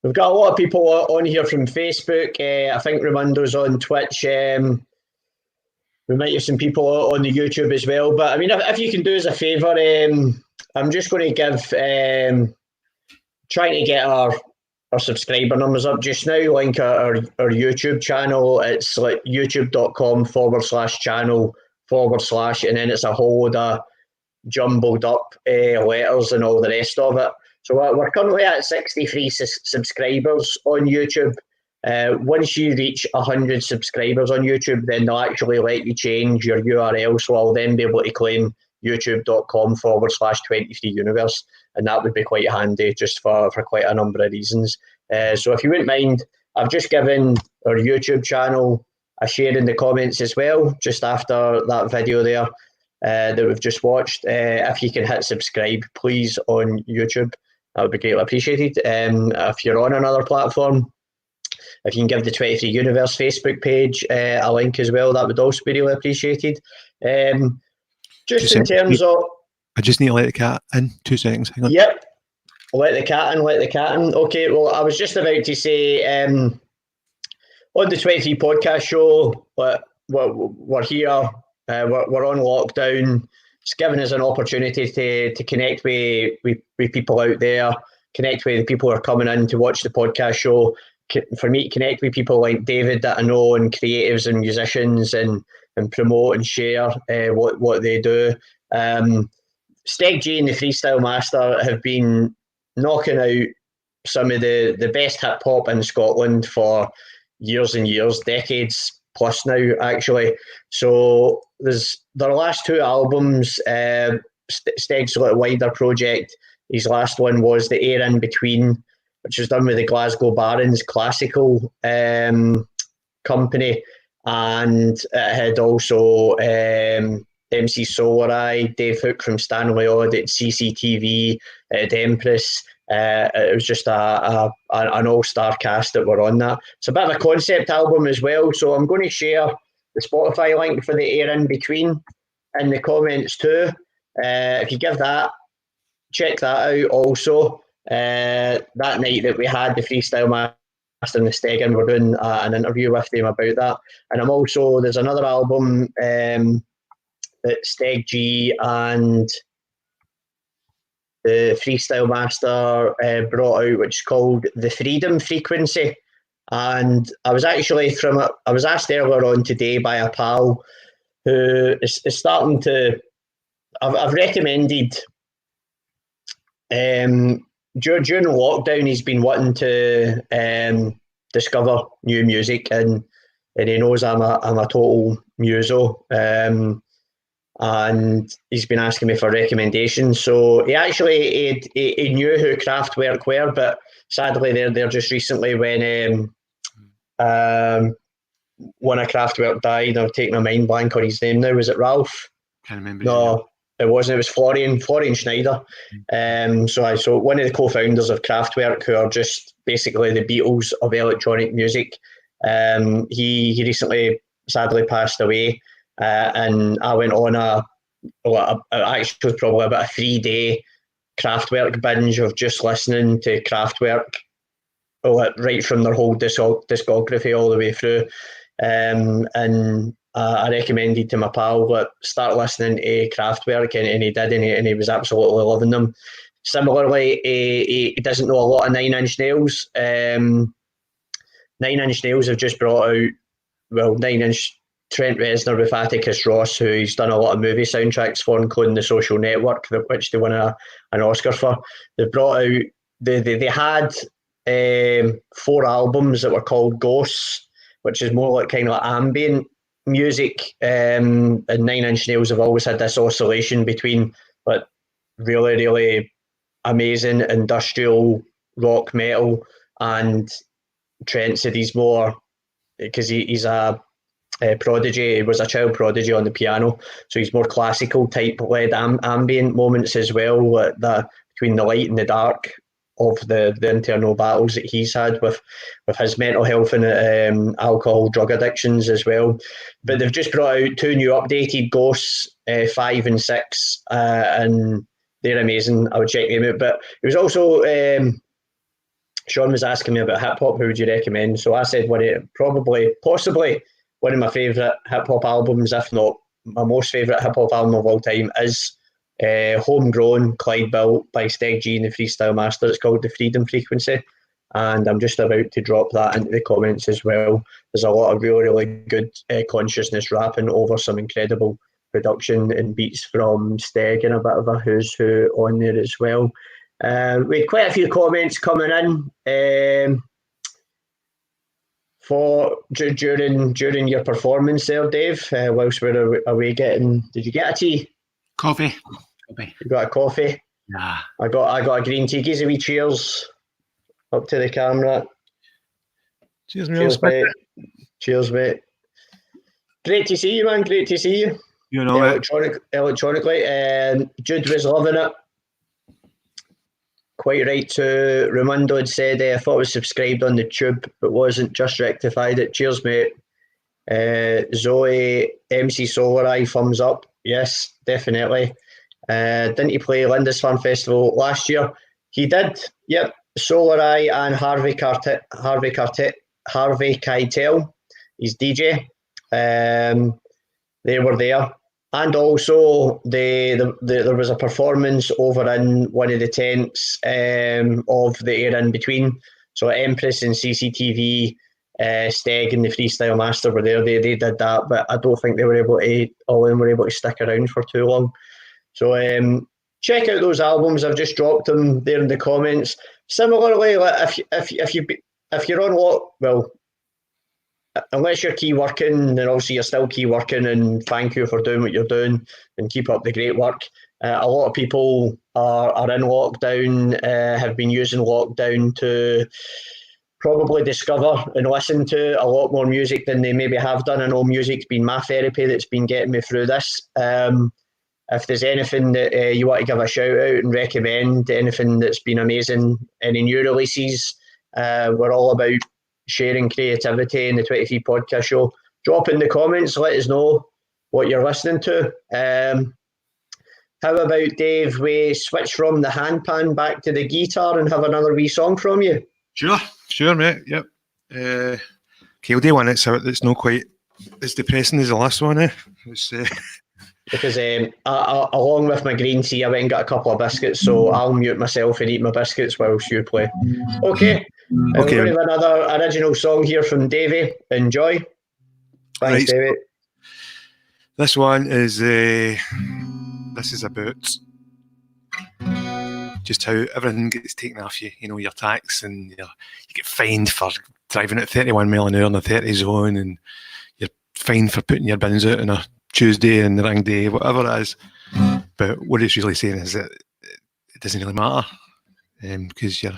We've got a lot of people on here from Facebook. I think Raimundo's on Twitch. We might have some people on the YouTube as well. But I mean, if you can do us a favour, I'm just going to give, trying to get our subscriber numbers up just now. Link our YouTube channel. It's like youtube.com/channel/ and then it's a whole load of jumbled up letters and all the rest of it. So we're currently at 63 subscribers on YouTube. Once you reach 100 subscribers on YouTube, then they'll actually let you change your URL. So I'll then be able to claim youtube.com/23universe, and that would be quite handy just for quite a number of reasons. So if you wouldn't mind, I've just given our YouTube channel a share in the comments as well, just after that video there that we've just watched. If you can hit subscribe, please, on YouTube, that would be greatly appreciated. If you're on another platform, if you can give the 23 Universe Facebook page a link as well, that would also be really appreciated. Just in terms of... I just need to let the cat in. 2 seconds. Hang on. Yep. Let the cat in. Okay, well, I was just about to say, on the 23 podcast show, we're here. We're on lockdown. It's given us an opportunity to connect with people out there, connect with the people who are coming in to watch the podcast show, for me to connect with people like David that I know, and creatives and musicians, and promote and share what they do. Steg G and the Freestyle Master have been knocking out some of the best hip hop in Scotland for years and years, decades plus now, actually. So there's their last two albums, Steg's a little wider project. His last one was The Air In Between, which was done with the Glasgow Barons classical company, and it had also MC Solarai, Dave Hook from Stanley Odd at CCTV, at Empress. It was just an all-star cast that were on that. It's a bit of a concept album as well, so I'm going to share the Spotify link for The Air In Between in the comments too. If you give that, check that out also. That night that we had the Freestyle Master and the Stegan, we're doing an interview with them about that. And I'm also, there's another album that Steg G and the Freestyle Master brought out, which is called The Freedom Frequency. And I was asked earlier on today by a pal who is starting to, I've recommended, during lockdown, he's been wanting to discover new music, and he knows I'm a total muso, and he's been asking me for recommendations. So he actually he knew who Kraftwerk were, but sadly they're just recently when one of Kraftwerk died. I've taken my mind blank on his name now. Was it Ralph? Can't remember. No, it wasn't. It was Florian Schneider. So one of the co-founders of Kraftwerk, who are just basically the Beatles of electronic music. He recently sadly passed away, and I went on actually probably about a 3-day Kraftwerk binge of just listening to Kraftwerk, right from their whole discography all the way through. And I recommended to my pal that start listening to Kraftwerk, and he did, and he was absolutely loving them. Similarly, he doesn't know a lot of Nine Inch Nails. 9 Inch Nails have just brought out, 9 Inch, Trent Reznor with Atticus Ross, who he's done a lot of movie soundtracks for, including The Social Network, which they won an Oscar for. They've brought out, they had 4 albums that were called Ghosts, which is more like kind of like ambient music, and 9 Inch Nails have always had this oscillation between like really, really amazing industrial rock metal, and Trent said he's more, because he's a prodigy, he was a child prodigy on the piano, so he's more classical type led ambient moments as well, that between the light and the dark of the internal battles that he's had with his mental health and alcohol, drug addictions as well. But they've just brought out 2 new updated Ghosts, 5 and 6, and they're amazing. I would check them out. But it was also, Sean was asking me about hip hop, who would you recommend? So I said possibly one of my favourite hip hop albums, if not my most favourite hip hop album of all time, is Homegrown, Clyde built by Steg G and the Freestyle Master. It's called The Freedom Frequency, and I'm just about to drop that into the comments as well. There's a lot of really, really good consciousness rapping over some incredible production and beats from Steg, and a bit of a who's who on there as well. We had quite a few comments coming in for during your performance there, Dave. Whilst we're away getting, did you get a tea? Coffee. You got a coffee? Nah. I got a green tea. Gives a wee cheers up to the camera. Cheers, mate. Cheers, mate. Great to see you, man. Great to see you. You know, electronically. Jude was loving it. Quite right too. Ramundo had said, I thought I was subscribed on the tube, but wasn't, just rectified it. Cheers, mate. Zoe, MC Solarai, thumbs up. Yes, definitely. Didn't he play Lindisfarne Festival last year? He did. Yep. Solarai and Harvey Keitel, he's DJ. They were there. And also there was a performance over in one of the tents of The Air In Between. So Empress and CCTV, Steg and the Freestyle Master were there. They did that, but I don't think they were able to. All of them were able to stick around for too long. So check out those albums. I've just dropped them there in the comments. Similarly, like if you're on unless you're key working, then obviously you're still key working, and thank you for doing what you're doing and keep up the great work. A lot of people are in lockdown, have been using lockdown to probably discover and listen to a lot more music than they maybe have done. I know music's been my therapy that's been getting me through this. If there's anything that you want to give a shout out and recommend, anything that's been amazing, any new releases, we're all about sharing creativity in the 23 Podcast Show. Drop in the comments, let us know what you're listening to. How about, Dave, we switch from the handpan back to the guitar and have another wee song from you? Sure, mate. Yep. Okay, we'll do one that's not quite as depressing as the last one. Because along with my green tea, I went and got a couple of biscuits, so I'll mute myself and eat my biscuits whilst you play. Okay. We're going to have another original song here from Davey. Enjoy. Thanks, Davey. This one is about just how everything gets taken off you. You know, your tax, and you get fined for driving at 31 mile an hour in the 30 zone, and you're fined for putting your bins out on a Tuesday and the ring day, whatever it is. But what it's really saying is that it doesn't really matter, because you're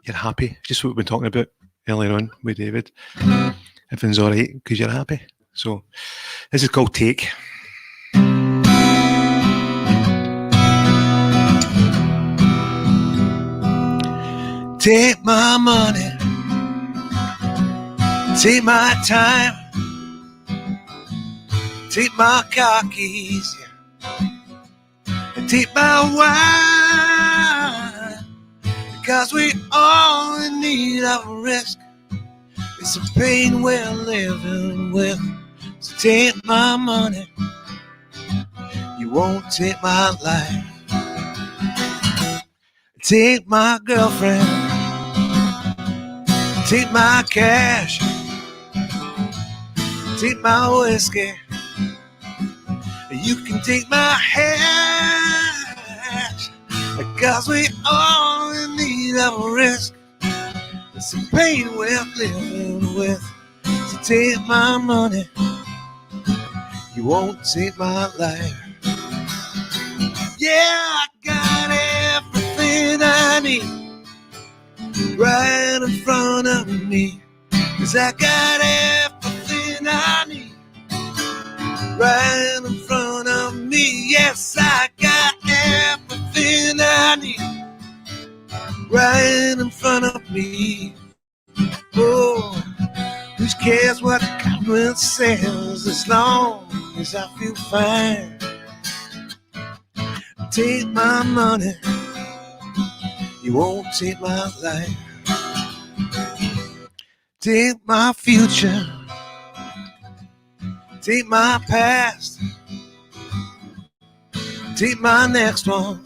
happy. Just what we've been talking about earlier on with David. Everything's all right because you're happy. So this is called Take. Take my money, take my time, take my car keys, and take my wine, because we all in need of a risk. It's a pain we're living with. So take my money, you won't take my life. Take my girlfriend, take my cash, take my whiskey, you can take my hash, because we all in need of a risk. It's a pain we're living with. So take my money, you won't take my life. Yeah, I got everything I need right in front of me, 'cause I got everything I need right in front of me. Yes, I got everything I need right in front of me. Oh, who cares what the government says, as long as I feel fine. Take my money, you won't take my life. Take my future, take my past, take my next one.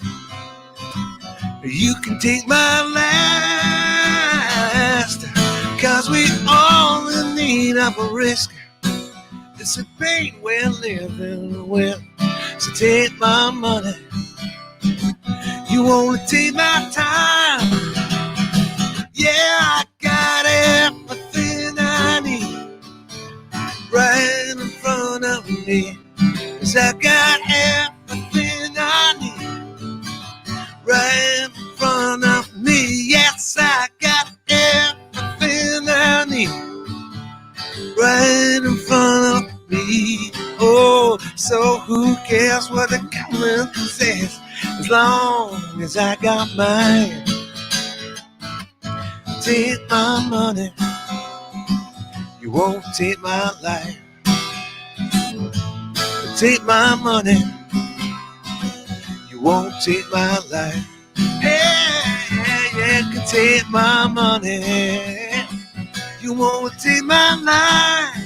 You can take my last, 'cause we all in need of a risk. It's a pain we're living with. So take my money, you only take my time. Yeah, I got everything I need right in front of me. 'Cause I got everything I need right in front of me. Yes, I got everything I need right in front of me. Oh, so who cares what the government says, as long as I got mine. Take my money, you won't take my life. Take my money, you won't take my life. Hey, yeah, you can take my money, you won't take my life.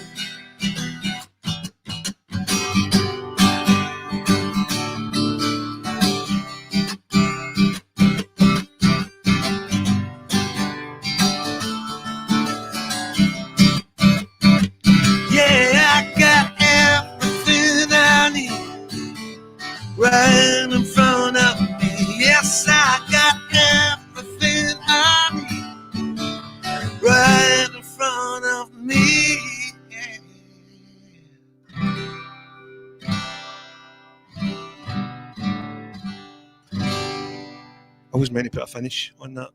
was meant to put a finish on that.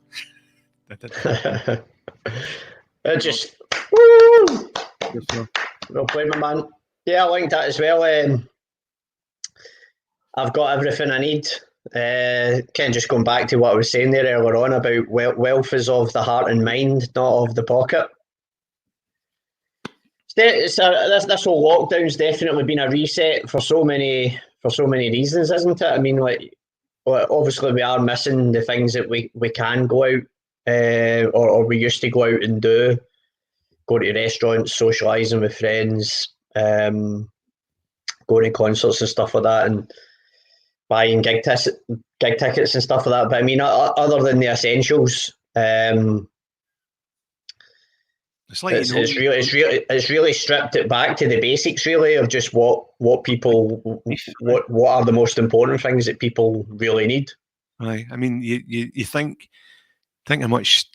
I didn't. It just woo! Well played, my man. Yeah, I like that as well. I've got everything I need. Kind of just going back to what I was saying there earlier on about wealth is of the heart and mind, not of the pocket. This whole lockdown's definitely been a reset for so many reasons, isn't it? I mean, like obviously we are missing the things that we can go out, or we used to go out and do, go to restaurants, socialising with friends, going to concerts and stuff like that, and buying gig tickets and stuff like that. But I mean, other than the essentials, it's really stripped it back to the basics, really, of just what are the most important things that people really need. Right. I mean, you think how much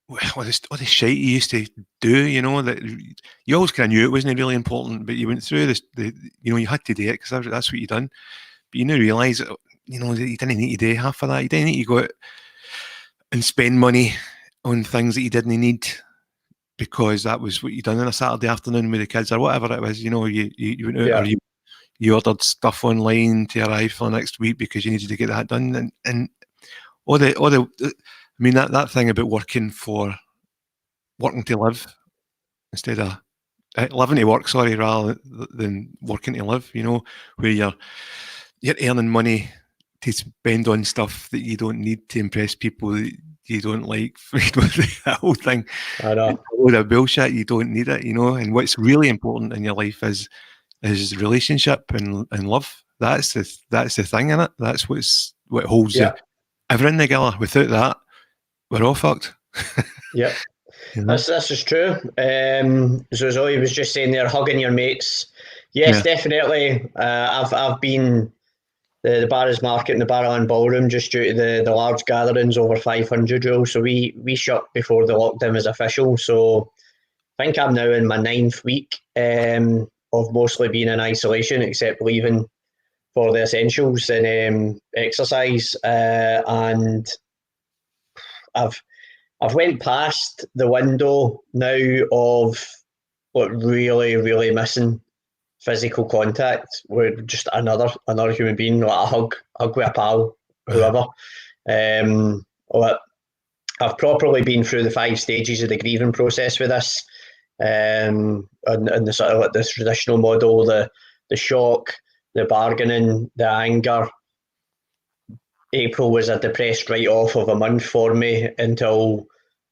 all the shit you used to do, you know, that you always kind of knew it wasn't really important, but you went through this, you had to do it because that's what you done. But you now realise that, you didn't need to do half of that. You didn't need to go out and spend money on things that you didn't need, because that was what you done on a Saturday afternoon with the kids or whatever it was. You went out, or you ordered stuff online to arrive for the next week because you needed to get that done, and all the I mean, that thing about working to live instead of living to work, rather than working to live, where you're earning money to spend on stuff that you don't need to impress people that you don't like. That whole thing. I know. All that bullshit, you don't need it, and what's really important in your life is relationship and love. That's the thing in it. That's what holds everything together. Without that, we're all fucked. Yeah. This is true. So as Ollie was just saying there, hugging your mates. Yes, definitely. I've been the Barras Market and the Barrowland Ballroom just due to the large gatherings over 500 rule. So we shut before the lockdown was official. So I think I'm now in my 9th week of mostly being in isolation, except leaving for the essentials and exercise. And I've went past the window now of what really, really missing physical contact with just another human being, like a hug with a pal, whoever. I've properly been through the 5 stages of the grieving process with this, and the sort of like the traditional model, the shock, the bargaining, the anger. April was a depressed write-off of a month for me until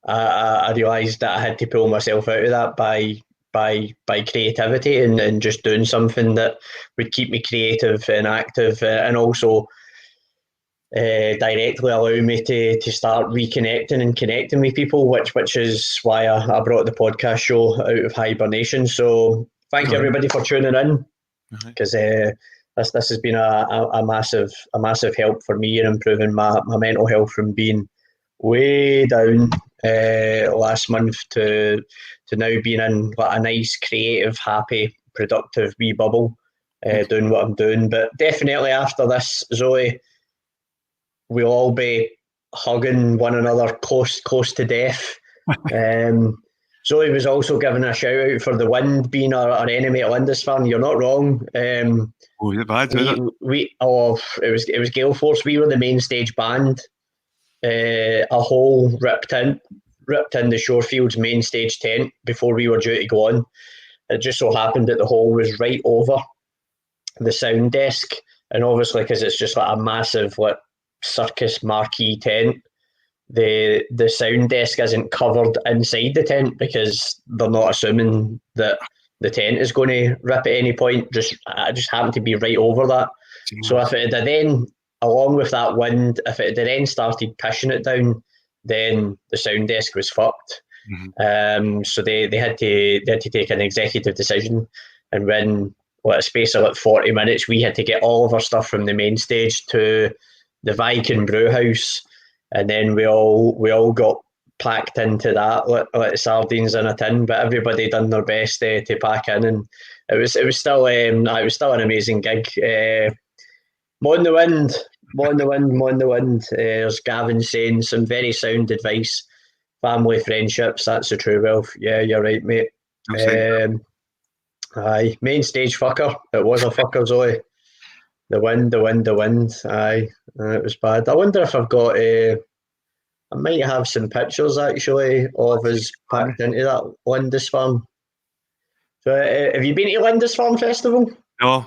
I realised that I had to pull myself out of that by creativity and just doing something that would keep me creative and active, and also directly allow me to start reconnecting and connecting with people, which is why I brought the podcast show out of hibernation. So thank you everybody for tuning in, because this has been a massive help for me in improving my mental health from being way down last month to now being in like a nice, creative, happy, productive wee bubble, doing what I'm doing. But definitely after this, Zoe, we'll all be hugging one another close to death. Zoe was also giving a shout out for the wind being our enemy at Lindisfarne. You're not wrong. Was it bad? It was Gale Force. We were the main stage band. A hole ripped in the Shorefield's main stage tent before we were due to go on. It just so happened that the hole was right over the sound desk, and obviously because it's just like a massive circus marquee tent, the sound desk isn't covered inside the tent because they're not assuming that the tent is going to rip at any point. I just happened to be right over that. So if it had then, along with that wind, if it had then started pushing it down, then the sound desk was fucked. So they had to take an executive decision, and when a space of 40 minutes, we had to get all of our stuff from the main stage to the Viking brew house, and then we all got packed into that like sardines in a tin. But everybody done their best to pack in, and it was still an amazing gig. Moan the Wind, Mon the wind, mon the wind. There's Gavin saying some very sound advice. Family, friendships, that's the true wealth. Yeah, you're right, mate. Aye, main stage fucker. It was a fucker, Zoe. The wind, the wind, the wind. Aye, it was bad. I wonder if I've got. I might have some pictures actually of us packed into that Lindisfarne. So, have you been to Lindisfarne Festival? No.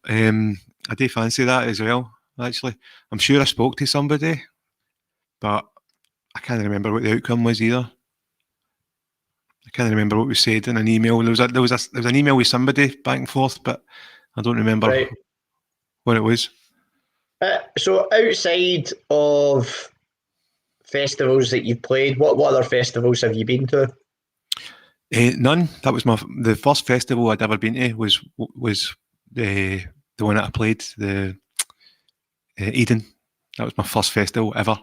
I do fancy that as well. Actually, I'm sure I spoke to somebody, but I can't remember what the outcome was either. I can't remember what was said in an email. There was an email with somebody back and forth, but I don't remember what it was. So outside of festivals that you've played, what other festivals have you been to? None. That was the first festival I'd ever been to. Was the one that I played, the Eden. That was my first festival ever.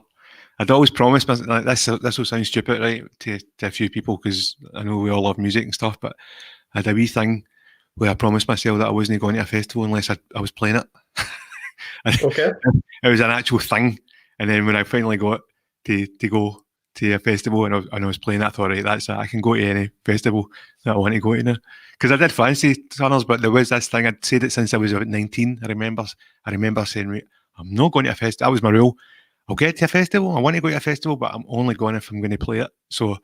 I'd always promised myself, like, this will sound stupid, right, to a few people, because I know we all love music and stuff, but I had a wee thing where I promised myself that I wasn't going to a festival unless I was playing it. Okay. It was an actual thing. And then when I finally got to go to a festival and I was playing it, I thought, right, that's it. I can go to any festival that I want to go to now. Because I did fancy Turners, but there was this thing, I'd said it since I was about 19. I remember saying, right, I'm not going to a festival. That was my rule. I'll get to a festival. I want to go to a festival, but I'm only going if I'm going to play it. So I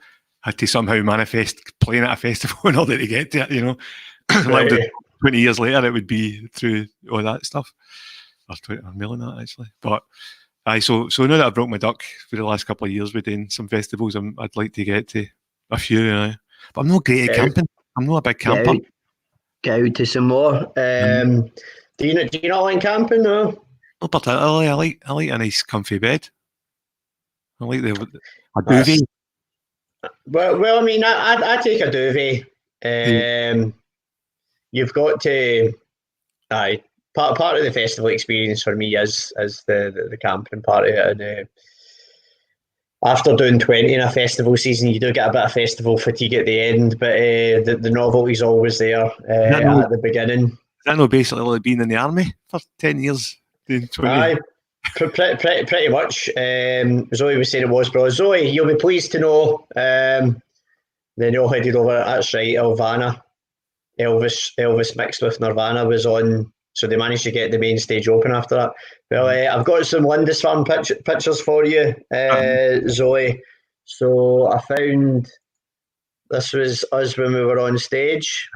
had to somehow manifest playing at a festival in order to get to it, you know. Right. 20 years later, it would be through all that stuff. Or 20 or more than that, actually. But so now that I've broke my duck for the last couple of years with doing some festivals, I'd like to get to a few, you know. But I'm not great at camping. I'm not a big camper. Get out to some more. Do you not like camping, no? Not particularly. I like a nice comfy bed. I like a duvet. Well, I mean, I take a duvet. You've got to. Part of the festival experience for me is the camping part of it. And after doing 20 in a festival season, you do get a bit of festival fatigue at the end, but the novelty's always there at the beginning. Is that not basically like being in the army for 10 years? Doing 20? Aye, pretty much. Zoe was saying it was, bro. Zoe, you'll be pleased to know. Then they all headed over. That's right, Elvana. Elvis mixed with Nirvana was on, so they managed to get the main stage open after that. Well, I've got some Lindisfarne pictures for you, Zoe. So I found this was us when we were on stage,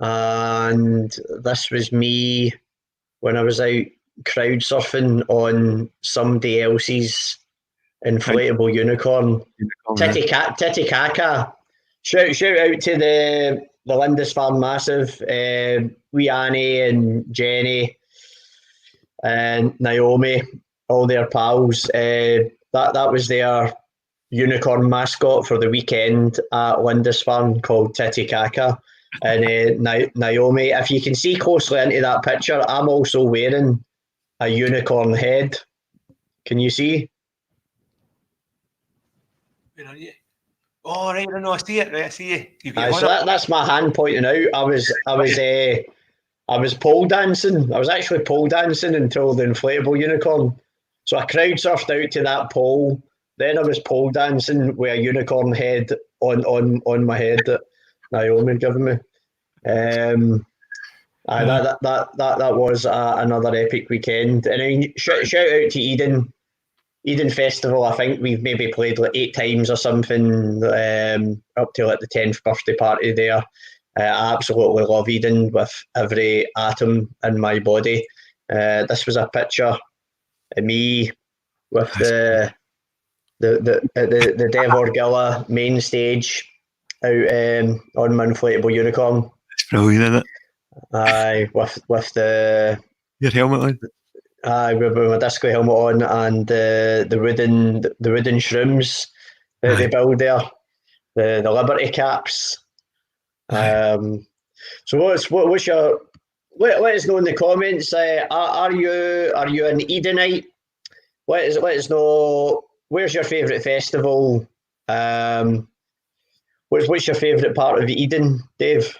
and this was me when I was out crowd surfing on somebody else's inflatable unicorn. Titicaca. Shout out to the Lindisfarne Massive, wee Annie and Jenny and Naomi, all their pals. That was their unicorn mascot for the weekend at Lindisfarne, called Titicaca. And Naomi, if you can see closely into that picture, I'm also wearing a unicorn head. Can you see? Where are you? Oh, right, no, I see it. Right, I see you. So that's my hand pointing out. I was pole dancing. I was actually pole dancing until the inflatable unicorn. So I crowd surfed out to that pole. Then I was pole dancing with a unicorn head on my head that Naomi had given me. That was another epic weekend. And I mean, shout out to Eden Festival. I think we've maybe played like 8 times or something, up to like the 10th birthday party there. I absolutely love Eden with every atom in my body. This was a picture of me with the Devorgilla main stage out on my inflatable unicorn. It's brilliant, isn't it? Aye, with your helmet on. Aye, with my disco helmet on, and the wooden shrooms that they build there, the Liberty caps. So what's your? Let us know in the comments. Are you an Edenite? Let us know. Where's your favourite festival? What's your favourite part of Eden, Dave?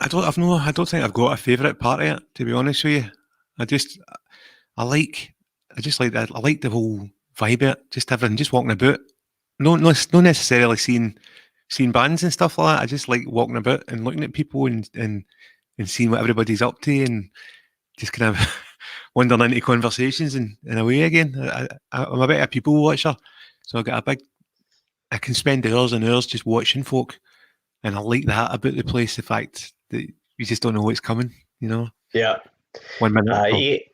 I don't think I've got a favourite part of it, to be honest with you. I like that. I like the whole vibe of it, just everything, just walking about. Not necessarily seeing bands and stuff like that. I just like walking about and looking at people and seeing what everybody's up to and just kind of wandering into conversations and away again. I'm a bit of a people watcher, so I can spend hours and hours just watching folk, and I like that about the place. The fact that you just don't know what's coming, you know. Yeah. 1 minute.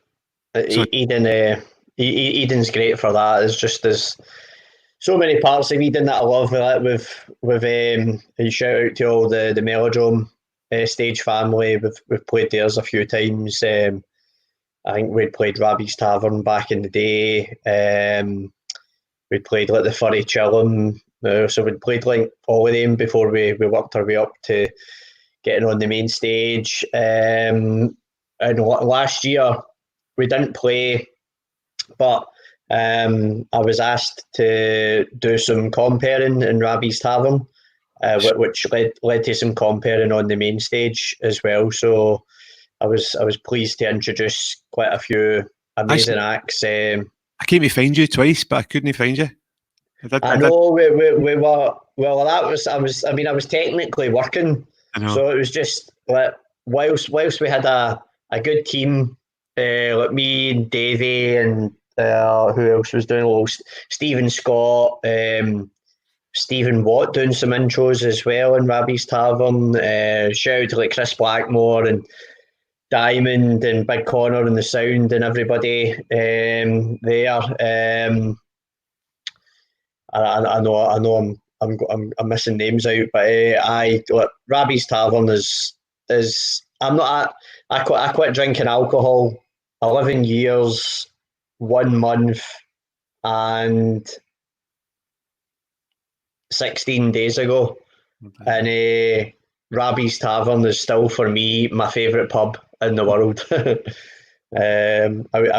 Eden's great for that. There's so many parts of Eden that I love. With and shout out to all the Melodrome stage family. We've played theirs a few times. I think we'd played Rabbie's Tavern back in the day. We played like the Furry Chillum. So we'd played like all of them before we worked our way up to getting on the main stage. And last year we didn't play, but I was asked to do some comparing in Rabbie's Tavern, which led to some comparing on the main stage as well. So I was pleased to introduce quite a few amazing acts. I came to find you twice, but I couldn't find you. I know we were. Well, I was technically working, so it was just like whilst we had a good team, like me and Davey and who else was doing? Stephen Scott, Stephen Watt doing some intros as well in Rabbie's Tavern. Shout out to like Chris Blackmore and Diamond and Big Connor and the sound and everybody there. I know I'm missing names out, but Rabbie's Tavern is I quit drinking alcohol 11 years, 1 month, and 16 days ago, and Rabbie's Tavern is still for me my favourite pub in the world. A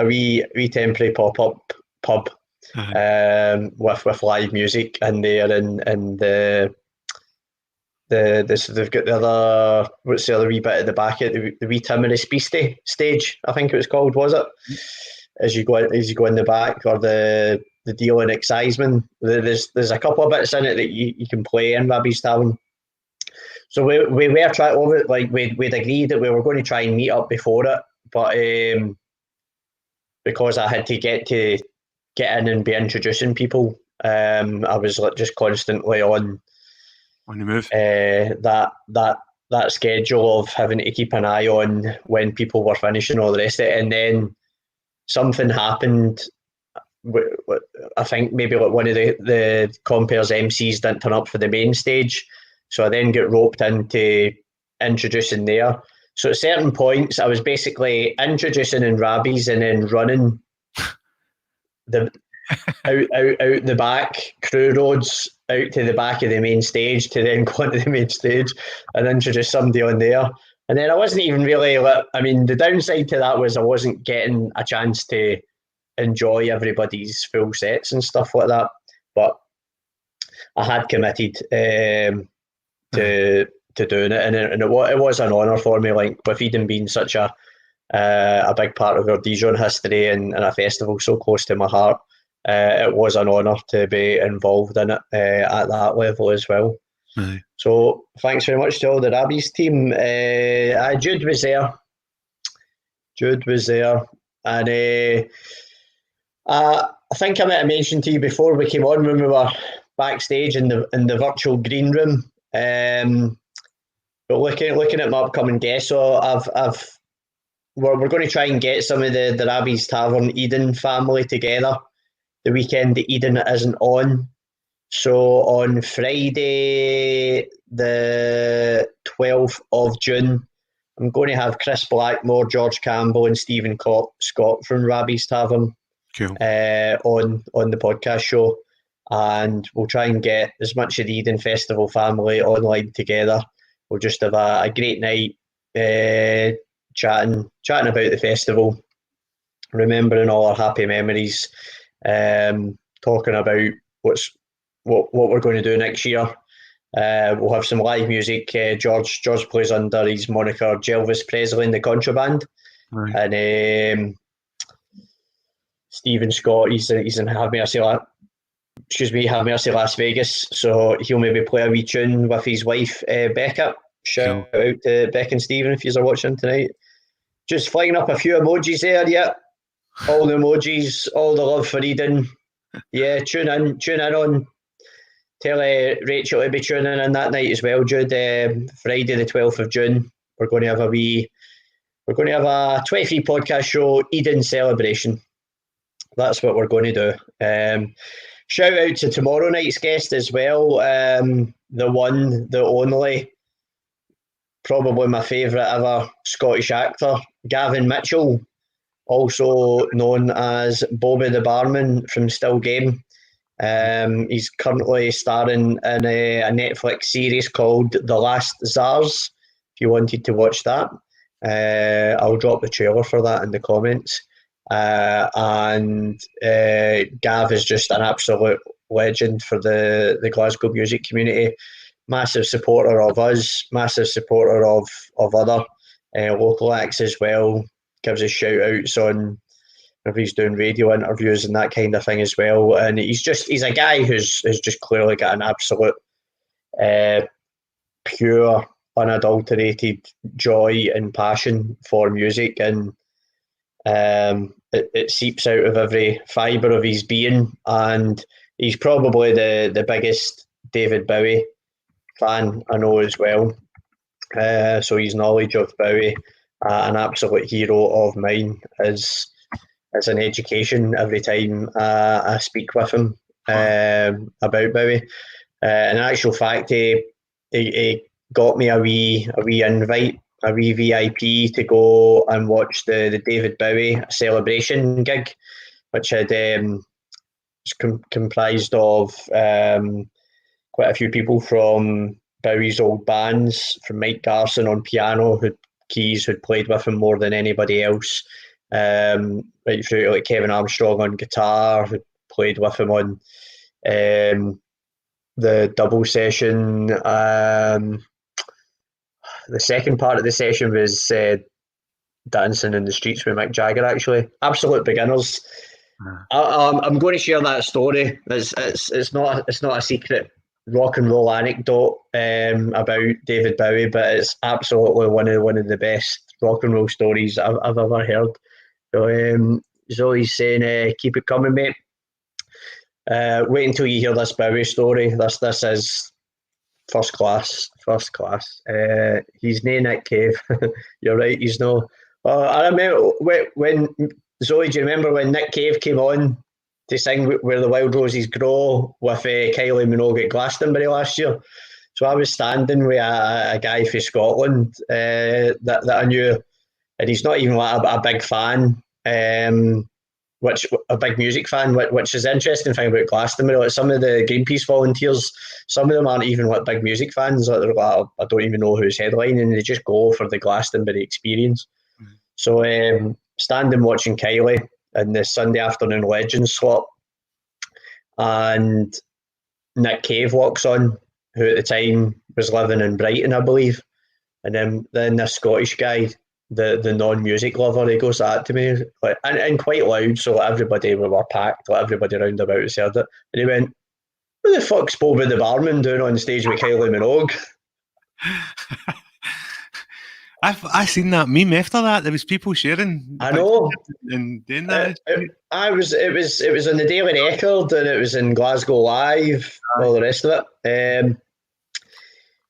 wee temporary pop-up pub. With live music in there, and they've got the other, what's the other wee bit at the back of the wee Timorous Beastie stage, I think it was called, was it? As you go in the back, or the deal in Exciseman. There's a couple of bits in it that you can play in Rabbie's Tavern. So we were trying over it, like we'd agreed that we were going to try and meet up before it, but because I had to get in and be introducing people, I was just constantly on the move. That schedule of having to keep an eye on when people were finishing, all the rest of it, and then something happened. I think maybe like one of the Compares MCs didn't turn up for the main stage, so I then get roped into introducing there. So at certain points, I was basically introducing in Rabbie's and then running out the back crew roads out to the back of the main stage to then go onto the main stage and introduce somebody on there. And then I wasn't even really, the downside to that was I wasn't getting a chance to enjoy everybody's full sets and stuff like that. But I had committed to doing it, and it was an honour for me, like with Eden being such a big part of our Dijon history and a festival so close to my heart. It was an honour to be involved in it at that level as well. Aye. So thanks very much to all the Rabbie's team. Jude was there, and I think I might have mentioned to you before we came on when we were backstage in the virtual green room. But looking at my upcoming guests, so we're going to try and get some of the Rabbie's Tavern Eden family together the weekend that Eden isn't on. So on Friday, the 12th of June, I'm going to have Chris Blackmore, George Campbell, and Stephen Scott from Rabbie's Tavern on the podcast show. And we'll try and get as much of the Eden Festival family online together. We'll just have a great night chatting about the festival, remembering all our happy memories, talking about what we're going to do next year, We'll have some live music. George plays under his moniker Jelvis Presley in the Contraband, right. And Stephen Scott, he's in Have Mercy Las Vegas, so he'll maybe play a wee tune with his wife Becca. Shout out to Beck and Stephen if you're watching tonight. Just flying up a few emojis there, yeah. All the emojis, all the love for Eden. Yeah, tune in on. Tell Rachel to be tuning in that night as well, Jude. Friday the 12th of June, we're going to have a 23 podcast show, Eden celebration. That's what we're going to do. Shout out to tomorrow night's guest as well. The one, the only, probably my favourite ever Scottish actor, Gavin Mitchell, also known as Bobby the Barman from Still Game. He's currently starring in a Netflix series called The Last Tsars. If you wanted to watch that, I'll drop the trailer for that in the comments. And Gav is just an absolute legend for the Glasgow music community. Massive supporter of us, massive supporter of other local acts as well. Gives us shout outs on if he's doing radio interviews and that kind of thing as well. And he's a guy who's just clearly got an absolute pure, unadulterated joy and passion for music, and it seeps out of every fibre of his being. And he's probably the biggest David Bowie fan I know as well. So his knowledge of Bowie, an absolute hero of mine, is an education every time I speak with him about Bowie. In actual fact, he got me a wee invite, a wee VIP to go and watch the David Bowie celebration gig, which had was comprised of quite a few people from Bowie's old bands, from Mike Garson on piano, who'd played with him more than anybody else, right through to like Kevin Armstrong on guitar, who played with him on the double session. The second part of the session was Dancing in the Streets with Mick Jagger, actually. Absolute beginners. I'm going to share that story. It's not a secret rock and roll anecdote about David Bowie, but it's absolutely one of the best rock and roll stories I've ever heard. So Zoe's saying, keep it coming, mate. Wait until you hear this Bowie story. This is first class. He's nae Nick Cave. You're right, he's no. I remember when Zoe, do you remember when Nick Cave came on to sing Where the Wild Roses Grow with Kylie Minogue at Glastonbury last year? So I was standing with a guy from Scotland that I knew, and he's not even like a big fan, a big music fan, which is the interesting thing about Glastonbury. Like some of the Greenpeace volunteers, some of them aren't even like big music fans. Like they're like, I don't even know who's headlining. They just go for the Glastonbury experience. Mm-hmm. So standing watching Kylie in the Sunday afternoon Legends slot, and Nick Cave walks on, who at the time was living in Brighton, I believe. And then this Scottish guy, the non-music lover, he goes that to me, like, and quite loud, so everybody, we were packed, like everybody round about us heard it. And he went, what the fuck's Bobby the Barman doing on stage with Kylie Minogue? I seen that meme after that. There was people sharing. I know. And doing that. It was in the Daily Record, and it was in Glasgow Live, all the rest of it.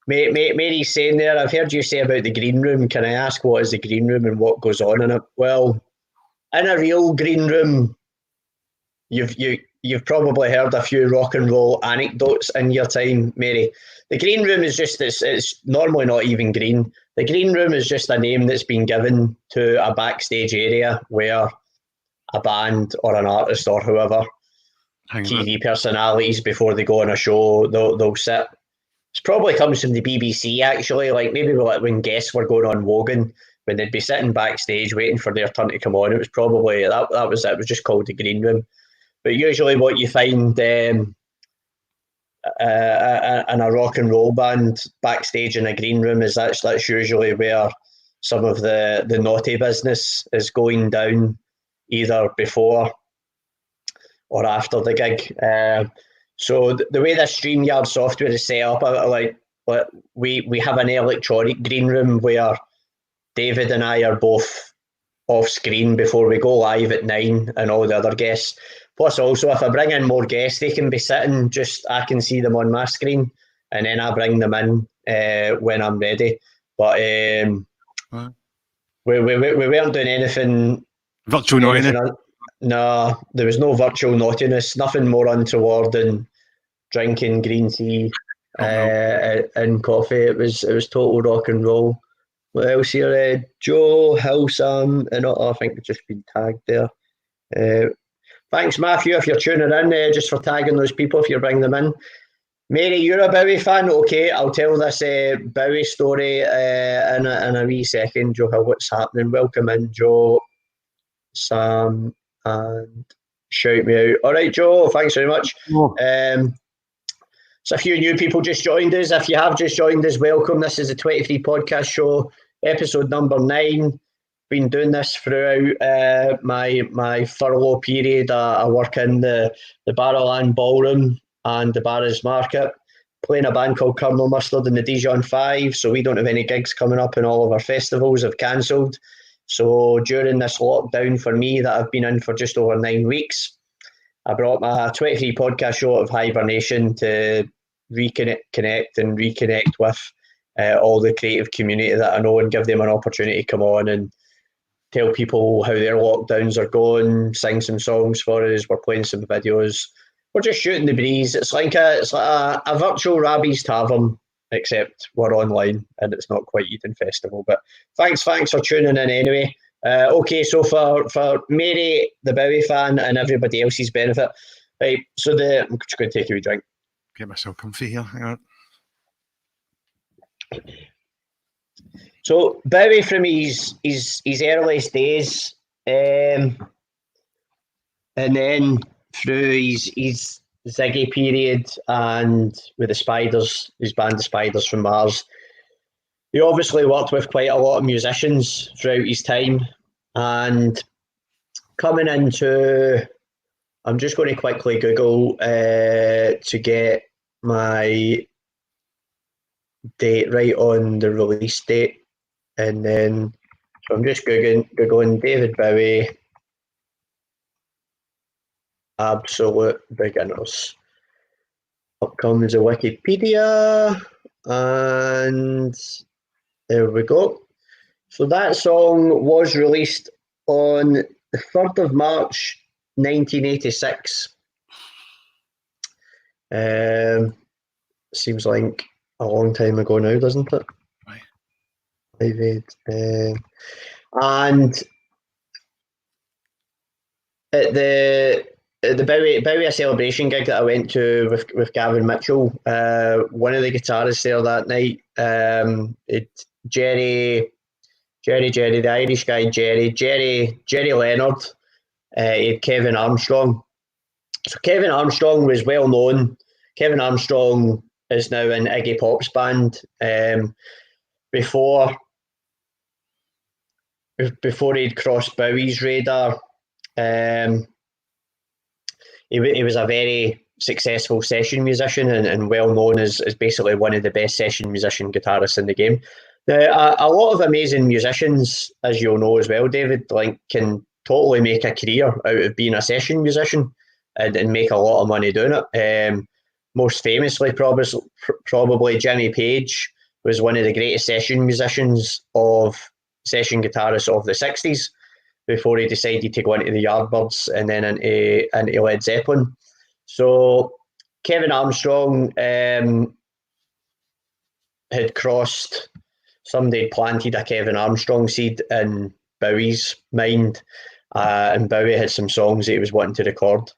Mary's saying there, I've heard you say about the green room. Can I ask what is the green room and what goes on in it? Well, in a real green room, you've probably heard a few rock and roll anecdotes in your time, Mary. The green room is just it's normally not even green. The green room is just a name that's been given to a backstage area where a band or an artist or whoever, TV personalities, before they go on a show, they'll sit. It probably comes from the BBC, actually. Like maybe like when guests were going on Wogan, when they'd be sitting backstage waiting for their turn to come on. It was probably that was it. It was just called the green room. But usually, what you find in a rock and roll band backstage in a green room is that's usually where some of the naughty business is going down, either before or after the gig. So the way the StreamYard software is set up, we have an electronic green room where David and I are both off screen before we go live at 9, and all the other guests. Plus, also, if I bring in more guests, they can be sitting, I can see them on my screen, and then I bring them in when I'm ready. But we weren't doing anything virtual naughtiness. No, there was no virtual naughtiness, nothing more untoward than drinking green tea and coffee. It was total rock and roll. What else here? Joe, Hillsam, and I think it's just been tagged there. Thanks, Matthew, if you're tuning in, just for tagging those people, if you bring them in. Mary, you're a Bowie fan? Okay, I'll tell this Bowie story in a wee second. Joe, what's happening? Welcome in, Joe, Sam, and shout me out. All right, Joe, thanks very much. So a few new people just joined us. If you have just joined us, welcome. This is the 23 Podcast Show, episode number 9. Been doing this throughout my furlough period. I work in the Barrowland Ballroom and the Barras Market, playing a band called Colonel Mustard and the Dijon 5. So we don't have any gigs coming up, and all of our festivals have cancelled. So during this lockdown for me that I've been in for just over 9 weeks, I brought my 23 Podcast Show of hibernation to reconnect with all the creative community that I know, and give them an opportunity to come on and tell people how their lockdowns are going, sing some songs for us. We're playing some videos. We're just shooting the breeze. It's like a virtual Rabbi's Tavern, except we're online and it's not quite Eden Festival. But thanks for tuning in anyway. Okay, so for Mary, the Bowie fan, and everybody else's benefit, right? So I'm just going to take a wee drink. Get myself comfy here. Hang on. So Bowie from his earliest days, and then through his Ziggy period, and with the Spiders, his band the Spiders from Mars, he obviously worked with quite a lot of musicians throughout his time. And coming into, I'm just going to quickly Google to get my date right on the release date. And then, so I'm just Googling David Bowie, Absolute Beginners. Up comes the Wikipedia, and there we go. So that song was released on the 3rd of March, 1986. Seems like a long time ago now, doesn't it? David. And at the Bowie celebration gig that I went to with Gavin Mitchell, one of the guitarists there that night, Jerry, the Irish guy, Jerry Leonard, he had Kevin Armstrong. So Kevin Armstrong was well known. Kevin Armstrong is now in Iggy Pop's band. Before he'd crossed Bowie's radar, he was a very successful session musician and well known as basically one of the best session musician guitarists in the game. Now, a lot of amazing musicians, as you'll know as well, David, can totally make a career out of being a session musician and make a lot of money doing it. Most famously, probably Jimmy Page was one of the greatest session guitarists of the 60s before he decided to go into the Yardbirds and then into Led Zeppelin. So Kevin Armstrong had crossed, somebody had planted a Kevin Armstrong seed in Bowie's mind, and Bowie had some songs that he was wanting to record.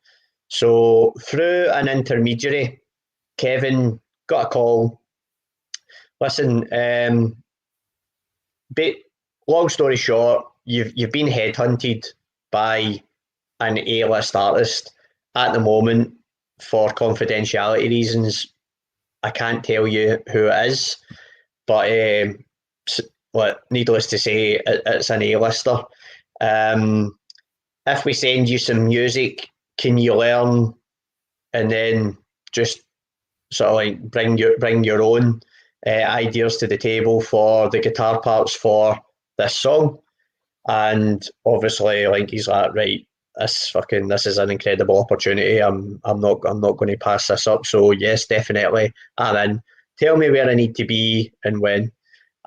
So through an intermediary, Kevin got a call. Listen, long story short, you've been headhunted by an A-list artist at the moment for confidentiality reasons. I can't tell you who it is, but needless to say, it's an A-lister. If we send you some music, can you learn and then just sort of like bring your own ideas to the table for the guitar parts for this song? And obviously, like, he's like, right, this is an incredible opportunity. I'm not going to pass this up. So yes, definitely, I'm in. Tell me where I need to be and when.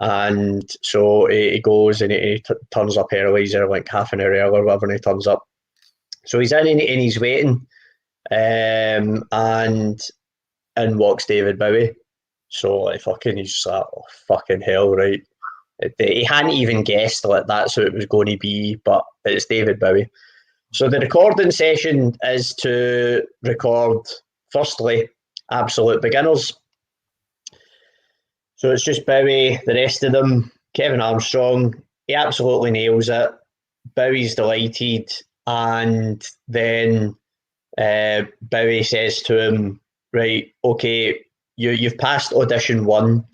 And so he goes and he turns up early. He's there like half an hour early or whatever, and he turns up. So he's in and he's waiting, and walks David Bowie. So like he's just like, oh, fucking hell, right? He hadn't even guessed like that's who it was going to be, but it's David Bowie. So the recording session is to record, firstly, Absolute Beginners. So it's just Bowie, the rest of them, Kevin Armstrong. He absolutely nails it. Bowie's delighted, and then Bowie says to him, right, okay, you've passed audition 1.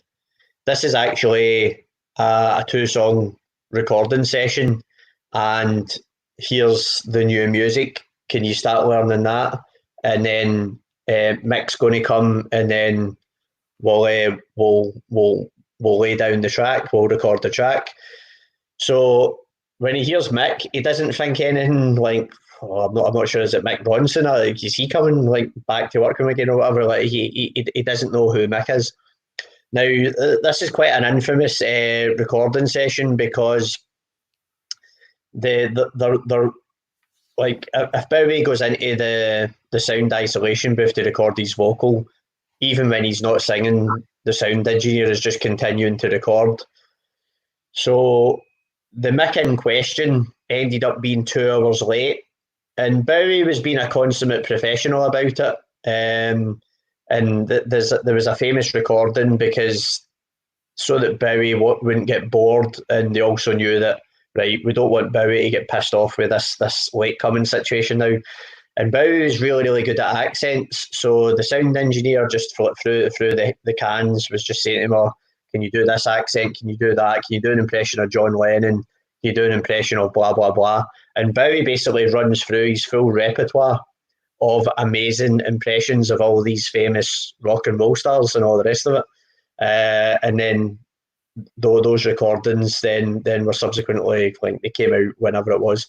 This is actually a 2-song recording session, and here's the new music. Can you start learning that? And then Mick's going to come, and then we'll lay down the track. We'll record the track. So when he hears Mick, he doesn't think anything like, oh, I'm not sure, is it Mick Ronson? Or like, is he coming like back to work again or whatever? Like he doesn't know who Mick is. Now this is quite an infamous recording session, because they're like, if Bowie goes into the sound isolation booth to record his vocal, even when he's not singing, the sound engineer is just continuing to record. So the Mick in question ended up being 2 hours late, and Bowie was being a consummate professional about it. And there was a famous recording, because so that Bowie wouldn't get bored, and they also knew that, right, we don't want Bowie to get pissed off with this late coming situation now. And Bowie was really, really good at accents, so the sound engineer just through the cans was just saying to him, oh, can you do this accent? Can you do that? Can you do an impression of John Lennon? Can you do an impression of blah, blah, blah? And Bowie basically runs through his full repertoire of amazing impressions of all these famous rock and roll stars and all the rest of it. And then those recordings then were subsequently, like, they came out whenever it was.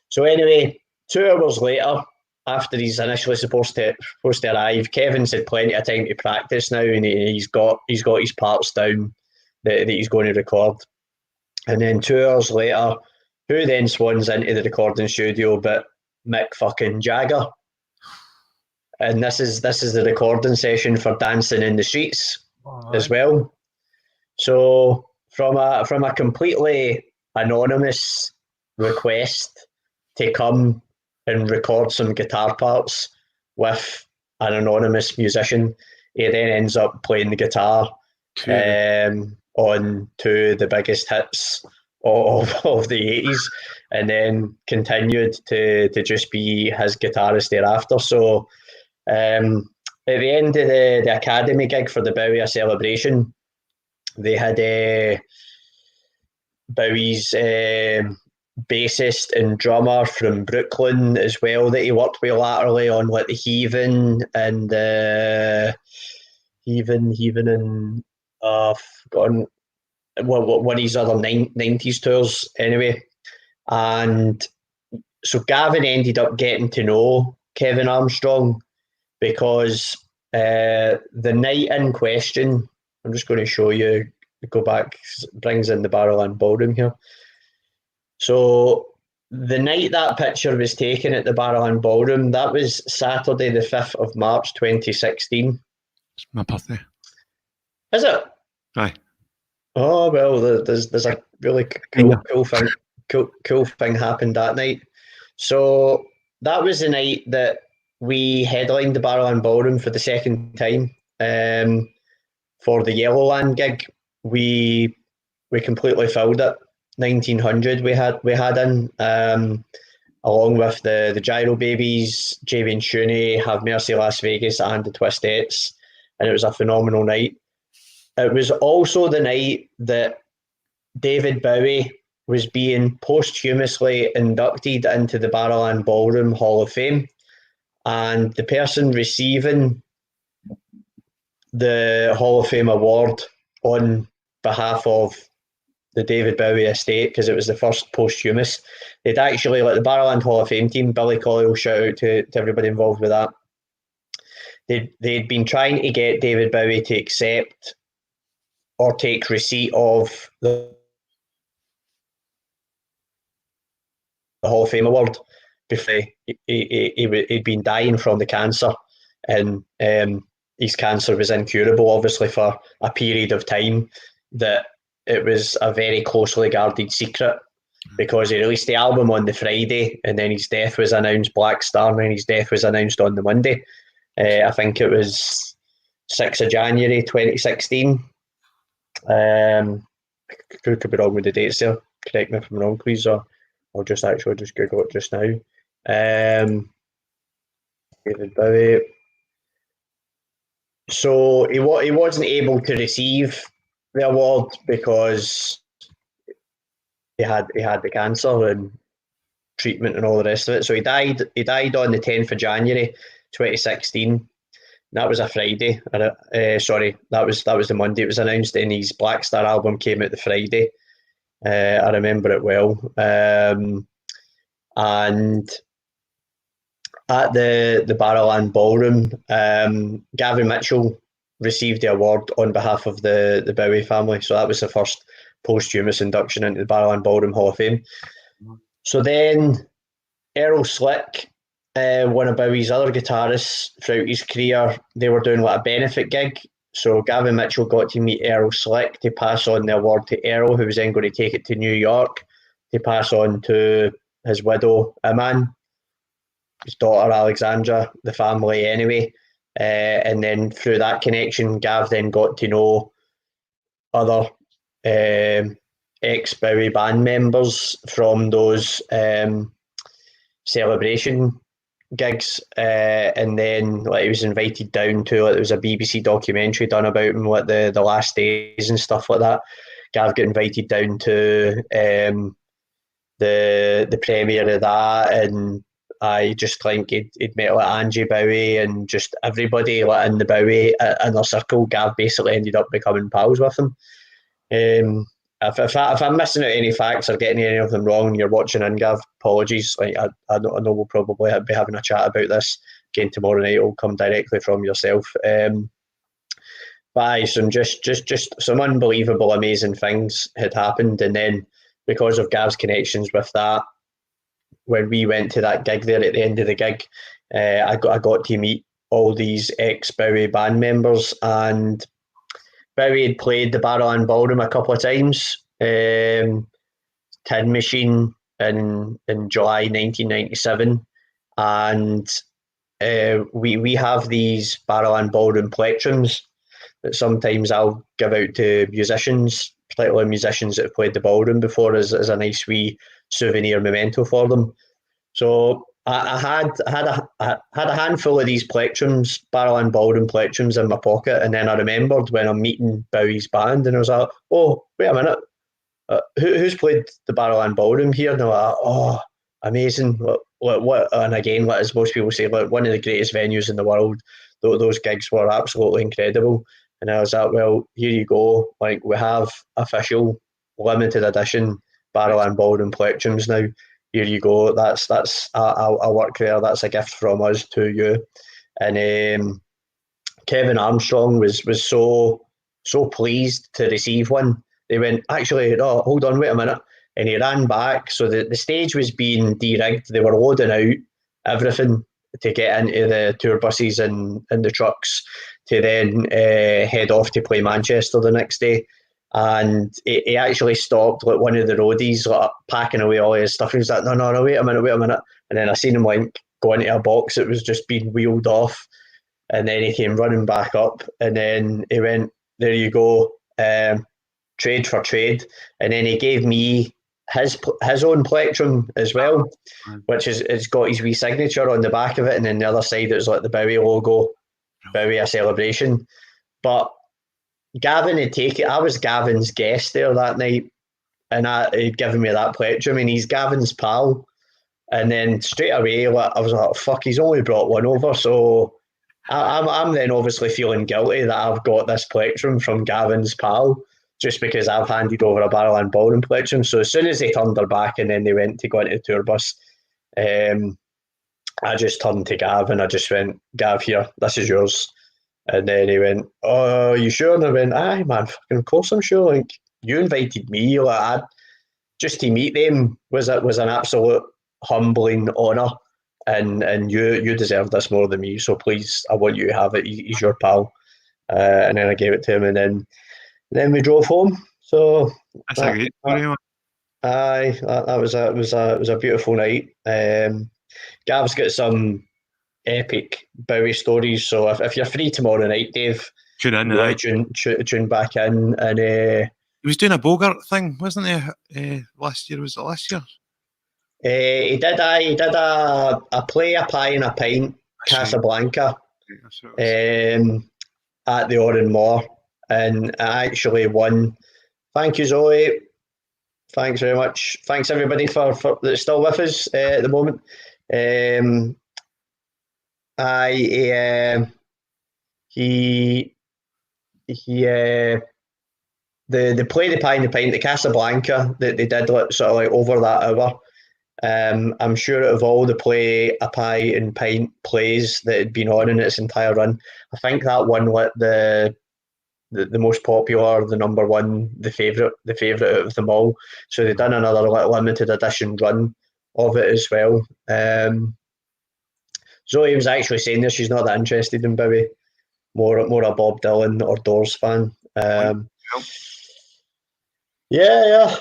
So anyway, 2 hours later, after he's initially supposed to arrive, Kevin's had plenty of time to practice now, and he's got his parts down that he's going to record. And then 2 hours later, who then swans into the recording studio but Mick fucking Jagger? And this is the recording session for Dancing in the Streets as well. So from a completely anonymous request to come and record some guitar parts with an anonymous musician, he then ends up playing the guitar on 2 of the biggest hits of the 80s, and then continued to just be his guitarist thereafter. So at the end of the Academy gig for the Bowie celebration, they had Bowie's bassist and drummer from Brooklyn as well that he worked with latterly on like the Heavin and Heavin and I've forgotten one of his other 90s tours anyway. And so Gavin ended up getting to know Kevin Armstrong, because the night in question, I'm just going to show you, go back, brings in the Barrowland Ballroom here. So the night that picture was taken at the Barrowland Ballroom, that was Saturday the 5th of March 2016. It's my birthday. Is it? Aye. Oh, well, there's a really cool thing happened that night. So that was the night that we headlined the Barrowland Ballroom for the second time. For the Yellowland gig, we completely filled it. 1900 we had in, along with the Gyro Babies, Jamie and Shuney, Have Mercy Las Vegas, and the Twistettes. and it was a phenomenal night. It was also the night that David Bowie was being posthumously inducted into the Barrowland Ballroom Hall of Fame, and the person receiving the Hall of Fame award on behalf of the David Bowie estate, because it was the first posthumous, they'd actually, like the Barrowland Hall of Fame team, Billy Coyle, shout out to everybody involved with that, they'd been trying to get David Bowie to accept or take receipt of the Hall of Fame award before he'd been dying from the cancer, and his cancer was incurable, obviously, for a period of time that it was a very closely guarded secret, because he released the album on the Friday, and then his death was announced, Black Star, and his death was announced on the Monday. I think it was 6th of January 2016. Could be wrong with the dates there. Correct me if I'm wrong, please, or I'll just Google it just now. David Bowie. So he wasn't able to receive the award because he had the cancer and treatment and all the rest of it. So he died on the 10th of January 2016. That was a Friday. Sorry, that was the Monday it was announced, and his Black Star album came out the Friday. I remember it well. And at the Barrowland Ballroom, Gavin Mitchell received the award on behalf of the Bowie family. So that was the first posthumous induction into the Barrowland Ballroom Hall of Fame. So then Errol Slick, one of Bowie's other guitarists throughout his career, they were doing like a benefit gig. So Gavin Mitchell got to meet Errol Slick to pass on the award to Errol, who was then going to take it to New York to pass on to his widow, Iman, his daughter, Alexandra, the family anyway. And then through that connection, Gav then got to know other ex-Bowie band members from those celebration gigs, and then like he was invited down to, like, there was a BBC documentary done about him, like the last days and stuff like that. Gav got invited down to the premiere of that, and I just think he'd met like Angie Bowie and just everybody like in the Bowie inner circle. Gav basically ended up becoming pals with him. If I'm missing out any facts or getting any of them wrong and you're watching in, Gav, apologies. Like I know we'll probably be having a chat about this again tomorrow night. It'll come directly from yourself. But just some unbelievable, amazing things had happened, and then because of Gav's connections with that, when we went to that gig there at the end of the gig, I got to meet all these ex-Bowie band members, and Bowie had played the Barrowland Ballroom a couple of times. Tin Machine in July 1997, and we have these Barrowland Ballroom plectrums that sometimes I'll give out to musicians, particularly musicians that have played the ballroom before, as a nice wee souvenir memento for them. So I had a handful of these plectrums, Barrowland Ballroom plectrums, in my pocket, and then I remembered when I'm meeting Bowie's band, and I was like, "Oh, wait a minute, who's played the Barrowland Ballroom here?" And they're like, "Oh, amazing! What?" And again, like, as most people say, like, one of the greatest venues in the world. Those gigs were absolutely incredible. And I was like, "Well, here you go. Like, we have official limited edition Barrowland Ballroom plectrums now. Here you go. That's I'll work there. That's a gift from us to you." And Kevin Armstrong was so pleased to receive one. They went, "Actually, no, hold on, wait a minute." And he ran back. So the stage was being de-rigged. They were loading out everything to get into the tour buses and the trucks to then head off to play Manchester the next day. And he actually stopped like one of the roadies, like, packing away all his stuff. He was like, no, wait a minute. And then I seen him like go into a box that was just being wheeled off. And then he came running back up, and then he went, "There you go, trade for trade." And then he gave me his own plectrum as well, which it's got his wee signature on the back of it, and then the other side it was like the Bowie logo, Bowie A Celebration. But Gavin had taken, I was Gavin's guest there that night, and he'd given me that plectrum, and he's Gavin's pal. And then straight away, I was like, fuck, he's only brought one over. So I'm then obviously feeling guilty that I've got this plectrum from Gavin's pal, just because I've handed over a Barrowland Ballroom plectrum. So as soon as they turned their back and then they went to go into the tour bus, I just turned to Gav and I just went, Gav, here, this is yours. And then he went, oh, are you sure? And I went, aye, man, fucking of course I'm sure. Like, you invited me. Like, just to meet them was an absolute humbling honour. And you deserve this more than me. So please, I want you to have it. He's your pal. And then I gave it to him, and then we drove home. So that's a great story. Aye, that was a beautiful night. Gav's got some epic Bowie stories. So if you're free tomorrow night, Dave, tune in. Tune back in. And he was doing a Bogart thing, wasn't he? Last year, was it last year? He did a play, a pie and a pint, Casablanca, at the Oran Moor, and I actually won. Thank you, Zoe. Thanks very much. Thanks everybody for that's still with us at the moment. The play, the pie and the pint, the Casablanca that they did sort of like over that hour. I'm sure out of all the play, a pie and pint plays that had been on in its entire run, I think that one lit the most popular, the number one, the favourite out of them all. So they've done another limited edition run of it as well. Zoe was actually saying that she's not that interested in Bowie, more a Bob Dylan or Doors fan. Yeah.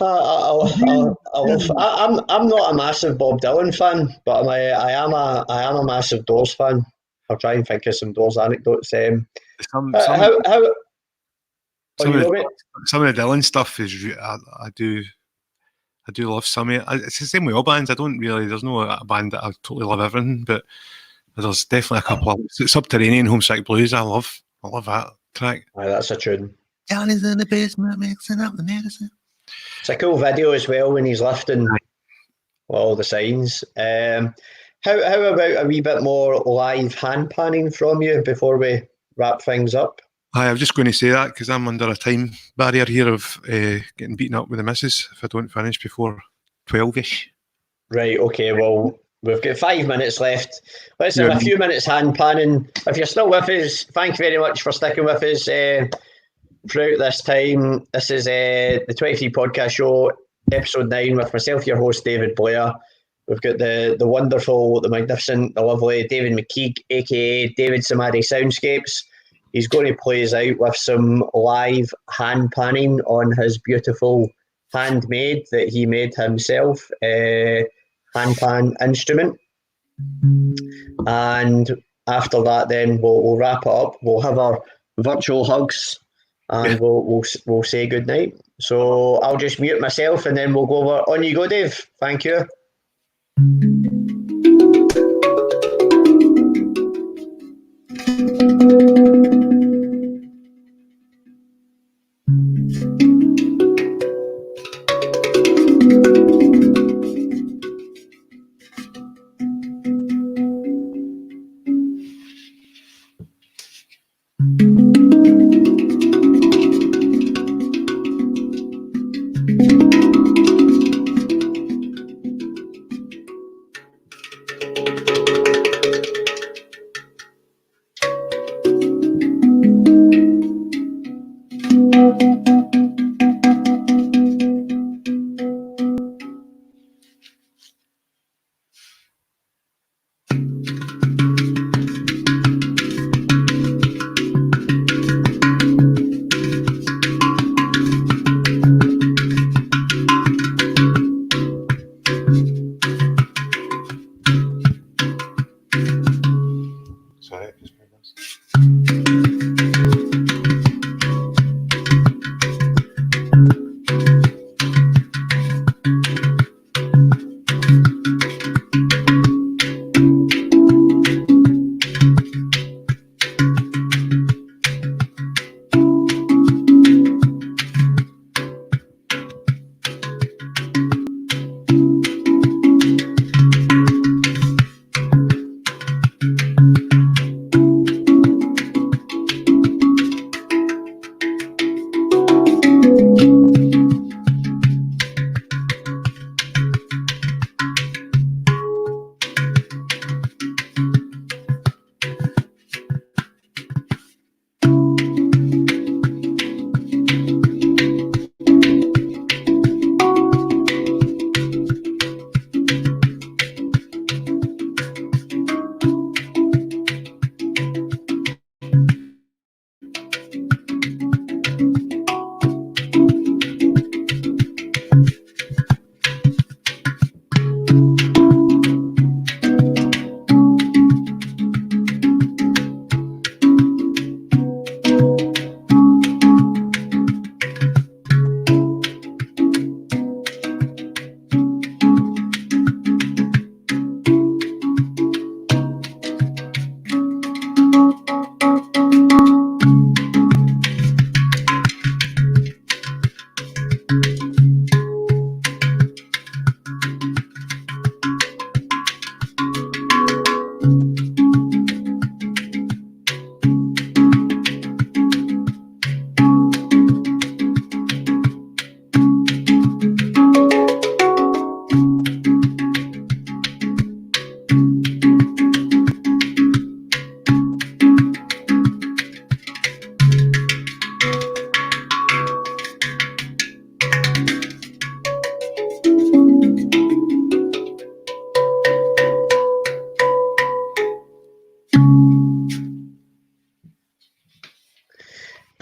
I'm not a massive Bob Dylan fan, but I am a massive Doors fan. I'll try and think of some Doors anecdotes. Some of the Dylan stuff is I do love some of it. It's the same with all bands. There's no a band that I totally love everything, but there's definitely a couple of Subterranean, Homesick Blues. I love that track. Aye, that's a tune. Johnny's in the basement mixing up the medicine. It's a cool video as well when he's lifting all the signs. How about a wee bit more live hand panning from you before we wrap things up? I was just going to say that because I'm under a time barrier here of getting beaten up with the missus if I don't finish before 12ish. Right, okay, well, we've got 5 minutes left. Let's have a few minutes hand panning. If you're still with us, thank you very much for sticking with us throughout this time. This is the 23 Podcast Show, episode 9, with myself, your host, David Blairr. We've got the wonderful, the magnificent, the lovely David McKeague, aka David SamadhisoundScapes. He's going to play us out with some live hand panning on his beautiful handmade that he made himself hand pan instrument. And after that, then we'll wrap it up. We'll have our virtual hugs and we'll say good night. So I'll just mute myself and then we'll go over. On you go, Dave. Thank you.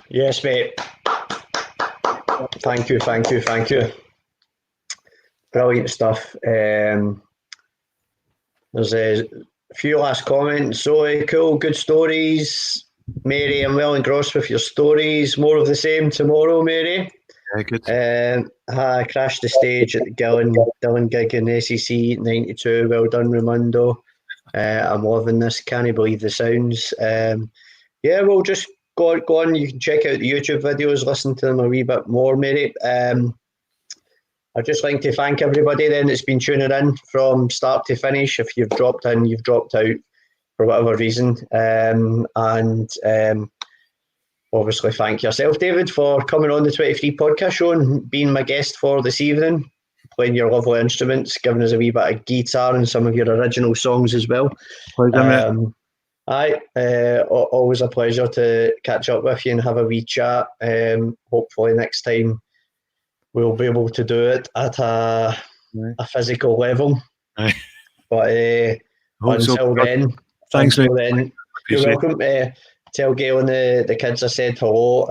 Yes, mate. Thank you. Brilliant stuff. There's a few last comments. Zoe, cool, good stories. Mary, I'm well engrossed with your stories. More of the same tomorrow, Mary. Very good. I crashed the stage at the Dylan gig in SEC 92. Well done, Raimundo. I'm loving this. Can't believe the sounds. We'll just go on. You can check out the YouTube videos, listen to them a wee bit more, Mary. I'd just like to thank everybody then that's been tuning in from start to finish. If you've dropped in, you've dropped out for whatever reason. Obviously thank yourself, David, for coming on the 23 podcast show and being my guest for this evening, playing your lovely instruments, giving us a wee bit of guitar and some of your original songs as well. Always a pleasure to catch up with you and have a wee chat. Hopefully next time we'll be able to do it at a physical level. Aye. But until then, thanks, mate. You're welcome. Tell Gail and the kids I said hello.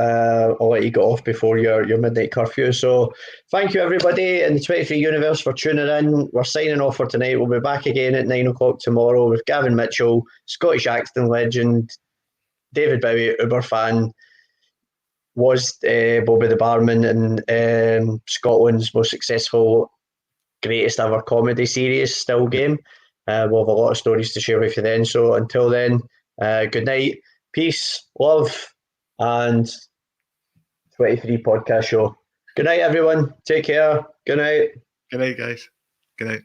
I'll let you get off before your midnight curfew. So thank you, everybody in the 23 universe, for tuning in. We're signing off for tonight. We'll be back again at 9 o'clock tomorrow with Gavin Mitchell, Scottish acting legend, David Bowie, Uber fan, was Bobby the Barman in Scotland's most successful, greatest ever comedy series, Still Game. We'll have a lot of stories to share with you then. So until then, good night, peace, love, and 23 podcast show. Good night, everyone. Take care. Good night. Good night, guys. Good night.